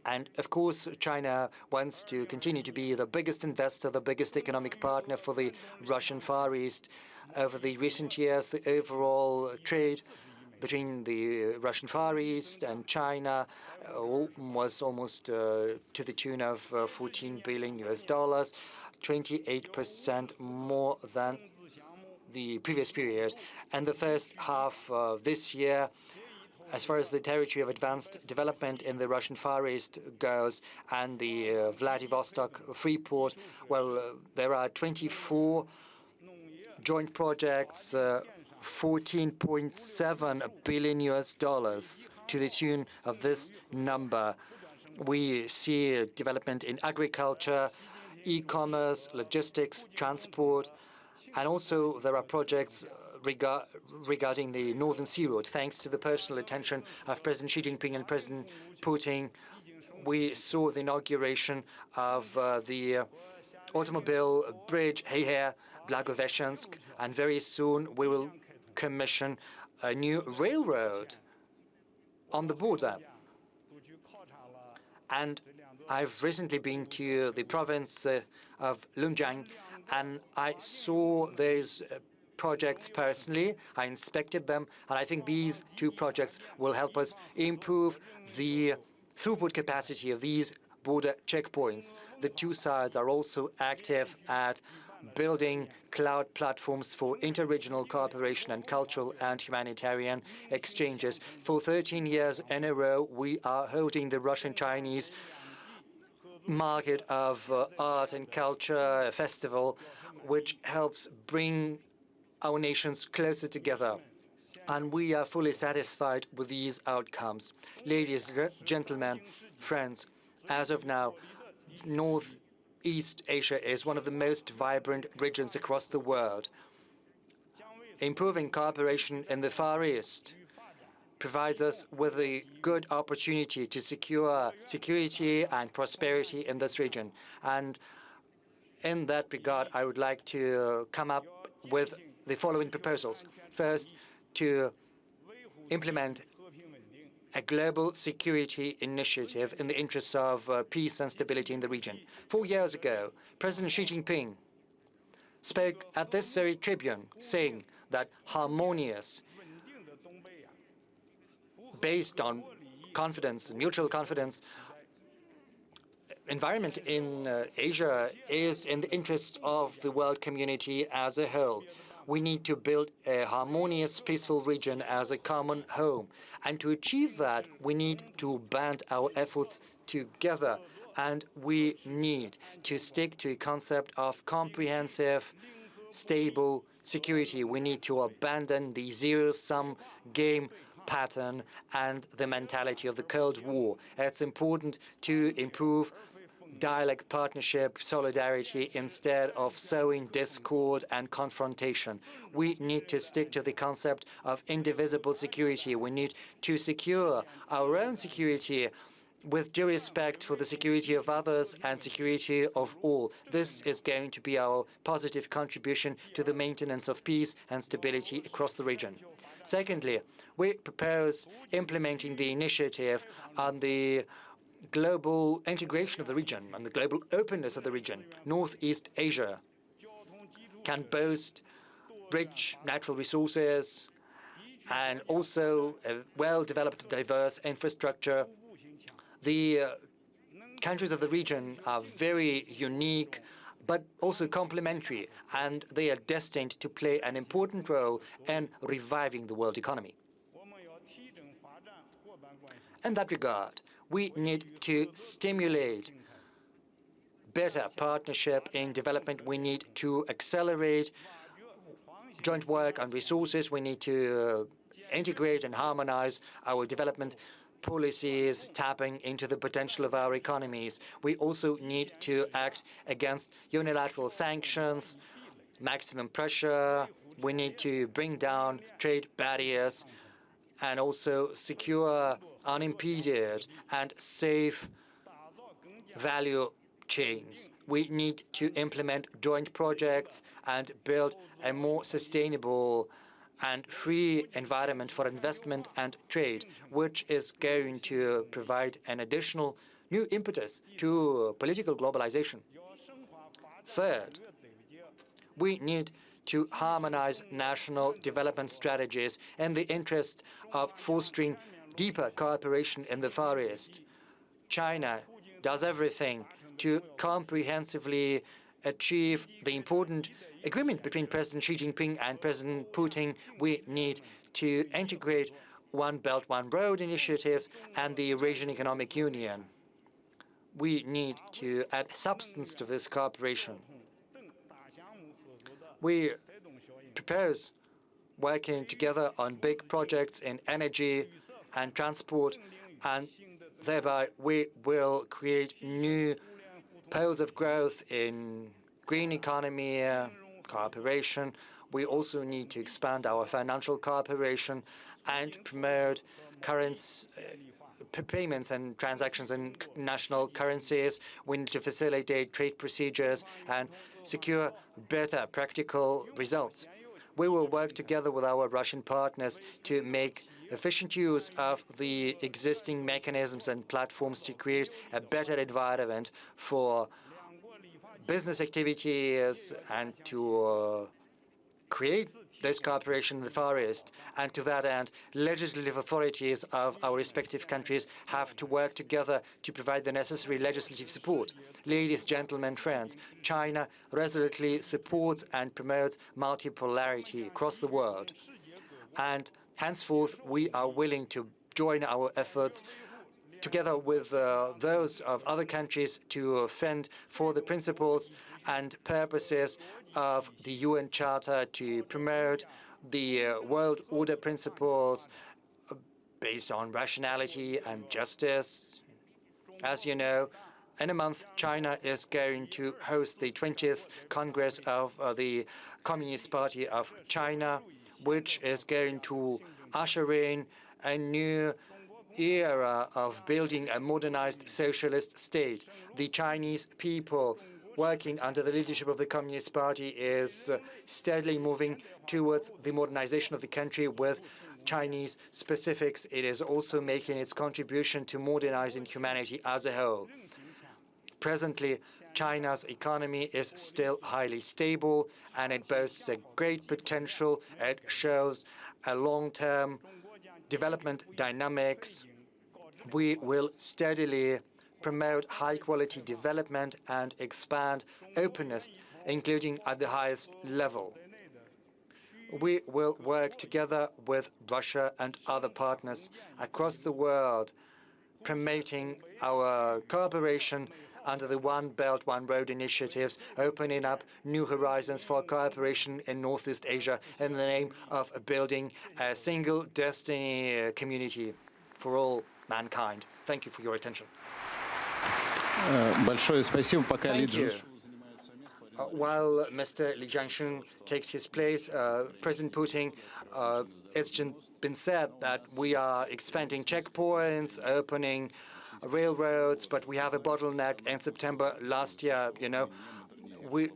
And of course, China wants to continue to be the biggest investor, the biggest economic partner for the Russian Far East. Over the recent years, the overall trade between the Russian Far East and China was almost to the tune of $14 billion, 28% more than the previous period. And the first half of this year, as far as the territory of advanced development in the Russian Far East goes, and the Vladivostok free port, well, there are 24 joint projects, $14.7 billion to the tune of this number. We see development in agriculture, e-commerce, logistics, transport, and also there are projects regarding the Northern Sea Road. Thanks to the personal attention of President Xi Jinping and President Putin, we saw the inauguration of the automobile bridge here, Blagoveshchensk, and very soon we will commission a new railroad on the border. And I've recently been to the province of Lunjiang, and I saw those projects personally. I inspected them, and I think these two projects will help us improve the throughput capacity of these border checkpoints. The two sides are also active at building cloud platforms for interregional cooperation and cultural and humanitarian exchanges. For 13 years in a row, we are holding the Russian-Chinese market of art and culture festival, which helps bring our nations closer together. And we are fully satisfied with these outcomes. Ladies, gentlemen, friends, as of now, Northeast Asia is one of the most vibrant regions across the world. Improving cooperation in the Far East provides us with a good opportunity to secure security and prosperity in this region. And in that regard, I would like to come up with the following proposals. First, to implement a global security initiative in the interest of peace and stability in the region. 4 years ago, President Xi Jinping spoke at this very tribune, saying that harmonious, based on confidence, mutual confidence, environment in Asia is in the interest of the world community as a whole. We need to build a harmonious, peaceful region as a common home. And to achieve that, we need to band our efforts together. And we need to stick to a concept of comprehensive, stable security. We need to abandon the zero-sum game pattern and the mentality of the Cold War. It's important to improve dialogue, partnership, solidarity, instead of sowing discord and confrontation. We need to stick to the concept of indivisible security. We need to secure our own security with due respect for the security of others and security of all. This is going to be our positive contribution to the maintenance of peace and stability across the region. Secondly, we propose implementing the initiative on the global integration of the region and the global openness of the region. Northeast Asia can boast rich natural resources and also a well-developed, diverse infrastructure. The countries of the region are very unique, but also complementary, and they are destined to play an important role in reviving the world economy. In that regard, we need to stimulate better partnership in development. We need to accelerate joint work on resources. We need to integrate and harmonize our development policies, tapping into the potential of our economies. We also need to act against unilateral sanctions, maximum pressure. We need to bring down trade barriers and also secure unimpeded and safe value chains. We need to implement joint projects and build a more sustainable and free environment for investment and trade, which is going to provide an additional new impetus to political globalization. Third, we need to harmonize national development strategies in the interest of fostering deeper cooperation in the Far East. China does everything to comprehensively achieve the important agreement between President Xi Jinping and President Putin. We need to integrate One Belt, One Road initiative and the Eurasian Economic Union. We need to add substance to this cooperation. We propose working together on big projects in energy and transport, and thereby we will create new poles of growth in green economy cooperation. We also need to expand our financial cooperation and promote payments and transactions in national currencies. We need to facilitate trade procedures and secure better practical results. We will work together with our Russian partners to make efficient use of the existing mechanisms and platforms to create a better environment for business activities and to create this cooperation in the Far East. And to that end, legislative authorities of our respective countries have to work together to provide the necessary legislative support. Ladies, gentlemen, friends, China resolutely supports and promotes multipolarity across the world. And henceforth, we are willing to join our efforts together with those of other countries to fend for the principles and purposes of the UN Charter to promote the world order principles based on rationality and justice. As you know, in a month, China is going to host the 20th Congress of the Communist Party of China, which is going to usher in a new era of building a modernized socialist state. The Chinese people working under the leadership of the Communist Party is steadily moving towards the modernization of the country with Chinese specifics. It is also making its contribution to modernizing humanity as a whole. Presently, China's economy is still highly stable, and it boasts a great potential. It shows a long-term development dynamics. We will steadily promote high-quality development and expand openness, including at the highest level. We will work together with Russia and other partners across the world, promoting our cooperation under the One Belt, One Road initiatives, opening up new horizons for cooperation in Northeast Asia in the name of building a single destiny community for all mankind. Thank you for your attention. Большое спасибо. Пока Ли Thank you. Чжаншу занимает свое место. While Mr. Li Jianxun takes his place, President Putin, it's been said that we are expanding checkpoints, opening railroads, but we have a bottleneck. In September last year, we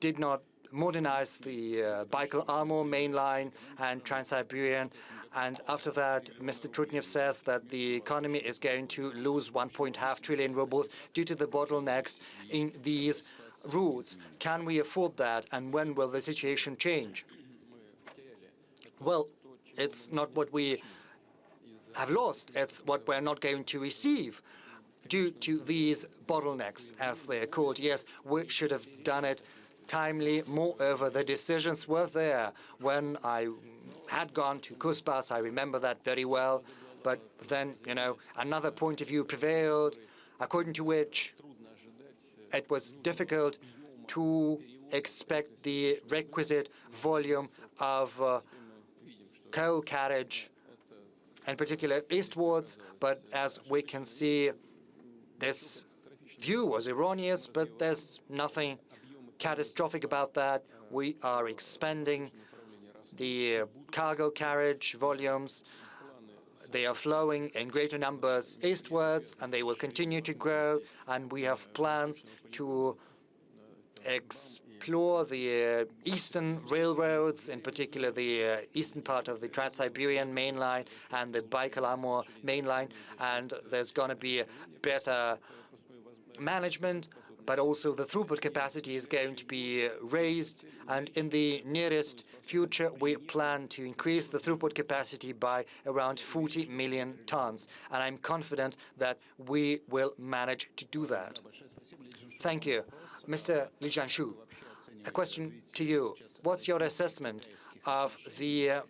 did not modernize the Baikal-Amur main line and Trans-Siberian. And after that, Mr. Trutnev says that the economy is going to lose 1.5 trillion rubles due to the bottlenecks in these routes. Can we afford that, and when will the situation change? Well, it's not what we have lost, it's what we're not going to receive due to these bottlenecks, as they are called. Yes, we should have done it timely. Moreover, the decisions were there. When I had gone to Kuspas, I remember that very well. But then, another point of view prevailed, according to which it was difficult to expect the requisite volume of coal carriage, in particular eastwards. But as we can see, this view was erroneous, but there's nothing catastrophic about that. We are expanding the cargo carriage volumes. They are flowing in greater numbers eastwards, and they will continue to grow. And we have plans to explore the eastern railroads, in particular the eastern part of the Trans-Siberian main line and the Baikal-Amur main line. And there's going to be better management, but also the throughput capacity is going to be raised. And in the nearest future, we plan to increase the throughput capacity by around 40 million tons. And I'm confident that we will manage to do that. Thank you. Mr. Li Jianshu, a question to you. What's your assessment of the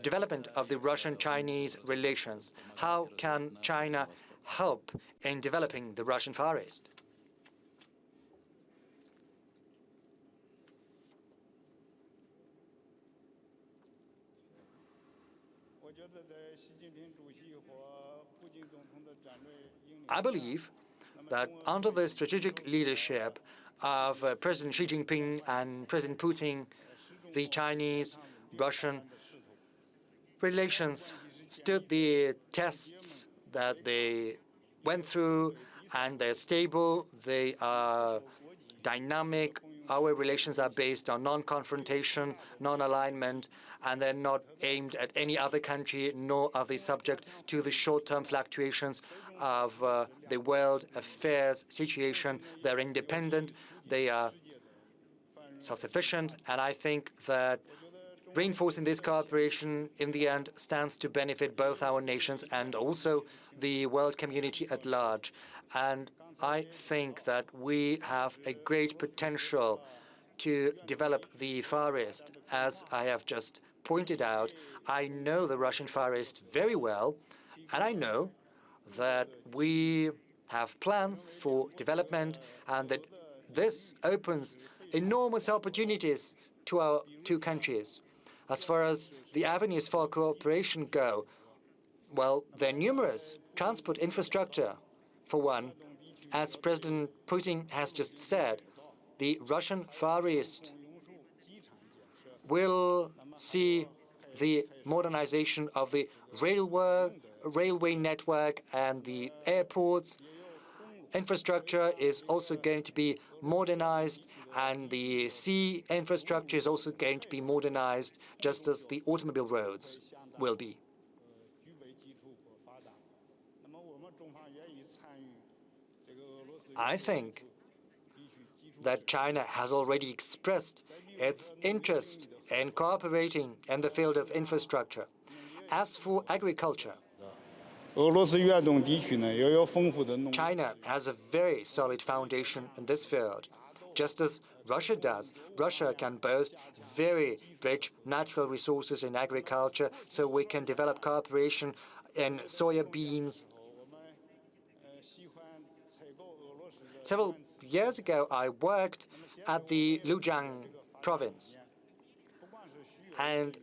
development of the Russian-Chinese relations? How can China help in developing the Russian Far East? I believe that under the strategic leadership of President Xi Jinping and President Putin, the Chinese-Russian relations stood the tests that they went through, and they're stable, they are dynamic. Our relations are based on non-confrontation, non-alignment, and they're not aimed at any other country, nor are they subject to the short-term fluctuations of the world affairs situation. They're independent, they are self-sufficient, and I think that reinforcing this cooperation in the end stands to benefit both our nations and also the world community at large. And I think that we have a great potential to develop the Far East. As I have just pointed out, I know the Russian Far East very well, and I know that we have plans for development and that this opens enormous opportunities to our two countries. As far as the avenues for cooperation go, well, they're numerous. Transport infrastructure, for one. As President Putin has just said, the Russian Far East will see the modernization of the railway network and the airports. Infrastructure is also going to be modernized, and the sea infrastructure is also going to be modernized, just as the automobile roads will be. I think that China has already expressed its interest in cooperating in the field of infrastructure. As for agriculture, China has a very solid foundation in this field, just as Russia does. Russia can boast very rich natural resources in agriculture, so we can develop cooperation in soya beans. Several years ago, I worked at the Lujiang province, and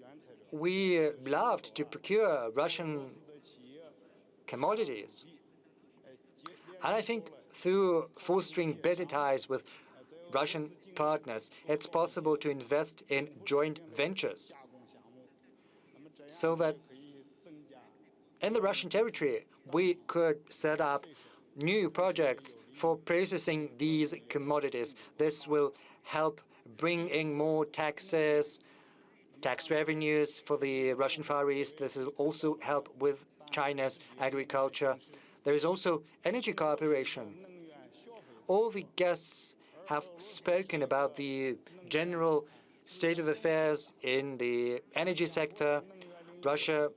we loved to procure Russian commodities. And I think through fostering better ties with Russian partners, it's possible to invest in joint ventures so that in the Russian territory we could set up new projects for processing these commodities. This will help bring in more taxes, tax revenues for the Russian Far East. This will also help with China's agriculture. There is also energy cooperation. All the guests have spoken about the general state of affairs in the energy sector. Russia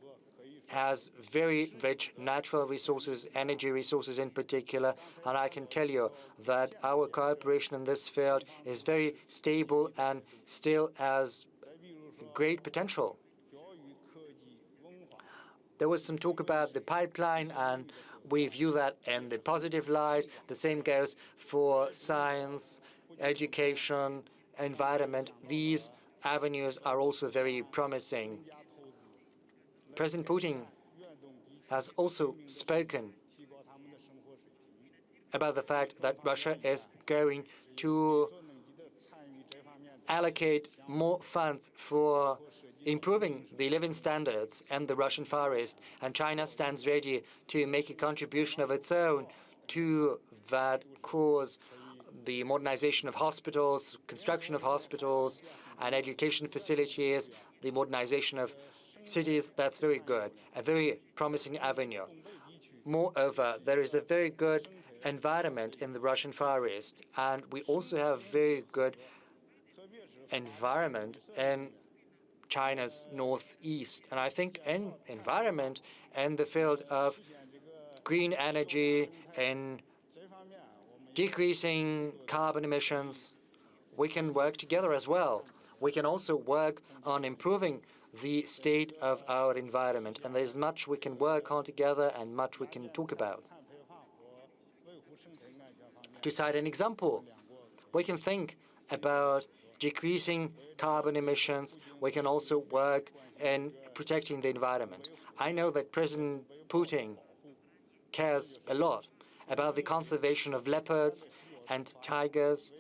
has very rich natural resources, energy resources in particular, and I can tell you that our cooperation in this field is very stable and still has great potential. There was some talk about the pipeline, and we view that in the positive light. The same goes for science, education, environment. These avenues are also very promising. President Putin has also spoken about the fact that Russia is going to allocate more funds for improving the living standards in the Russian Far East, and China stands ready to make a contribution of its own to that cause. The modernization of hospitals, construction of hospitals and education facilities, the modernization of cities, that's very good, a very promising avenue. Moreover, there is a very good environment in the Russian Far East, and we also have very good environment in China's northeast. And I think in environment and the field of green energy and decreasing carbon emissions, we can work together as well. We can also work on improving the state of our environment, and there's much we can work on together and much we can talk about. To cite an example, we can think about decreasing carbon emissions. We can also work in protecting the environment. I know that President Putin cares a lot about the conservation of leopards and tigers.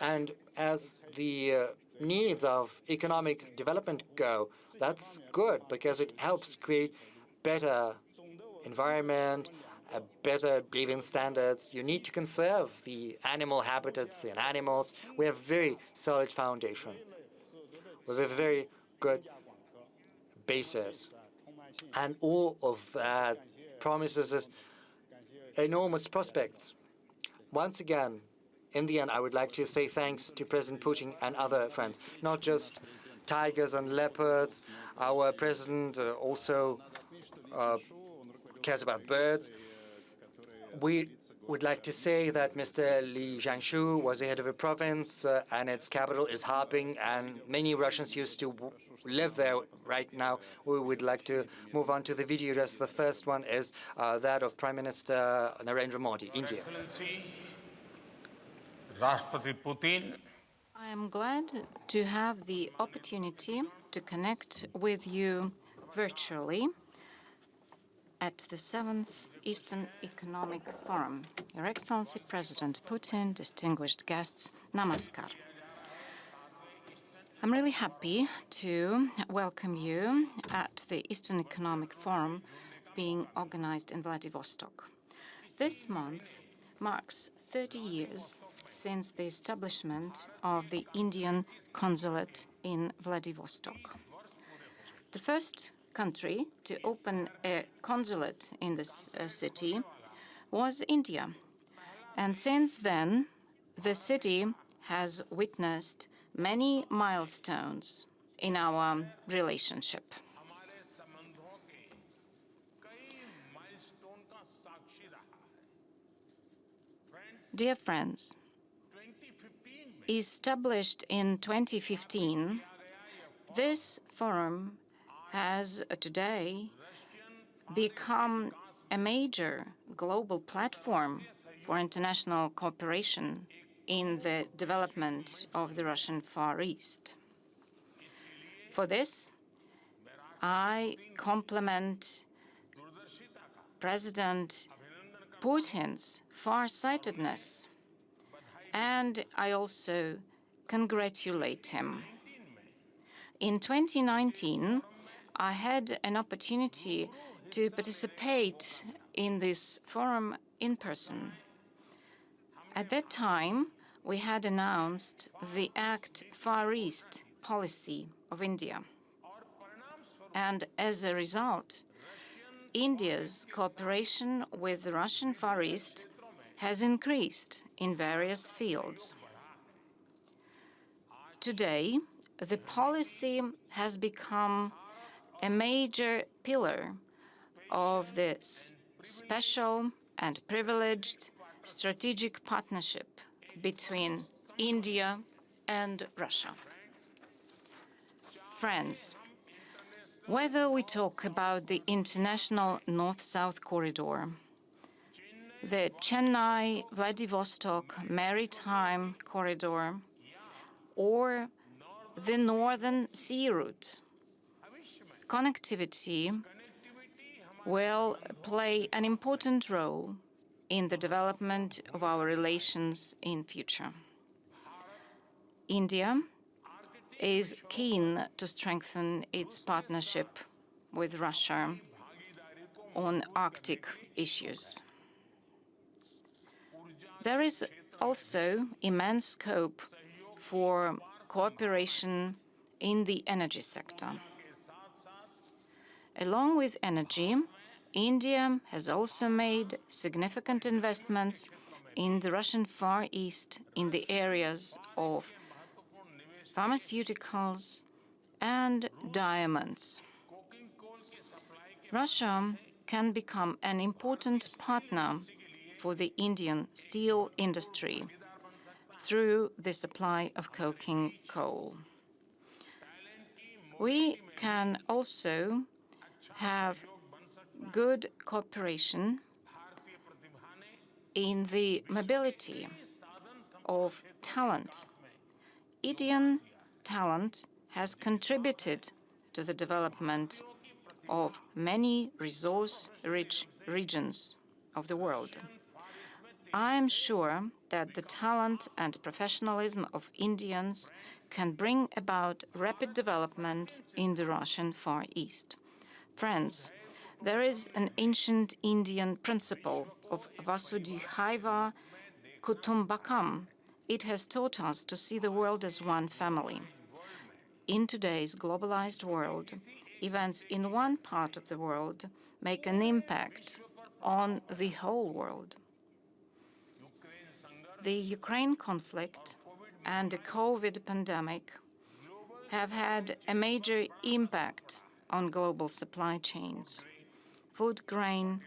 And as the needs of economic development go, that's good because it helps create better environment, better living standards. You need to conserve the animal habitats and animals. We have very solid foundation. We have a very good basis. And all of that promises us enormous prospects. Once again, in the end, I would like to say thanks to President Putin and other friends, not just tigers and leopards. Our president also cares about birds. We would like to say that Mr. Li Jianshu was the head of a province and its capital is Harbin, and many Russians used to live there right now. We would like to move on to the video. Just the first one is that of Prime Minister Narendra Modi, India. Excellency, Rashtrapati Putin. I am glad to have the opportunity to connect with you virtually at the 7th Eastern Economic Forum. Your Excellency President Putin, distinguished guests, namaskar. I'm really happy to welcome you at the Eastern Economic Forum being organized in Vladivostok. This month marks 30 years since the establishment of the Indian consulate in Vladivostok. The first country to open a consulate in this city was India. And since then, the city has witnessed many milestones in our relationship. Dear friends, established in 2015, this forum has today become a major global platform for international cooperation in the development of the Russian Far East. For this, I compliment President Putin's far-sightedness, and I also congratulate him. In 2019, I had an opportunity to participate in this forum in person. At that time, we had announced the Act Far East policy of India. And as a result, India's cooperation with the Russian Far East has increased in various fields. Today, the policy has become a major pillar of the special and privileged strategic partnership between India and Russia. Friends, whether we talk about the international North-South corridor, the Chennai-Vladivostok maritime corridor, or the Northern Sea Route, connectivity will play an important role in the development of our relations in future. India is keen to strengthen its partnership with Russia on Arctic issues. There is also immense scope for cooperation in the energy sector. Along with energy, India has also made significant investments in the Russian Far East in the areas of pharmaceuticals and diamonds. Russia can become an important partner for the Indian steel industry through the supply of coking coal. We can also have good cooperation in the mobility of talent. Indian talent has contributed to the development of many resource-rich regions of the world. I am sure that the talent and professionalism of Indians can bring about rapid development in the Russian Far East. Friends, there is an ancient Indian principle of Vasudhaiva Kutumbakam. It has taught us to see the world as one family. In today's globalized world, events in one part of the world make an impact on the whole world. The Ukraine conflict and the COVID pandemic have had a major impact on global supply chains. Food, grain,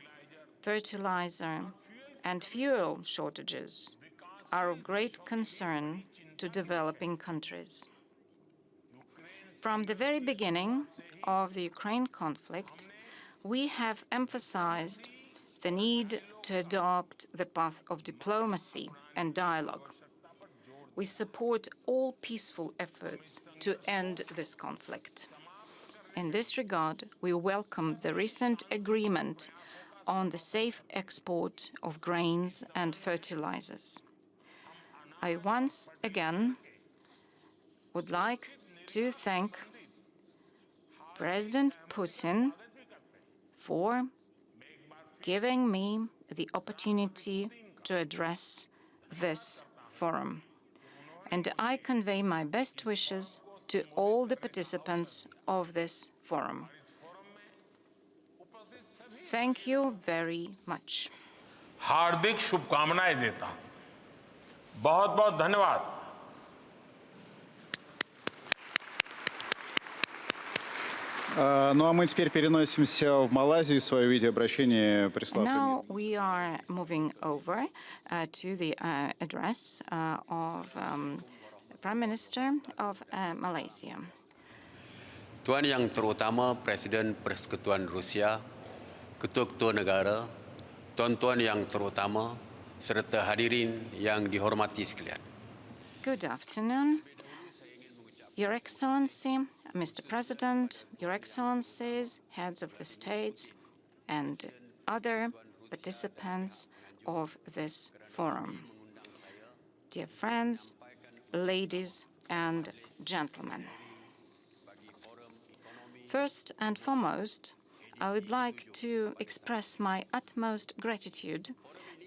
fertilizer, and fuel shortages are of great concern to developing countries. From the very beginning of the Ukraine conflict, we have emphasized the need to adopt the path of diplomacy and dialogue. We support all peaceful efforts to end this conflict. In this regard, we welcome the recent agreement on the safe export of grains and fertilizers. I once again would like to thank President Putin for giving me the opportunity to address this forum. And I convey my best wishes to all the participants of this forum. Thank you very much. हार्दिक शुभकामनाएं देता हूं। बहुत-बहुत धन्यवाद। Ну а мы теперь переносимся в Малайзию. Свое видеообращение прислал Now we are moving over to the address of Prime Minister of Malaysia. Tuan Yang Terutama Presiden Persekutuan Rusia, Ketua-Ketua Negara, Tuan-Tuan Yang Terutama, serta hadirin yang dihormati sekalian. Good afternoon, Your Excellency, Mr. President, Your Excellencies, heads of the states, and other participants of this forum. Dear friends, ladies and gentlemen. First and foremost, I would like to express my utmost gratitude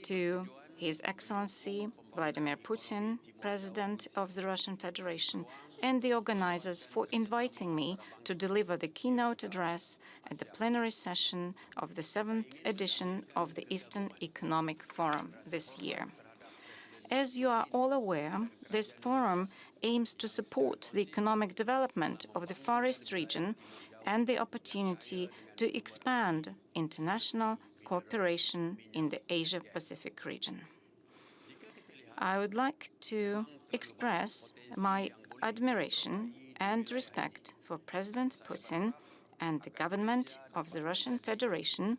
to His Excellency Vladimir Putin, President of the Russian Federation, and the organizers for inviting me to deliver the keynote address at the plenary session of the 7th edition of the Eastern Economic Forum this year. As you are all aware, this forum aims to support the economic development of the Far East region and the opportunity to expand international cooperation in the Asia-Pacific region. I would like to express my admiration and respect for President Putin and the government of the Russian Federation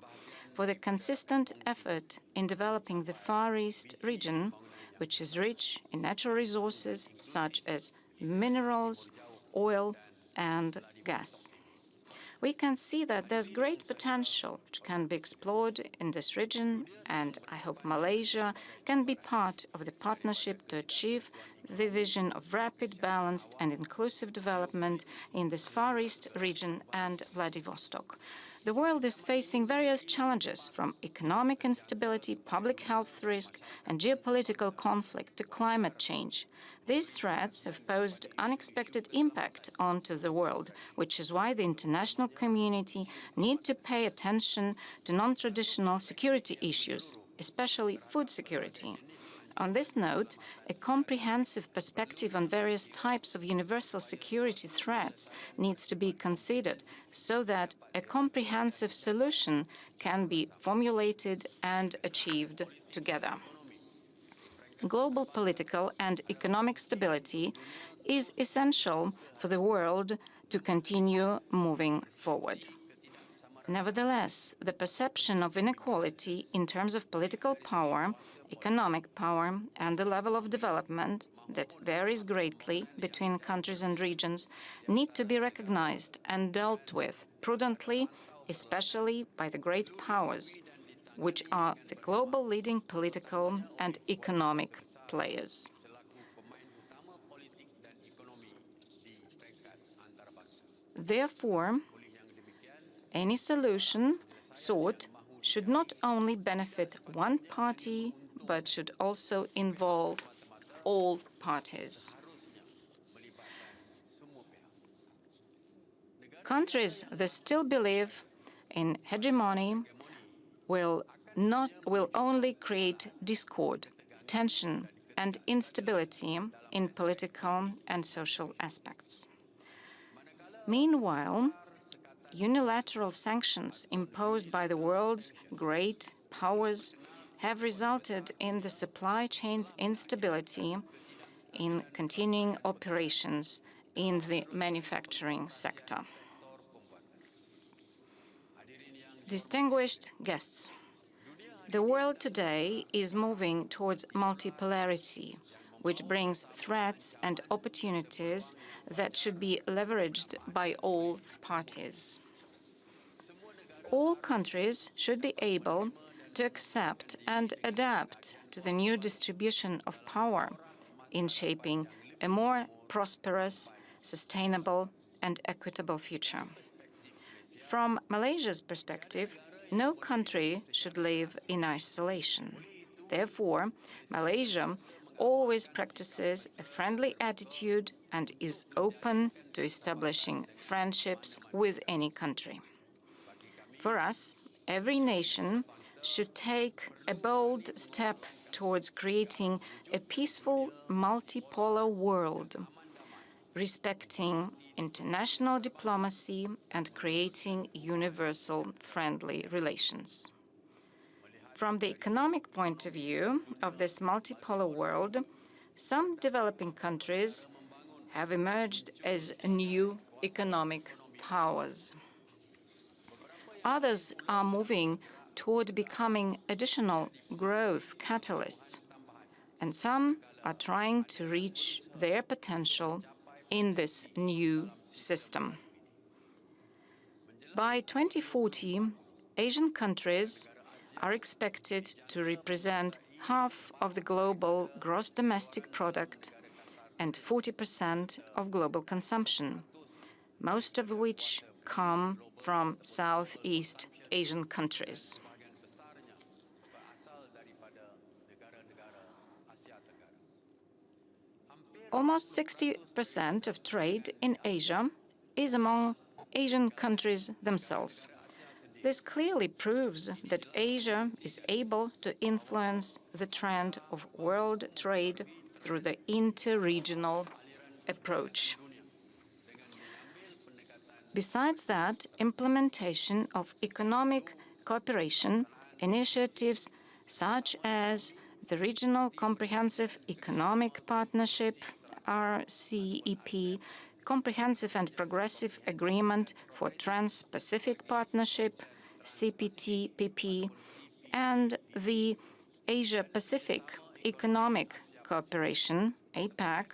for the consistent effort in developing the Far East region, which is rich in natural resources such as minerals, oil, and gas. We can see that there's great potential which can be explored in this region, and I hope Malaysia can be part of the partnership to achieve the vision of rapid, balanced, and inclusive development in this Far East region and Vladivostok. The world is facing various challenges, from economic instability, public health risk, and geopolitical conflict to climate change. These threats have posed unexpected impact onto the world, which is why the international community need to pay attention to non-traditional security issues, especially food security. On this note, a comprehensive perspective on various types of universal security threats needs to be considered so that a comprehensive solution can be formulated and achieved together. Global political and economic stability is essential for the world to continue moving forward. Nevertheless, the perception of inequality in terms of political power, economic power, and the level of development that varies greatly between countries and regions need to be recognized and dealt with prudently, especially by the great powers, which are the global leading political and economic players. Therefore, any solution sought should not only benefit one party, but should also involve all parties. Countries that still believe in hegemony will only create discord, tension, and instability in political and social aspects. Meanwhile, unilateral sanctions imposed by the world's great powers have resulted in the supply chain's instability in continuing operations in the manufacturing sector. Distinguished guests, the world today is moving towards multipolarity, which brings threats and opportunities that should be leveraged by all parties. All countries should be able to accept and adapt to the new distribution of power in shaping a more prosperous, sustainable, and equitable future. From Malaysia's perspective, no country should live in isolation. Therefore, Malaysia always practices a friendly attitude and is open to establishing friendships with any country. For us, every nation should take a bold step towards creating a peaceful, multipolar world, respecting international diplomacy and creating universal friendly relations. From the economic point of view of this multipolar world, some developing countries have emerged as new economic powers. Others are moving toward becoming additional growth catalysts, and some are trying to reach their potential in this new system. By 2040, Asian countries are expected to represent half of the global gross domestic product and 40% of global consumption, most of which come from Southeast Asian countries. Almost 60% of trade in Asia is among Asian countries themselves. This clearly proves that Asia is able to influence the trend of world trade through the interregional approach. Besides that, implementation of economic cooperation initiatives such as the Regional Comprehensive Economic Partnership, RCEP, Comprehensive and Progressive Agreement for Trans-Pacific Partnership, CPTPP, and the Asia-Pacific Economic Cooperation, APEC,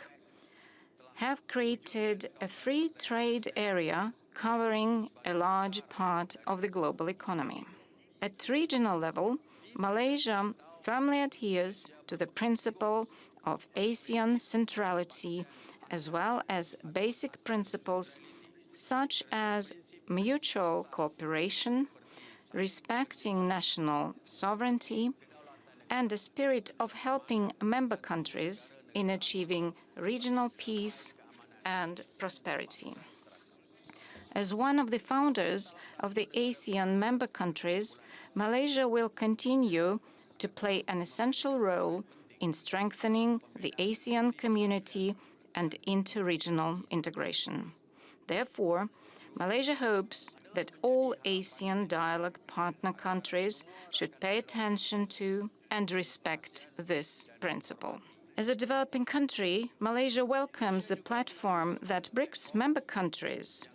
have created a free trade area covering a large part of the global economy. At regional level, Malaysia firmly adheres to the principle of ASEAN centrality, as well as basic principles such as mutual cooperation, respecting national sovereignty, and a spirit of helping member countries in achieving regional peace and prosperity. As one of the founders of the ASEAN member countries, Malaysia will continue to play an essential role in strengthening the ASEAN community and interregional integration. Therefore, Malaysia hopes that all ASEAN dialogue partner countries should pay attention to and respect this principle. As a developing country, Malaysia welcomes the platform that BRICS member countries,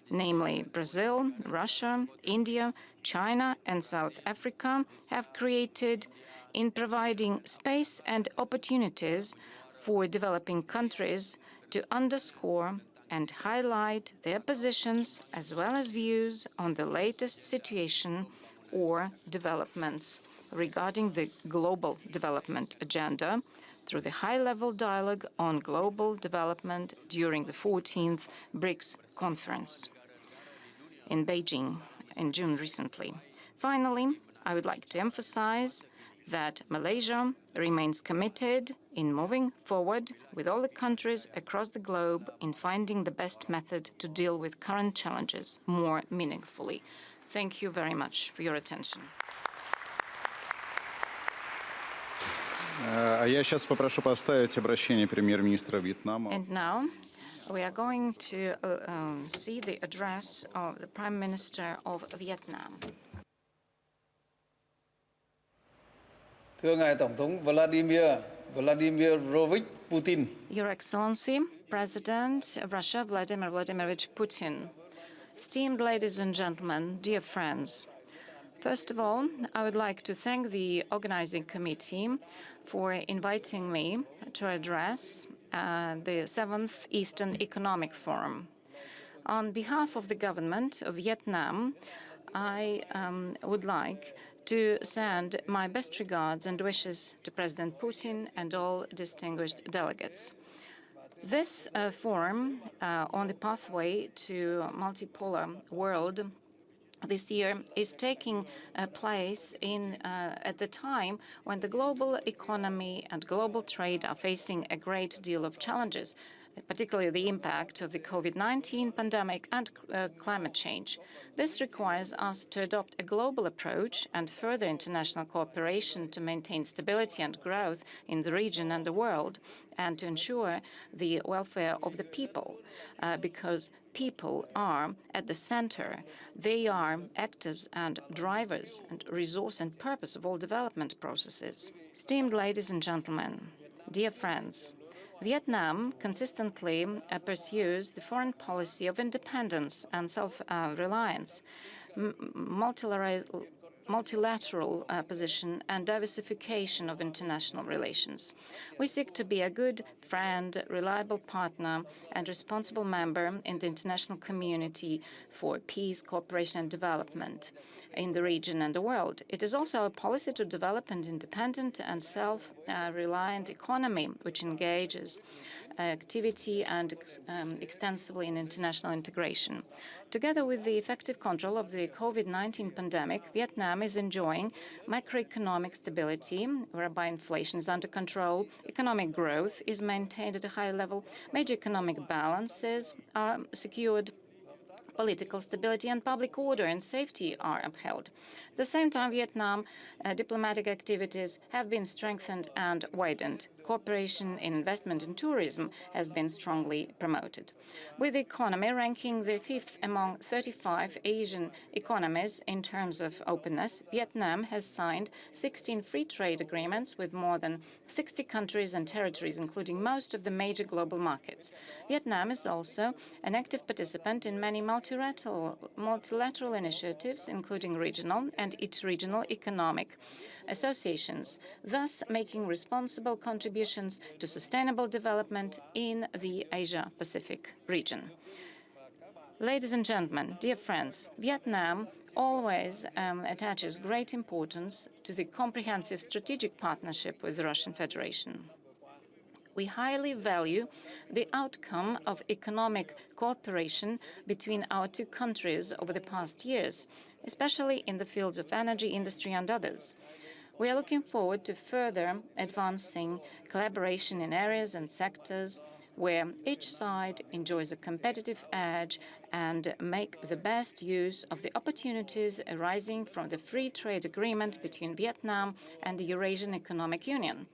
namely Brazil, Russia, India, China, and South Africa, have created in providing space and opportunities for developing countries to underscore and highlight their positions as well as views on the latest situation or developments regarding the global development agenda through the high-level dialogue on global development during the 14th BRICS conference. in Beijing in June recently. Finally, I would like to emphasize that Malaysia remains committed in moving forward with all the countries across the globe in finding the best method to deal with current challenges more meaningfully. Thank you very much for your attention. А я сейчас попрошу поставить обращение премьер-министра Вьетнама. And now we are going to see the address of the Prime Minister of Vietnam. Thưa ngài Tổng thống Vladimirovich Putin. Your Excellency, President of Russia, Vladimir Vladimirovich Putin. Esteemed ladies and gentlemen, dear friends. First of all, I would like to thank the organizing committee for inviting me to address the 7th Eastern Economic Forum. On behalf of the government of Vietnam, I would like to send my best regards and wishes to President Putin and all distinguished delegates. This forum on the pathway to multipolar world this year is taking place at the time when the global economy and global trade are facing a great deal of challenges, particularly the impact of the COVID-19 pandemic and climate change. This requires us to adopt a global approach and further international cooperation to maintain stability and growth in the region and the world, and to ensure the welfare of the people, because people are at the center. They are actors and drivers and resource and purpose of all development processes. Esteemed ladies and gentlemen, dear friends, Vietnam consistently pursues the foreign policy of independence and self-reliance, multilateral position and diversification of international relations. We seek to be a good friend, reliable partner, and responsible member in the international community for peace, cooperation, and development in the region and the world. It is also a policy to develop an independent and self-reliant economy which engages activity and extensively in international integration. Together with the effective control of the COVID-19 pandemic, Vietnam is enjoying macroeconomic stability, whereby inflation is under control, economic growth is maintained at a high level, major economic balances are secured, political stability and public order and safety are upheld. At the same time, Vietnam diplomatic activities have been strengthened and widened. Cooperation in investment and tourism has been strongly promoted. With the economy ranking the 5th among 35 Asian economies in terms of openness, Vietnam has signed 16 free trade agreements with more than 60 countries and territories, including most of the major global markets. Vietnam is also an active participant in many multilateral initiatives, including regional and interregional economic associations, thus making responsible contributions to sustainable development in the Asia-Pacific region. Ladies and gentlemen, dear friends, Vietnam always attaches great importance to the comprehensive strategic partnership with the Russian Federation. We highly value the outcome of economic cooperation between our two countries over the past years, especially in the fields of energy, industry, and others. We are looking forward to further advancing collaboration in areas and sectors where each side enjoys a competitive edge and make the best use of the opportunities arising from the free trade agreement between Vietnam and the Eurasian Economic Union.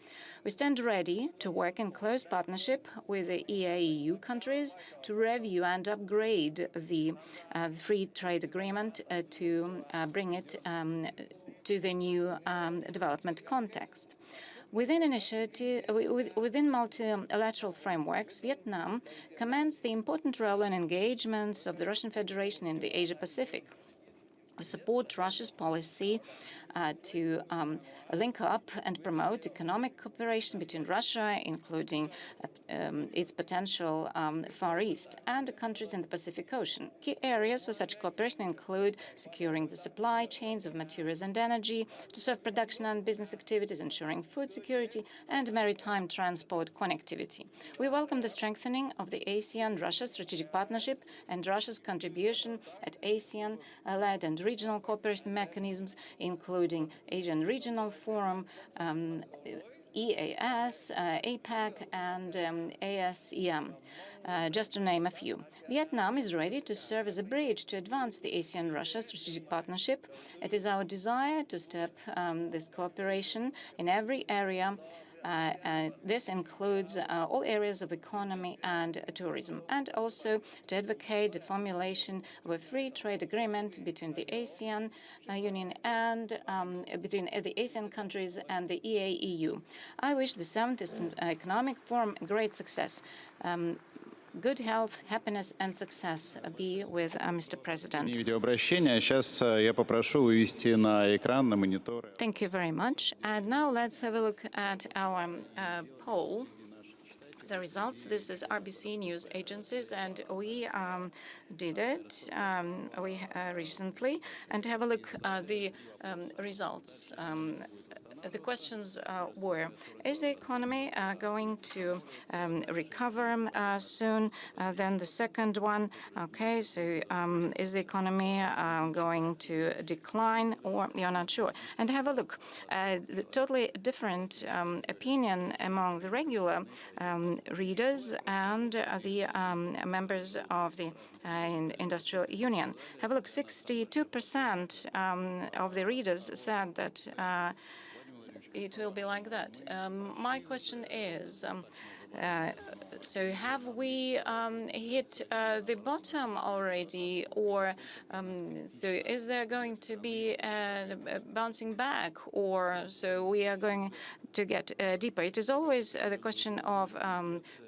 We stand ready to work in close partnership with the EAEU countries to review and upgrade the free trade agreement to bring it to the new development context. Within multilateral frameworks, Vietnam commands the important role and engagements of the Russian Federation in the Asia-Pacific. We support Russia's policy to link up and promote economic cooperation between Russia, including its potential Far East, and countries in the Pacific Ocean. Key areas for such cooperation include securing the supply chains of materials and energy to serve production and business activities, ensuring food security, and maritime transport connectivity. We welcome the strengthening of the ASEAN-Russia strategic partnership and Russia's contribution at ASEAN-led and regional cooperation mechanisms, including Asian Regional Forum, EAS, APEC, and ASEM, just to name a few. Vietnam is ready to serve as a bridge to advance the ASEAN-Russia strategic partnership. It is our desire to step this cooperation in every area. This includes all areas of economy and tourism, and also to advocate the formulation of a free trade agreement between the ASEAN Union and between the ASEAN countries and the EAEU. I wish the 7th Economic Forum great success. Good health, happiness, and success be with Mr. President. Сейчас я попрошу вывести на экран, на мониторы. Thank you very much. And now let's have a look at our poll. The results. This is RBC News Agencies, and we did it recently. And have a look at the results. The questions were, is the economy going to recover soon? Then the second one, okay, so is the economy going to decline, or you're not sure? And have a look. The totally different opinion among the regular readers and the members of the industrial union. Have a look. 62% of the readers said that it will be like that. My question is, so have we hit the bottom already, or so is there going to be a bouncing back, or so we are going to get deeper? It is always the question of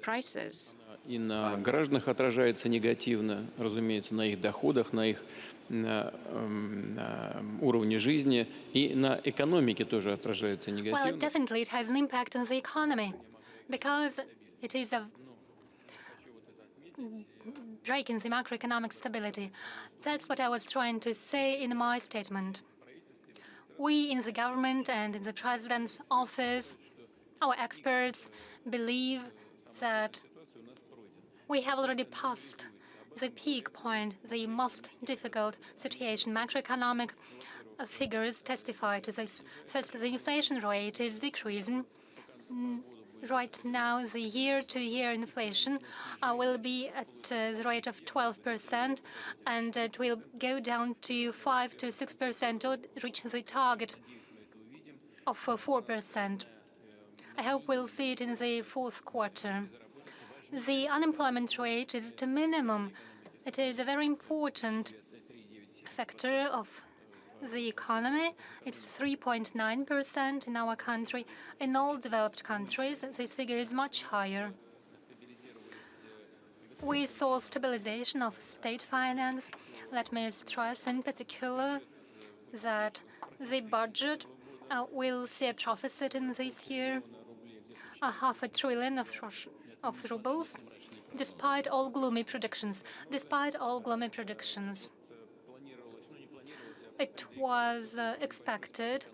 prices. И на гражданах отражается негативно, разумеется, на их доходах, на их уровне жизни, и на экономике тоже отражается негативно. Well, definitely it has an impact on the economy, because it is a break in the macroeconomic stability. That's what I was trying to say in my statement. We in the government and in the president's office, our experts, believe that we have already passed the peak point, the most difficult situation. Macroeconomic figures testify to this. First, the inflation rate is decreasing. Right now, the year-to-year inflation will be at the rate of 12%, and it will go down to 5 to 6% or reach the target of 4%. I hope we'll see it in the fourth quarter. The unemployment rate is at a minimum. It is a very important factor of the economy. It's 3.9% in our country. In all developed countries, this figure is much higher. We saw stabilization of state finance. Let me stress in particular that the budget will see a deficit in this year, 500 billion of rubles, despite all gloomy predictions. It was expected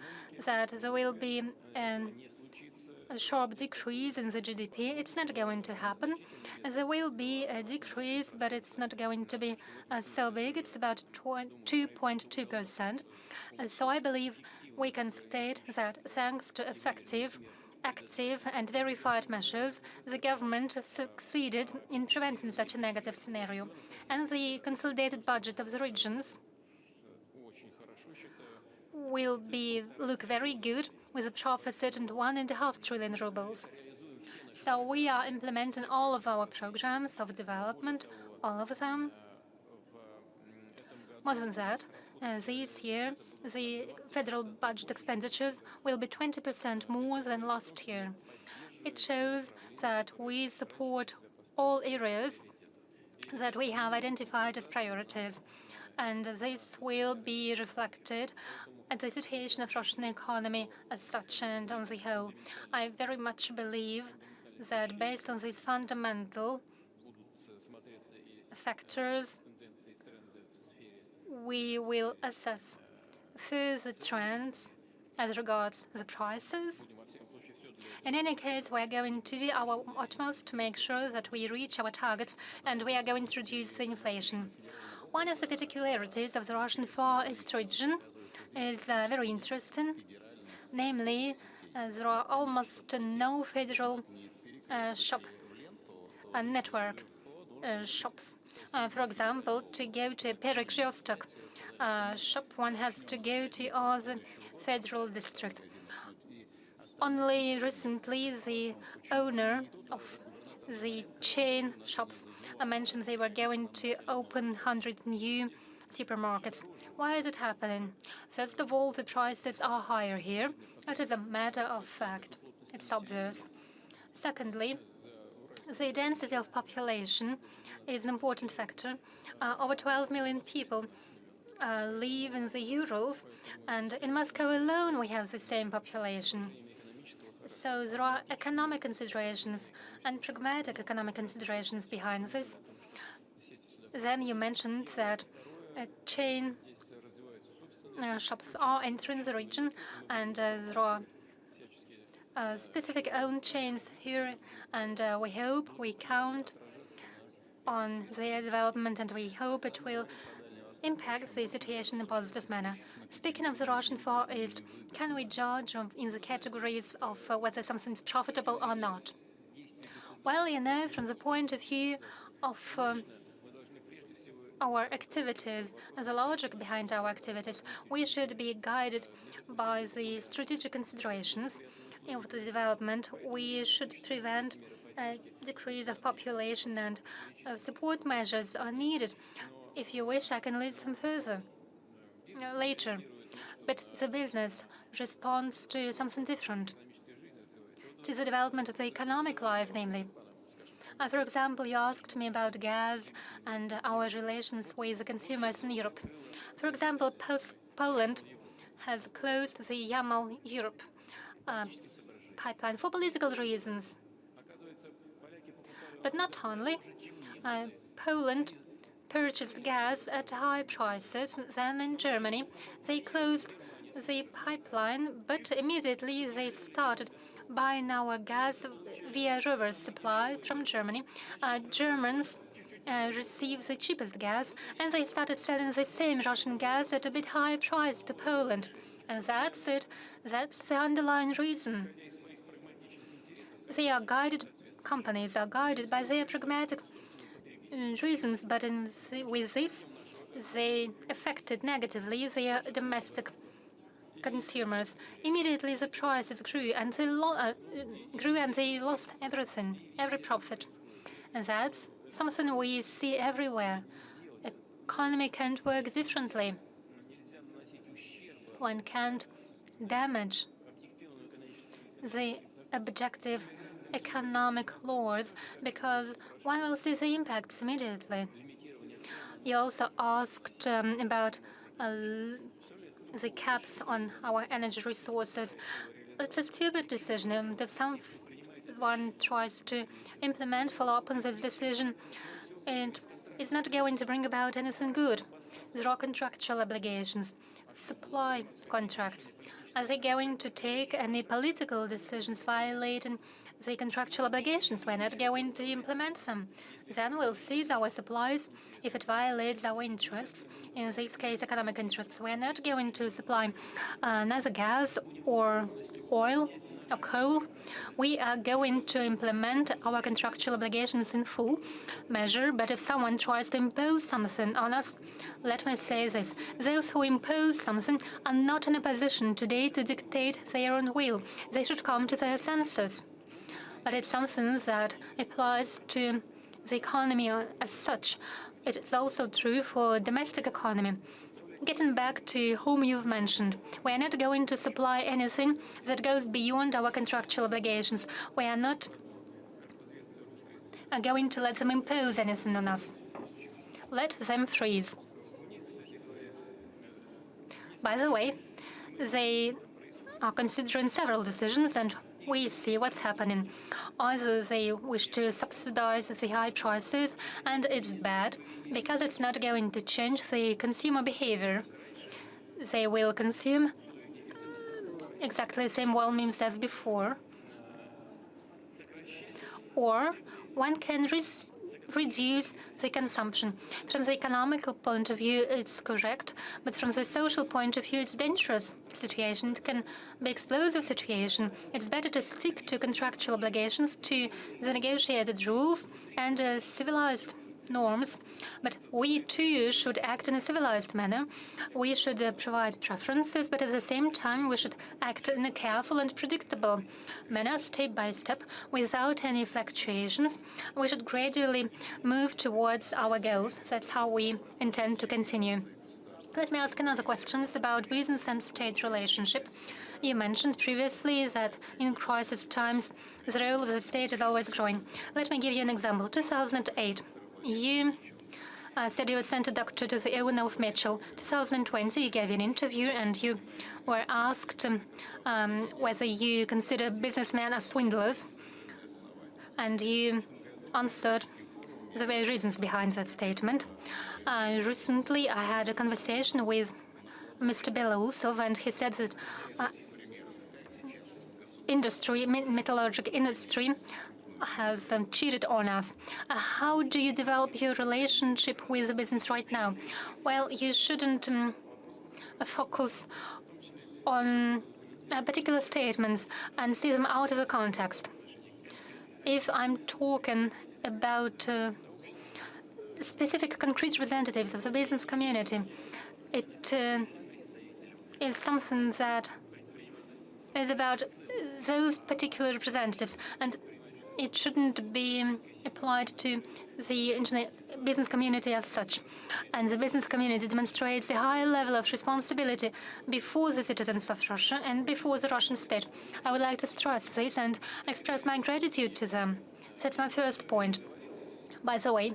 that there will be a sharp decrease in the GDP. It's not going to happen. There will be a decrease, but it's not going to be so big. It's about 2.2%. So I believe we can state that thanks to effective, active and verified measures, the government succeeded in preventing such a negative scenario. And the consolidated budget of the regions will look very good, with a deficit of 1.5 trillion rubles. So we are implementing all of our programs of development, all of them. More than that, this year, the federal budget expenditures will be 20% more than last year. It shows that we support all areas that we have identified as priorities. and this will be reflected at the situation of Russian economy as such and on the whole. I very much believe that based on these fundamental factors, we will assess further trends as regards the prices. In any case, we are going to do our utmost to make sure that we reach our targets, and we are going to reduce the inflation. One of the particularities of the Russian Far East region is very interesting. Namely, there are almost no federal shop network shops. For example, to go to a Perekrzhostok shop, one has to go to all the federal district. Only recently, the owner of the chain shops mentioned they were going to open 100 new supermarkets. Why is it happening? First of all, the prices are higher here. It is a matter of fact. It's obvious. Secondly, the density of population is an important factor. Over 12 million people live in the Urals, and in Moscow alone we have the same population. So there are economic considerations and pragmatic economic considerations behind this. Then you mentioned that chain shops are entering the region, and there are specific own chains here, and we count on their development, and we hope it will impact the situation in a positive manner. Speaking of the Russian Far East, can we judge in the categories of whether something is profitable or not? Well, you know, from the point of view of our activities and the logic behind our activities, we should be guided by the strategic considerations of the development. We should prevent a decrease of population, and support measures are needed. If you wish, I can list them further later. But the business responds to something different, to the development of the economic life, namely. For example, you asked me about gas and our relations with the consumers in Europe. For example, Poland has closed the Yamal-Europe pipeline for political reasons. But not only. Poland purchased gas at high prices. Then in Germany, they closed the pipeline, but immediately they started buying our gas via river supply from Germany. Germans received the cheapest gas, and they started selling the same Russian gas at a bit higher price to Poland. And that's it. That's the underlying reason. Companies are guided by their pragmatic reasons, but with this, they affected negatively their domestic consumers. Immediately, the prices grew, and they lost everything, every profit. And that's something we see everywhere. Economy can't work differently. One can't damage the objective economic laws because one will see the impacts immediately. You also asked about the caps on our energy resources. It's a stupid decision. If someone tries to follow up on this decision, it is not going to bring about anything good. There are contractual obligations, supply contracts. Are they going to take any political decisions violating the contractual obligations? We're not going to implement them. Then we'll seize our supplies if it violates our interests, in this case economic interests. We're not going to supply neither gas or oil or coal. We are going to implement our contractual obligations in full measure, but if someone tries to impose something on us, let me say this: those who impose something are not in a position today to dictate their own will. They should come to their senses. But it's something that applies to the economy as such. It is also true for domestic economy. Getting back to whom you've mentioned, we are not going to supply anything that goes beyond our contractual obligations. We are not going to let them impose anything on us. Let them freeze. By the way, they are considering several decisions, and we see what's happening. Either they wish to subsidize the high prices, and it's bad because it's not going to change the consumer behavior. They will consume exactly the same volumes as before. Or one can reduce the consumption. From the economical point of view, it's correct, but from the social point of view, it's a dangerous situation. It can be explosive situation. It's better to stick to contractual obligations, to the negotiated rules and civilized norms. But we too should act in a civilized manner. We should provide preferences, but at the same time we should act in a careful and predictable manner, step by step, without any fluctuations. We should gradually move towards our goals. That's how we intend to continue. Let me ask another question. It's about business and state relationship. You mentioned previously that in crisis times the role of the state is always growing. Let me give you an example. 2008. You said you would send a doctor to the owner of Mitchell. 2020, you gave an interview and you were asked whether you consider businessmen as swindlers. And you answered the very reasons behind that statement. Recently, I had a conversation with Mr. Belousov, and he said that metallurgical industry has cheated on us. How do you develop your relationship with the business right now? Well, you shouldn't focus on particular statements and see them out of the context. If I'm talking about specific concrete representatives of the business community, it is something that is about those particular representatives, and it shouldn't be applied to the business community as such. And the business community demonstrates a high level of responsibility before the citizens of Russia and before the Russian state. I would like to stress this and express my gratitude to them. That's my first point. By the way,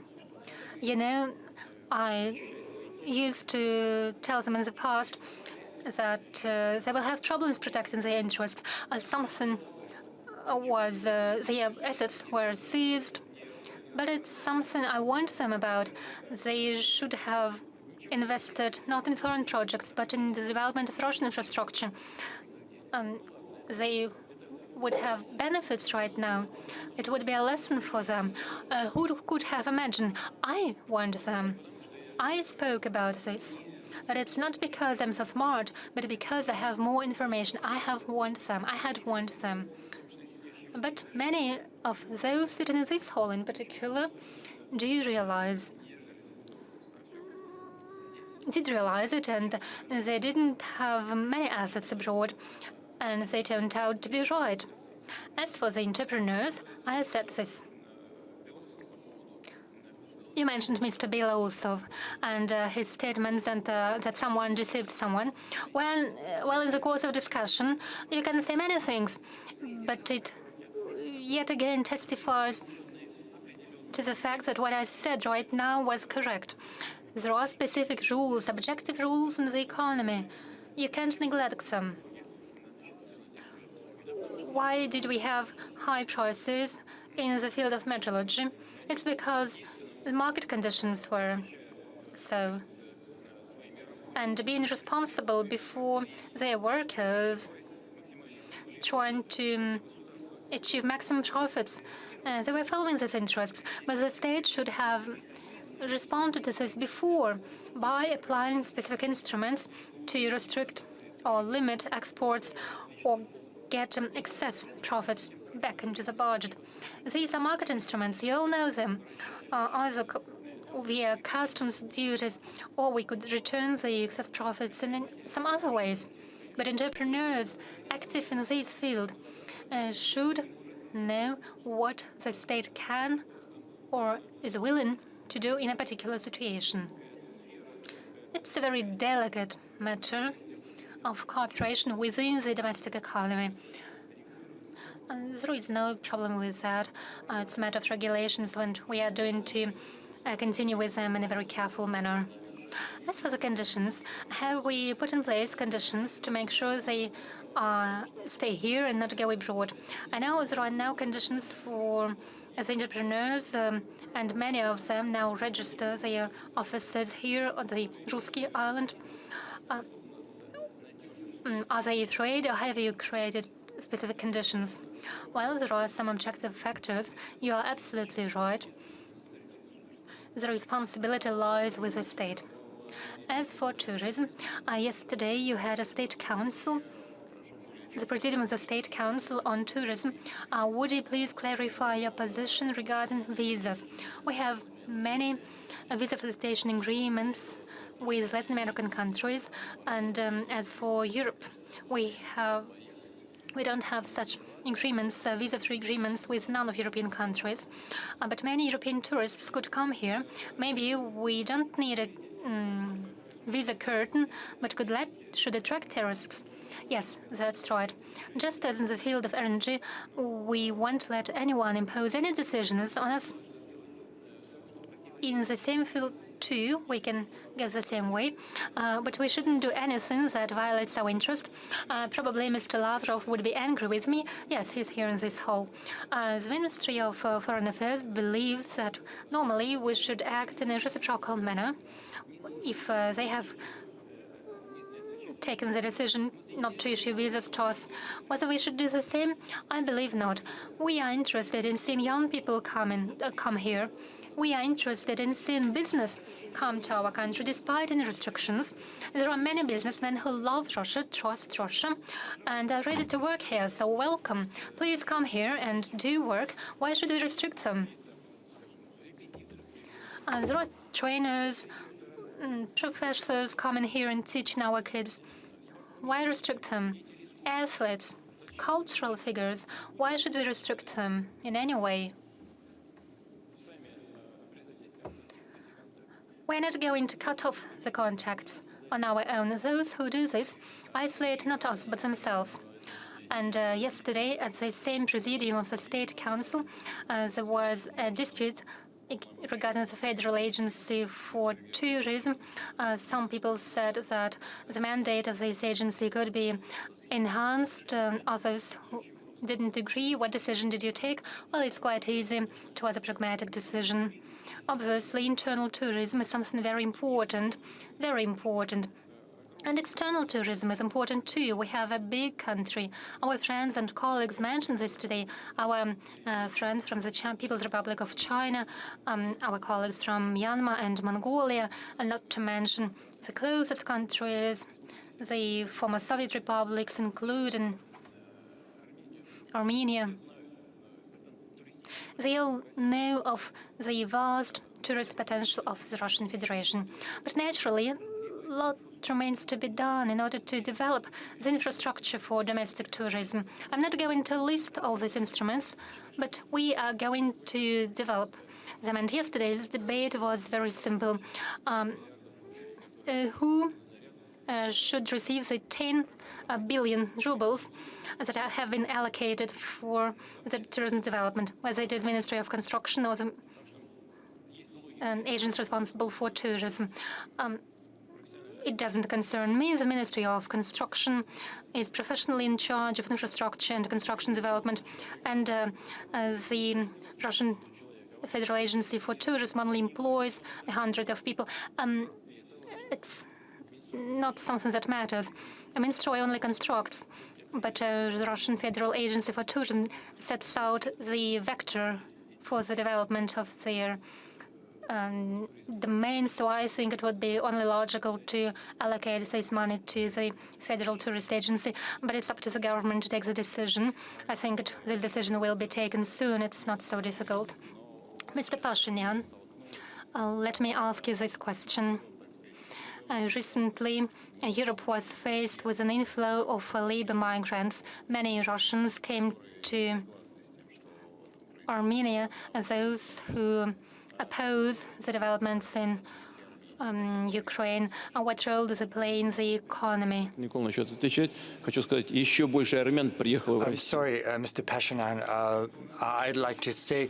you know, I used to tell them in the past that they will have problems protecting their interests. Something was their assets were seized, but it's something I warned them about. They should have invested not in foreign projects, but in the development of Russian infrastructure. They would have benefits right now. It would be a lesson for them. Who could have imagined? I warned them. I spoke about this. But it's not because I'm so smart, but because I have more information. I have warned them. I had warned them. But many of those sitting in this hall in particular did realize it, and they didn't have many assets abroad, and they turned out to be right. As for the entrepreneurs, I said this. You mentioned Mr. Belousov and his statements and that someone deceived someone. Well, in the course of discussion, you can say many things, but it yet again testifies to the fact that what I said right now was correct. There are specific rules, objective rules in the economy. You can't neglect them. Why did we have high prices in the field of metallurgy? It's because the market conditions were so. And being responsible before their workers trying to achieve maximum profits, they were following these interests. But the state should have responded to this before by applying specific instruments to restrict or limit exports or get excess profits back into the budget. These are market instruments. You all know them. Either via customs duties, or we could return the excess profits in some other ways. But entrepreneurs active in this field should know what the state can or is willing to do in a particular situation. It's a very delicate matter of cooperation within the domestic economy. There is no problem with that. It's a matter of regulations, and we are going to continue with them in a very careful manner. As for the conditions, have we put in place conditions to make sure they stay here and not go abroad? I know there are now conditions for the entrepreneurs, and many of them now register their offices here on the Ruski Island. Are they afraid, or have you created specific conditions? Well, there are some objective factors. You are absolutely right. The responsibility lies with the state. As for tourism, yesterday you had a state council, the Presidium of the State Council on Tourism. Would you please clarify your position regarding visas? We have many visa facilitation agreements with Latin American countries, and as for Europe, we don't have such agreements, visa-free agreements with none of European countries. But many European tourists could come here. Maybe we don't need a visa curtain, but should attract tourists. Yes, that's right. Just as in the field of energy, we won't let anyone impose any decisions on us. In the same field, too, we can go the same way, but we shouldn't do anything that violates our interest. Probably Mr. Lavrov would be angry with me. Yes, he's here in this hall. The Ministry of Foreign Affairs believes that normally we should act in a reciprocal manner. If they have taken the decision not to issue visas to us, whether we should do the same, I believe not. We are interested in seeing young people come here. We are interested in seeing business come to our country despite any restrictions. There are many businessmen who love Russia, trust Russia, and are ready to work here, so welcome. Please come here and do work. Why should we restrict them? There are trainers, professors coming here and teaching our kids. Why restrict them? Athletes, cultural figures, why should we restrict them in any way? We're not going to cut off the contacts on our own. Those who do this isolate not us, but themselves. And yesterday, at the same presidium of the State Council, there was a dispute regarding the Federal Agency for Tourism. Some people said that the mandate of this agency could be enhanced. Others didn't agree. What decision did you take? Well, it's quite easy. It was a pragmatic decision. Obviously, internal tourism is something very important, And external tourism is important too. We have a big country. Our friends and colleagues mentioned this today. Our friends from the People's Republic of China, our colleagues from Myanmar and Mongolia, and not to mention the closest countries, the former Soviet republics, including Armenia. They all know of the vast tourist potential of the Russian Federation. But naturally, a lot remains to be done in order to develop the infrastructure for domestic tourism. I'm not going to list all these instruments, but we are going to develop them. And yesterday's debate was very simple. Who should receive the 10 billion rubles that have been allocated for the tourism development, whether it is Ministry of Construction or the agents responsible for tourism. It doesn't concern me. The Ministry of Construction is professionally in charge of infrastructure and construction development, and the Russian Federal Agency for Tourism only employs 100 of people. It's not something that matters. The Ministry only constructs, but the Russian Federal Agency for Tourism sets out the vector for the development of their domain, so I think it would be only logical to allocate this money to the Federal Tourist Agency, but it's up to the government to take the decision. I think the decision will be taken soon. It's not so difficult. Mr. Pashinyan, let me ask you this question. Recently, Europe was faced with an inflow of labor migrants. Many Russians came to Armenia, and those who oppose the developments in Ukraine. What role does it play in the economy? Никол насчет отвечать. Хочу сказать, еще больше армян приехало в I'm Россию. sorry, Mr. Pashinyan. I'd like to say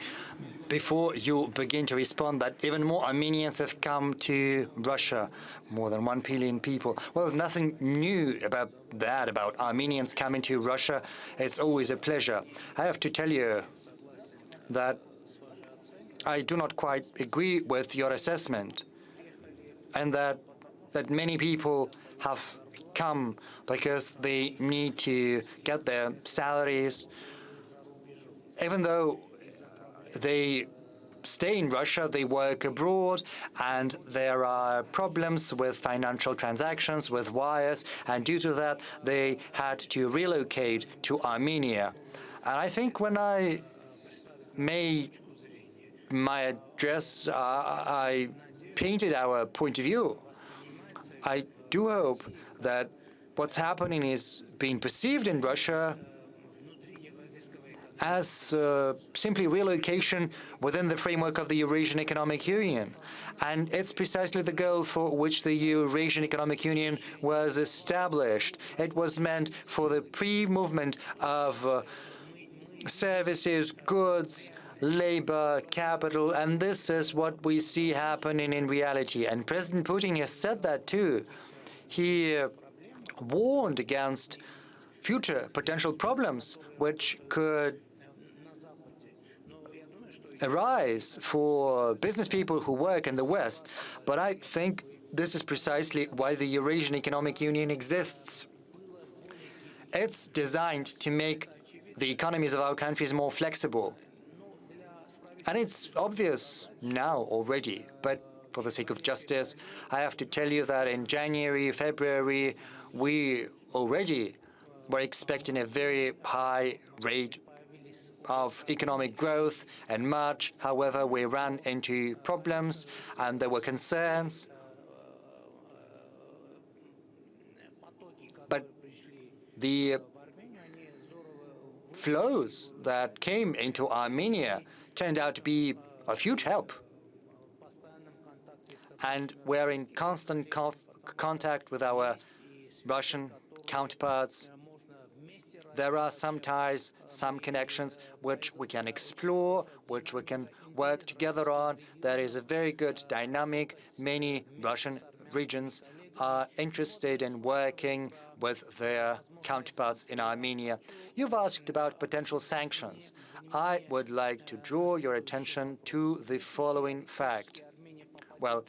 before you begin to respond, that even more Armenians have come to Russia, more than 1 billion people. Well, nothing new about that, about Armenians coming to Russia. It's always a pleasure. I have to tell you that I do not quite agree with your assessment, and that many people have come because they need to get their salaries. Even though they stay in Russia, they work abroad, and there are problems with financial transactions, with wires, and due to that, they had to relocate to Armenia. And I think when I made my address, I painted our point of view. I do hope that what's happening is being perceived in Russia as simply relocation within the framework of the Eurasian Economic Union. And it's precisely the goal for which the Eurasian Economic Union was established. It was meant for the free movement of services, goods, labor, capital, and this is what we see happening in reality. And President Putin has said that too. He warned against future potential problems which could arise for business people who work in the West. But I think this is precisely why the Eurasian Economic Union exists. It's designed to make the economies of our countries more flexible. And it's obvious now already, but for the sake of justice, I have to tell you that in January, February, we already were expecting a very high rate of economic growth. In March, however, we ran into problems and there were concerns. But the flows that came into Armenia turned out to be of huge help. And we're in constant contact with our Russian counterparts. There are some ties, some connections which we can explore, which we can work together on. There is a very good dynamic. Many Russian regions are interested in working with their counterparts in Armenia. You've asked about potential sanctions. I would like to draw your attention to the following fact. Well,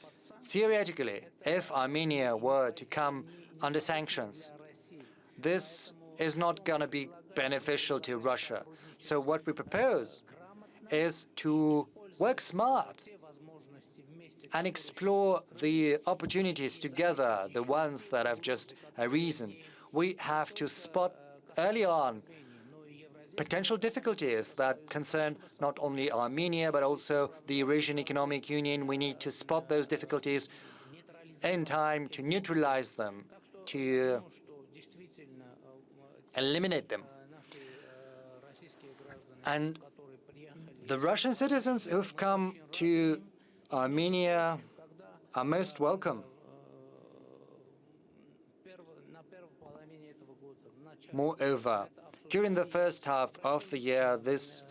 theoretically, if Armenia were to come under sanctions, this is not going to be beneficial to Russia. So what we propose is to work smart and explore the opportunities together, the ones that I've just reasoned. We have to spot early on potential difficulties that concern not only Armenia, but also the Eurasian Economic Union. We need to spot those difficulties in time to neutralize them, to eliminate them. And the Russian citizens who've come to Armenia are most welcome. Moreover, during the first half of the year, this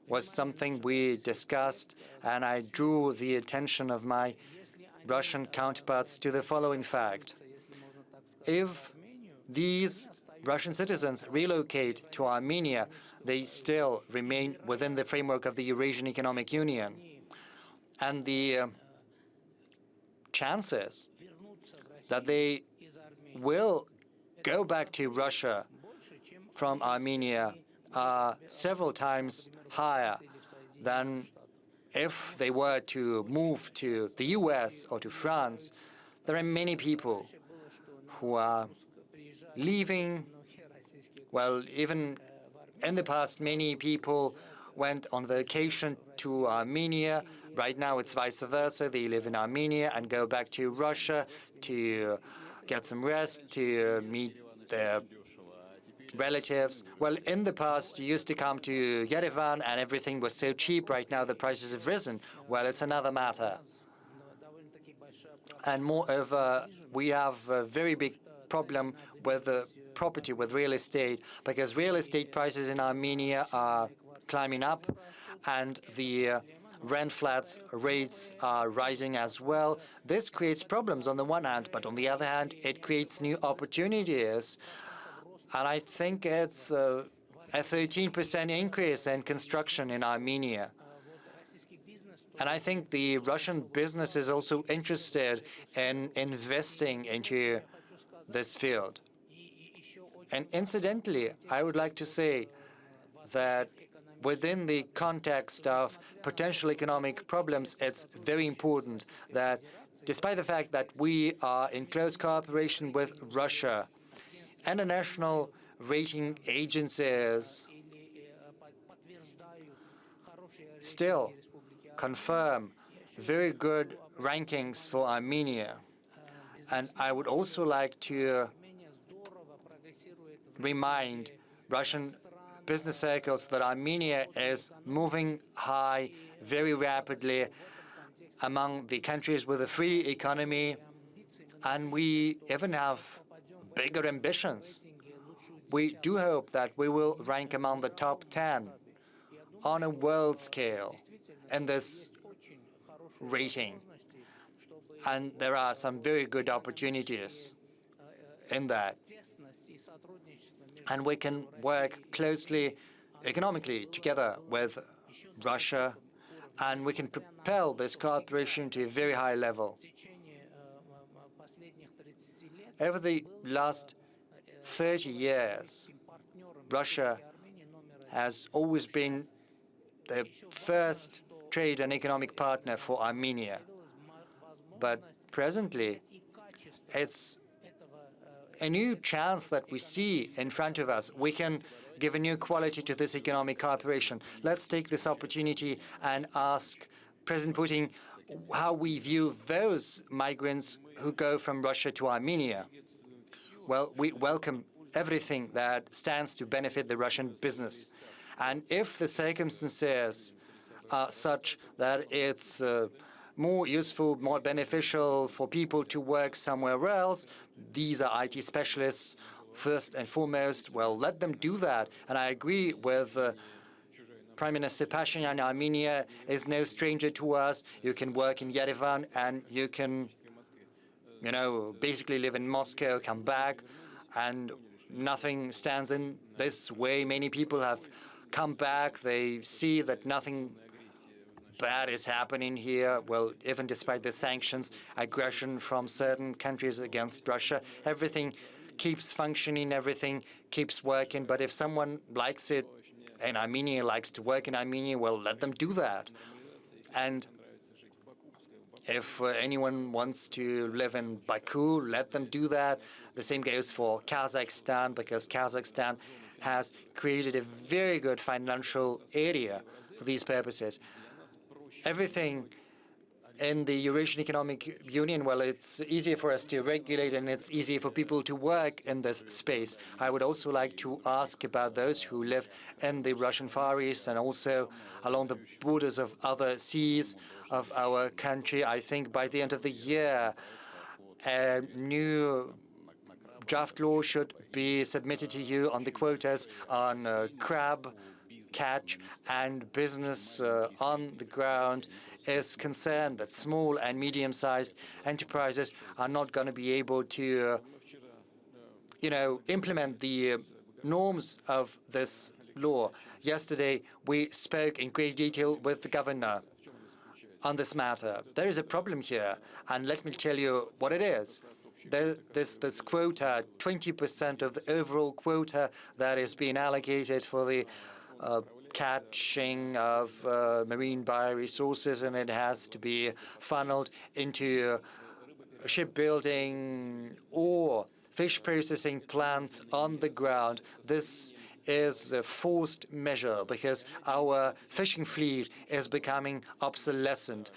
was something we discussed, and I drew the attention of my Russian counterparts to the following fact. If these Russian citizens relocate to Armenia, they still remain within the framework of the Eurasian Economic Union. And the chances that they will go back to Russia from Armenia are several times higher than if they were to move to the US or to France. There are many people who are leaving. Well, even in the past, many people went on vacation to Armenia. Right now, it's vice versa. They live in Armenia and go back to Russia to get some rest, to meet their relatives. Well, in the past, you used to come to Yerevan and everything was so cheap. Right now, the prices have risen. Well, it's another matter. And moreover, we have a very big problem with the property, with real estate, because real estate prices in Armenia are climbing up, and the rent flats rates are rising as well. This creates problems on the one hand, but on the other hand, it creates new opportunities. And I think it's a 13% increase in construction in Armenia. And I think the Russian business is also interested in investing into this field. And incidentally, I would like to say that within the context of potential economic problems, it's very important that despite the fact that we are in close cooperation with Russia, international rating agencies still confirm very good rankings for Armenia. And I would also like to remind Russian business circles that Armenia is moving high very rapidly among the countries with a free economy, and we even have bigger ambitions. We do hope that we will rank among the top 10 on a world scale in this rating. And there are some very good opportunities in that. And we can work closely economically together with Russia, and we can propel this cooperation to a very high level. Over the last 30 years, Russia has always been the first trade and economic partner for Armenia. But presently, it's a new chance that we see in front of us. We can give a new quality to this economic cooperation. Let's take this opportunity and ask President Putin how we view those migrants who go from Russia to Armenia. Well, we welcome everything that stands to benefit the Russian business. And if the circumstances are such that it's more useful, more beneficial for people to work somewhere else, these are IT specialists first and foremost, well, let them do that. And I agree with Prime Minister Pashinyan. Armenia is no stranger to us. You can work in Yerevan and you can, basically live in Moscow, come back, and nothing stands in this way. Many people have come back. They see that nothing bad is happening here. Well, even despite the sanctions, aggression from certain countries against Russia, everything keeps functioning, everything keeps working. But if someone likes it and Armenia likes to work in Armenia, well, let them do that. And if anyone wants to live in Baku, let them do that. The same goes for Kazakhstan, because Kazakhstan has created a very good financial area for these purposes. Everything in the Eurasian Economic Union, well, it's easier for us to regulate and it's easier for people to work in this space. I would also like to ask about those who live in the Russian Far East and also along the borders of other seas of our country. I think by the end of the year, a new draft law should be submitted to you on the quotas on crab catch, and business on the ground is concerned that small and medium-sized enterprises are not going to be able to, implement the norms of this law. Yesterday, we spoke in great detail with the governor on this matter. There is a problem here, and let me tell you what it is. This quota, 20% of the overall quota that is being allocated for the catching of marine bioresources, and it has to be funneled into shipbuilding or fish processing plants on the ground. This is a forced measure because our fishing fleet is becoming obsolescent.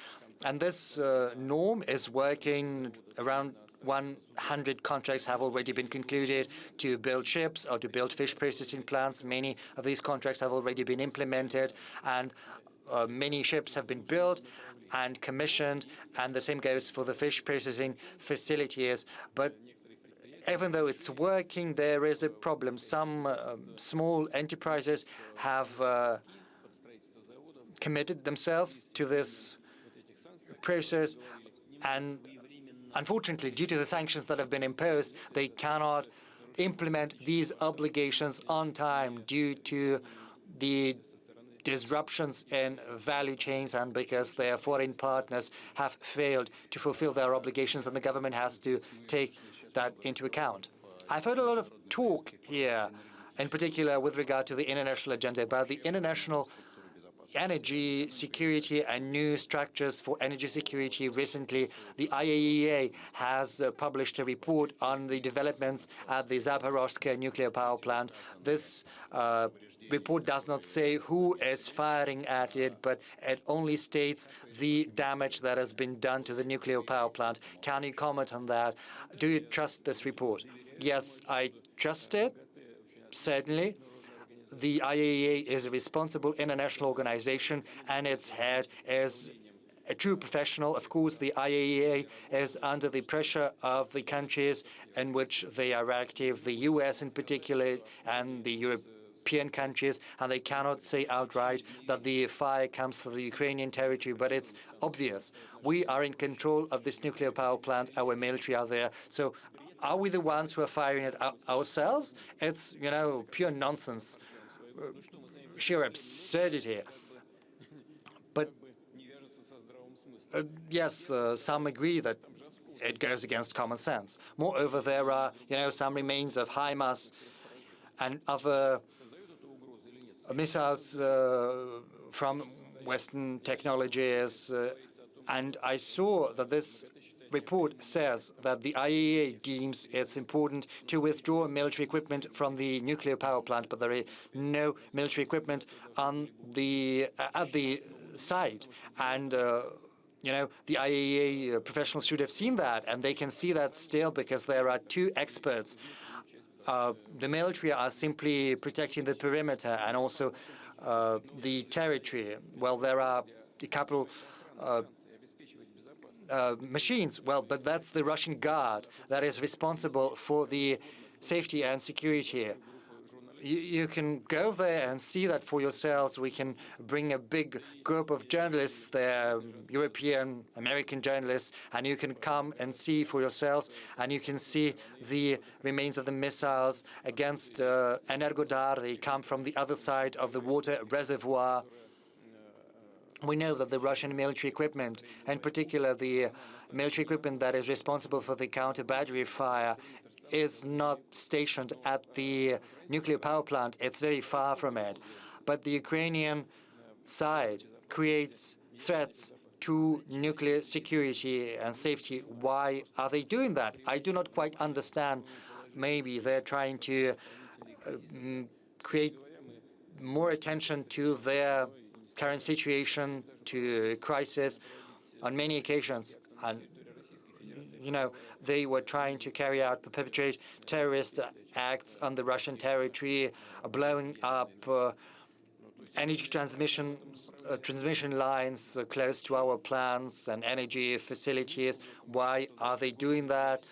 And this norm is working. Around 100 contracts have already been concluded to build ships or to build fish processing plants. Many of these contracts have already been implemented, and many ships have been built and commissioned, and the same goes for the fish processing facilities. But even though it's working, there is a problem. Some small enterprises have committed themselves to this process, and unfortunately, due to the sanctions that have been imposed, they cannot implement these obligations on time due to the disruptions in value chains and because their foreign partners have failed to fulfill their obligations, and the government has to take that into account. I've heard a lot of talk here, in particular with regard to the international agenda, about the international energy security and new structures for energy security. Recently, the IAEA has published a report on the developments at the Zaporozhye nuclear power plant. This report does not say who is firing at it, but it only states the damage that has been done to the nuclear power plant. Can you comment on that? Do you trust this report? Yes, I trust it, certainly. The IAEA is a responsible international organization, and its head is a true professional. Of course, the IAEA is under the pressure of the countries in which they are active, the US in particular, and the European countries, and they cannot say outright that the fire comes from the Ukrainian territory, but it's obvious. We are in control of this nuclear power plant. Our military are there. So are we the ones who are firing it ourselves? It's, pure nonsense, sheer absurdity. But yes, some agree that it goes against common sense. Moreover, there are, some remains of HIMARS and other missiles from Western technologies, and I saw that this report says that the IAEA deems it's important to withdraw military equipment from the nuclear power plant, but there is no military equipment on at the site. And the IAEA professionals should have seen that, and they can see that still because there are two experts. The military are simply protecting the perimeter and also the territory. Well, there are a couple machines. Well, but that's the Russian Guard that is responsible for the safety and security. You can go there and see that for yourselves. We can bring a big group of journalists there, European, American journalists, and you can come and see for yourselves, and you can see the remains of the missiles against Energodar. They come from the other side of the water reservoir. We know that the Russian military equipment, in particular the military equipment that is responsible for the counter-battery fire, is not stationed at the nuclear power plant. It's very far from it. But the Ukrainian side creates threats to nuclear security and safety. Why are they doing that? I do not quite understand. Maybe they're trying to create more attention to their current situation, to crisis on many occasions. And they were trying to carry out, perpetrate terrorist acts on the Russian territory, blowing up energy transmission lines close to our plants and energy facilities. Why are they doing that?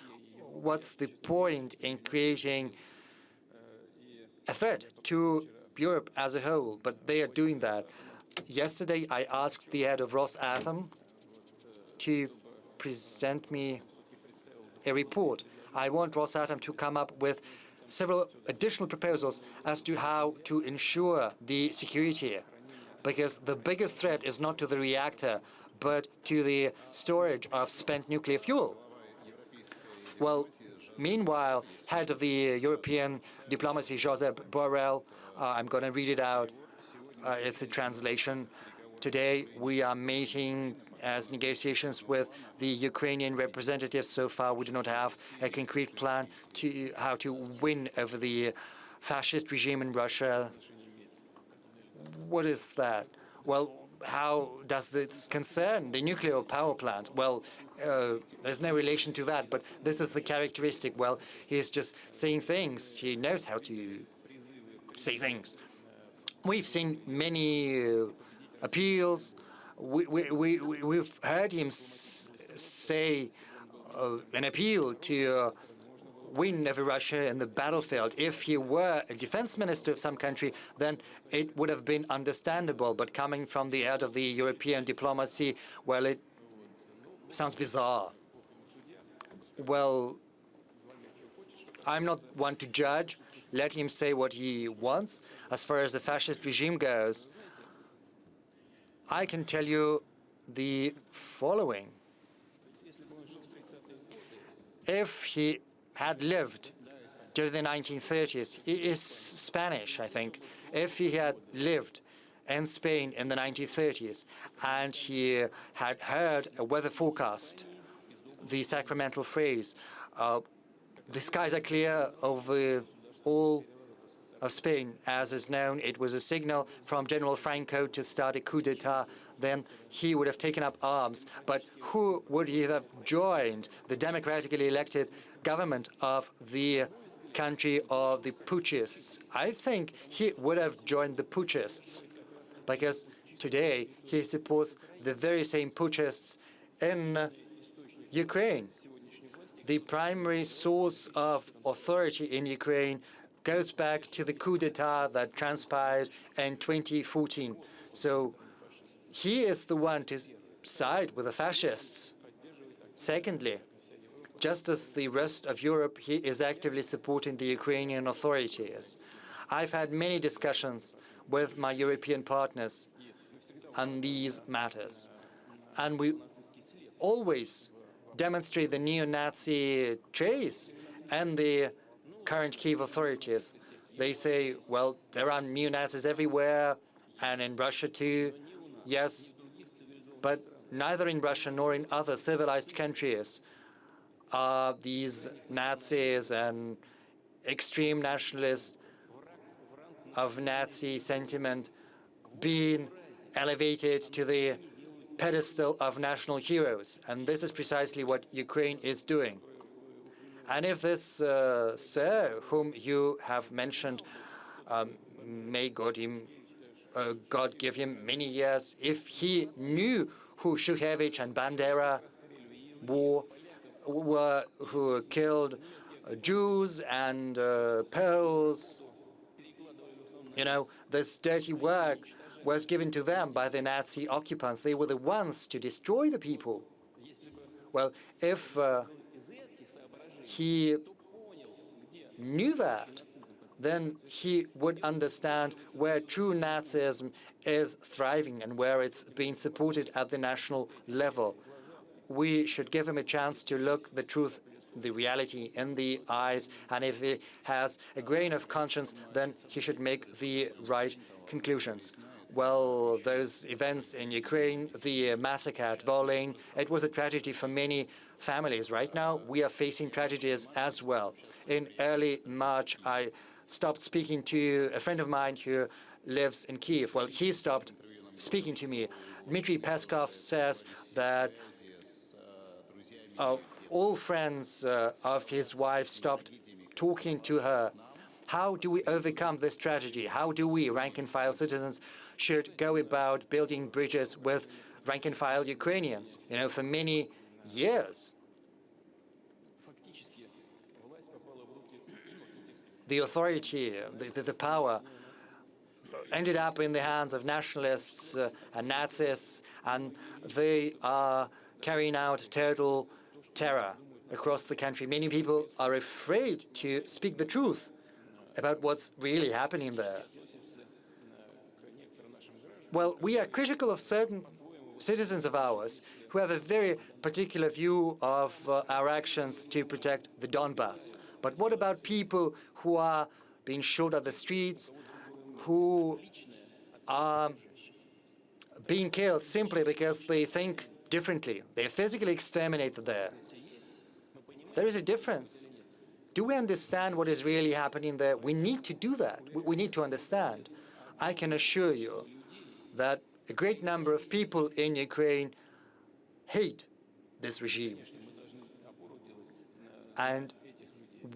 What's the point in creating a threat to Europe as a whole? But they are doing that. Yesterday, I asked the head of Rosatom to present me a report. I want Rosatom to come up with several additional proposals as to how to ensure the security, because the biggest threat is not to the reactor, but to the storage of spent nuclear fuel. Well, meanwhile, head of the European diplomacy, Josep Borrell, I'm going to read it out. It's a translation. Today, we are meeting as negotiations with the Ukrainian representatives. So far, we do not have a concrete plan to how to win over the fascist regime in Russia. What is that? Well, how does this concern the nuclear power plant? Well, there's no relation to that, but this is the characteristic. Well, he's just saying things. He knows how to say things. We've seen many appeals. We've heard him say an appeal to win over Russia in the battlefield. If he were a defense minister of some country, then it would have been understandable. But coming from the head of the European diplomacy, well, it sounds bizarre. Well, I'm not one to judge. Let him say what he wants. As far as the fascist regime goes, I can tell you the following. If he had lived during the 1930s, he is Spanish, I think. If he had lived in Spain in the 1930s and he had heard a weather forecast, the sacramental phrase, the skies are clear over all of Spain, as is known, it was a signal from General Franco to start a coup d'etat, then he would have taken up arms. But who would he have joined? The democratically elected government of the country of the putschists? I think he would have joined the putschists, because today he supports the very same putschists in Ukraine. The primary source of authority in Ukraine goes back to the coup d'etat that transpired in 2014. So he is the one to side with the fascists. Secondly, just as the rest of Europe, he is actively supporting the Ukrainian authorities. I've had many discussions with my European partners on these matters, and we always demonstrate the neo-Nazi trace and the current Kiev authorities. They say, well, there are neo-Nazis everywhere, and in Russia too. Yes, but neither in Russia nor in other civilized countries are these Nazis and extreme nationalists of Nazi sentiment being elevated to the pedestal of national heroes. And this is precisely what Ukraine is doing. And if this sir, whom you have mentioned, may God give him many years, if he knew who Shukhevich and Bandera were, who killed Jews and Poles, you know, this dirty work was given to them by the Nazi occupants. They were the ones to destroy the people. Well, if he knew that, then he would understand where true Nazism is thriving and where it's being supported at the national level. We should give him a chance to look the truth, the reality in the eyes, and if he has a grain of conscience, then he should make the right conclusions. Well, those events in Ukraine, the massacre at Volyn, it was a tragedy for many families. Right now, we are facing tragedies as well. In early March, I stopped speaking to a friend of mine who lives in Kiev. Well, he stopped speaking to me. Dmitry Peskov says that all friends of his wife stopped talking to her. How do we overcome this tragedy? How do we, rank-and-file citizens, should go about building bridges with rank-and-file Ukrainians? You know, for many years, the authority, the power ended up in the hands of nationalists and Nazis, and they are carrying out total terror across the country. Many people are afraid to speak the truth about what's really happening there. Well, we are critical of certain citizens of ours who have a very particular view of our actions to protect the Donbass. But what about people who are being shot at the streets, who are being killed simply because they think differently? They're physically exterminated there. There is a difference. Do we understand what is really happening there? We need to do that. We need to understand. I can assure you that a great number of people in Ukraine hate this regime. And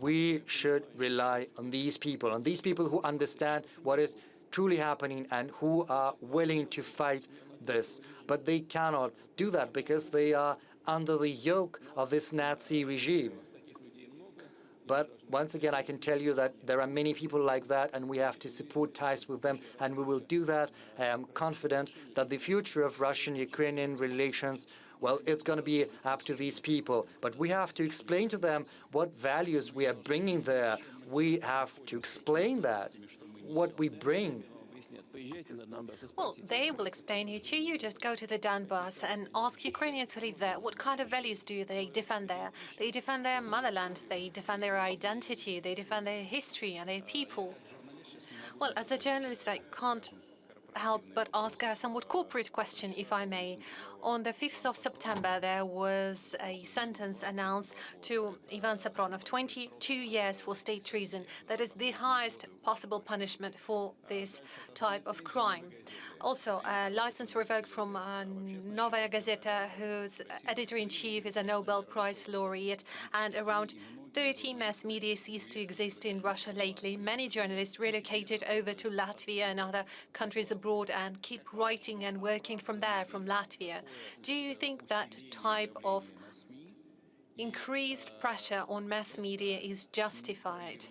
we should rely on these people who understand what is truly happening and who are willing to fight this. But they cannot do that because they are under the yoke of this Nazi regime. But once again, I can tell you that there are many people like that, and we have to support ties with them, and we will do that. I am confident that the future of Russian-Ukrainian relations, well, it's going to be up to these people. But we have to explain to them what values we are bringing there. We have to explain that, what we bring. Well, they will explain it to you. Just go to the Donbass and ask Ukrainians who live there, what kind of values do they defend there? They defend their motherland, they defend their identity, they defend their history and their people. Well, as a journalist, I can't help but ask a somewhat corporate question, if I may. On the 5th of September, there was a sentence announced to Ivan Sapronov, 22 years for state treason. That is the highest possible punishment for this type of crime. Also, a license revoked from Novaya Gazeta, whose editor-in-chief is a Nobel Prize laureate, and around 30 mass media ceased to exist in Russia lately. Many journalists relocated over to Latvia and other countries abroad and keep writing and working from there, from Latvia. Do you think that type of increased pressure on mass media is justified?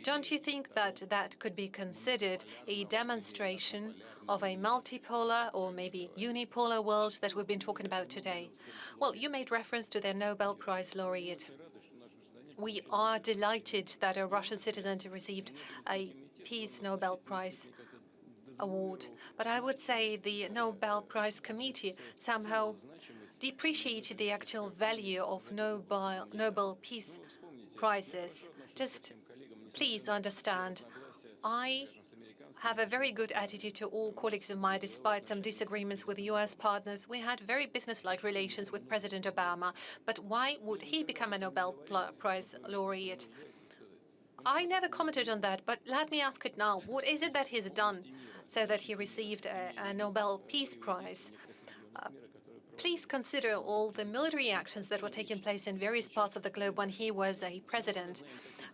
Don't you think that that could be considered a demonstration of a multipolar or maybe unipolar world that we've been talking about today? Well, you made reference to the Nobel Prize laureate. We are delighted that a Russian citizen received a Peace Nobel Prize award. But I would say the Nobel Prize Committee somehow depreciated the actual value of Nobel Peace Prizes. Just please understand, I have a very good attitude to all colleagues of mine, despite some disagreements with U.S. partners. We had very business-like relations with President Obama, but why would he become a Nobel Prize laureate? I never commented on that, but let me ask it now. What is it that he's done so that he received a Nobel Peace Prize? Please consider all the military actions that were taking place in various parts of the globe when he was a president.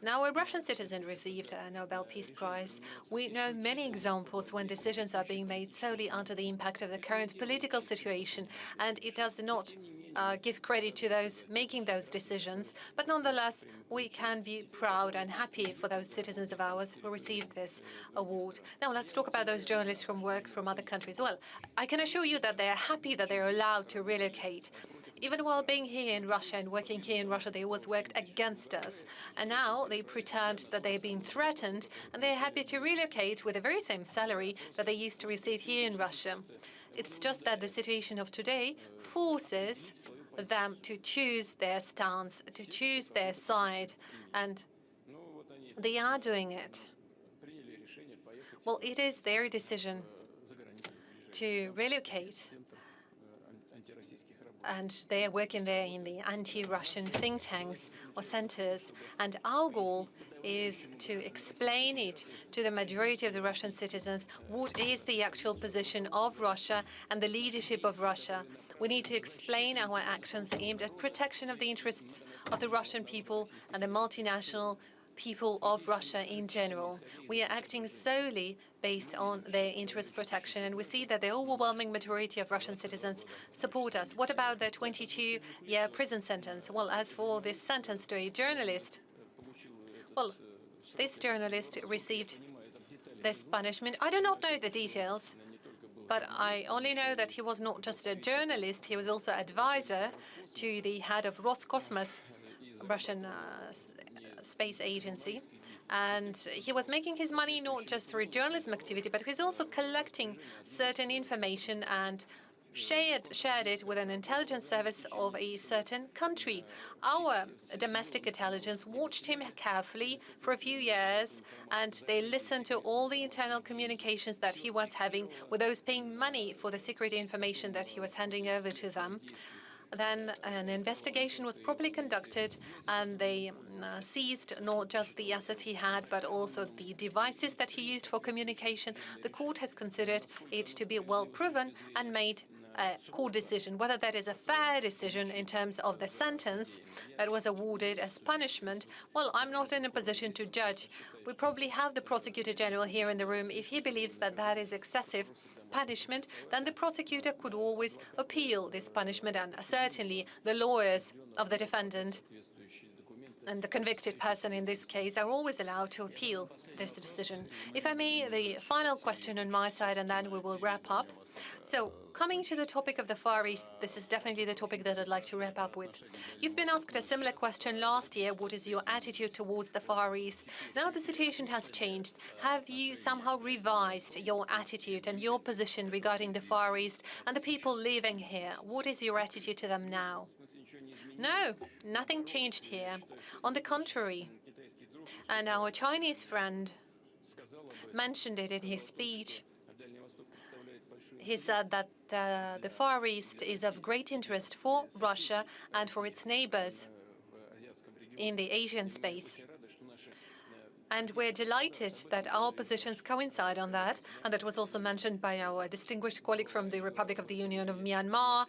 Now, a Russian citizen received a Nobel Peace Prize. We know many examples when decisions are being made solely under the impact of the current political situation, and it does not give credit to those making those decisions. But nonetheless, we can be proud and happy for those citizens of ours who received this award. Now, let's talk about those journalists from work from other countries. Well, I can assure you that they are happy that they're allowed to relocate. Even while being here in Russia and working here in Russia, they always worked against us. And now they pretend that they're being threatened, and they're happy to relocate with the very same salary that they used to receive here in Russia. It's just that the situation of today forces them to choose their stance, to choose their side, and they are doing it. Well, it is their decision to relocate, and they are working there in the anti-Russian think tanks or centers. And our goal is to explain it to the majority of the Russian citizens what is the actual position of Russia and the leadership of Russia. We need to explain our actions aimed at protection of the interests of the Russian people and the multinational people of Russia in general. We are acting solely based on their interest protection, and we see that the overwhelming majority of Russian citizens support us. What about the 22-year prison sentence? Well, as for this sentence to a journalist, well, this journalist received this punishment. I do not know the details, but I only know that he was not just a journalist, he was also advisor to the head of Roscosmos, Russian space agency. And he was making his money not just through journalism activity, but he's also collecting certain information and shared it with an intelligence service of a certain country. Our domestic intelligence watched him carefully for a few years, and they listened to all the internal communications that he was having with those paying money for the secret information that he was handing over to them. Then an investigation was properly conducted, and they seized not just the assets he had, but also the devices that he used for communication. The court has considered it to be well proven and made a court decision. Whether that is a fair decision in terms of the sentence that was awarded as punishment, well, I'm not in a position to judge. We probably have the Prosecutor General here in the room. If he believes that that is excessive punishment, then the prosecutor could always appeal this punishment, and certainly the lawyers of the defendant and the convicted person in this case are always allowed to appeal this decision. If I may, the final question on my side, and then we will wrap up. So, coming to the topic of the Far East, this is definitely the topic that I'd like to wrap up with. You've been asked a similar question last year: what is your attitude towards the Far East? Now the situation has changed. Have you somehow revised your attitude and your position regarding the Far East and the people living here? What is your attitude to them now? No, nothing changed here. On the contrary, and our Chinese friend mentioned it in his speech. He said that the Far East is of great interest for Russia and for its neighbors in the Asian space. And we're delighted that our positions coincide on that. And that was also mentioned by our distinguished colleague from the Republic of the Union of Myanmar,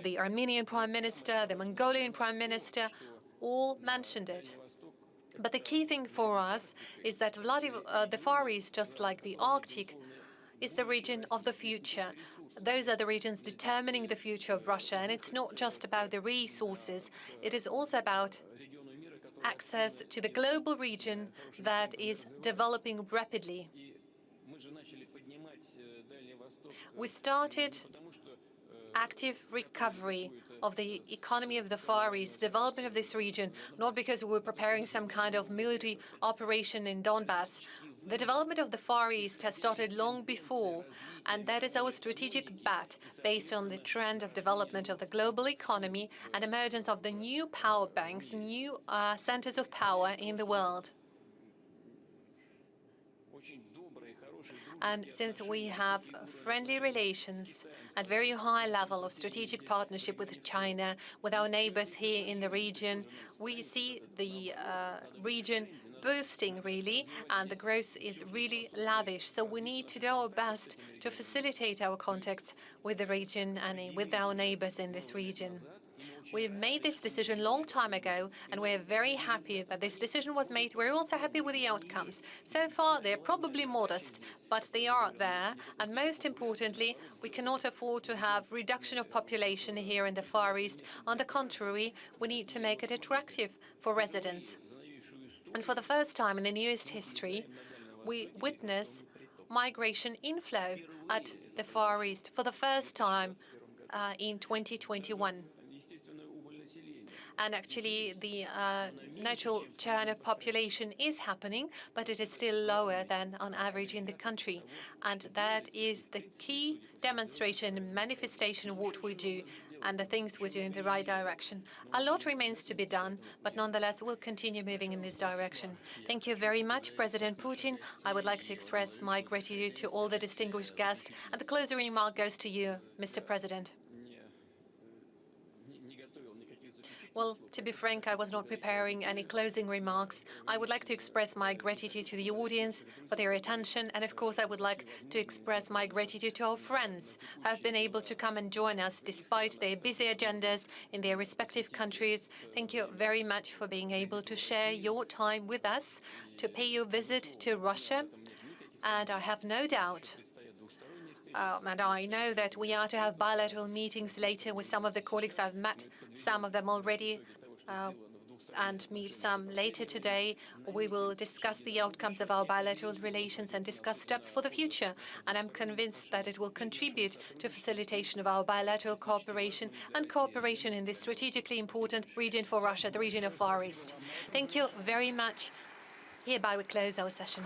the Armenian Prime Minister, the Mongolian Prime Minister, all mentioned it. But the key thing for us is that the Far East, just like the Arctic, is the region of the future. Those are the regions determining the future of Russia. And it's not just about the resources. It is also about access to the global region that is developing rapidly. We started active recovery of the economy of the Far East, development of this region, not because we were preparing some kind of military operation in Donbass. The development of the Far East has started long before, and that is our strategic bet based on the trend of development of the global economy and emergence of the new power banks, new centers of power in the world. And since we have friendly relations at very high level of strategic partnership with China, with our neighbors here in the region, we see the region boosting, really, and the growth is really lavish. So we need to do our best to facilitate our contacts with the region and with our neighbors in this region. We made this decision a long time ago, and we're very happy that this decision was made. We're also happy with the outcomes. So far, they're probably modest, but they are there. And most importantly, we cannot afford to have reduction of population here in the Far East. On the contrary, we need to make it attractive for residents. And for the first time in the newest history, we witness migration inflow at the Far East for the first time in 2021. And actually, the natural churn of population is happening, but it is still lower than on average in the country. And that is the key demonstration and manifestation of what we do and the things we do in the right direction. A lot remains to be done, but nonetheless, we'll continue moving in this direction. Thank you very much, President Putin. I would like to express my gratitude to all the distinguished guests, and the closing remark goes to you, Mr. President. Well, to be frank, I was not preparing any closing remarks. I would like to express my gratitude to the audience for their attention, and of course I would like to express my gratitude to our friends who have been able to come and join us despite their busy agendas in their respective countries. Thank you very much for being able to share your time with us, to pay your visit to Russia, and I have no doubt and I know that we are to have bilateral meetings later with some of the colleagues. I've met some of them already and meet some later today. We will discuss the outcomes of our bilateral relations and discuss steps for the future. And I'm convinced that it will contribute to facilitation of our bilateral cooperation and cooperation in this strategically important region for Russia, the region of Far East. Thank you very much. Hereby we close our session.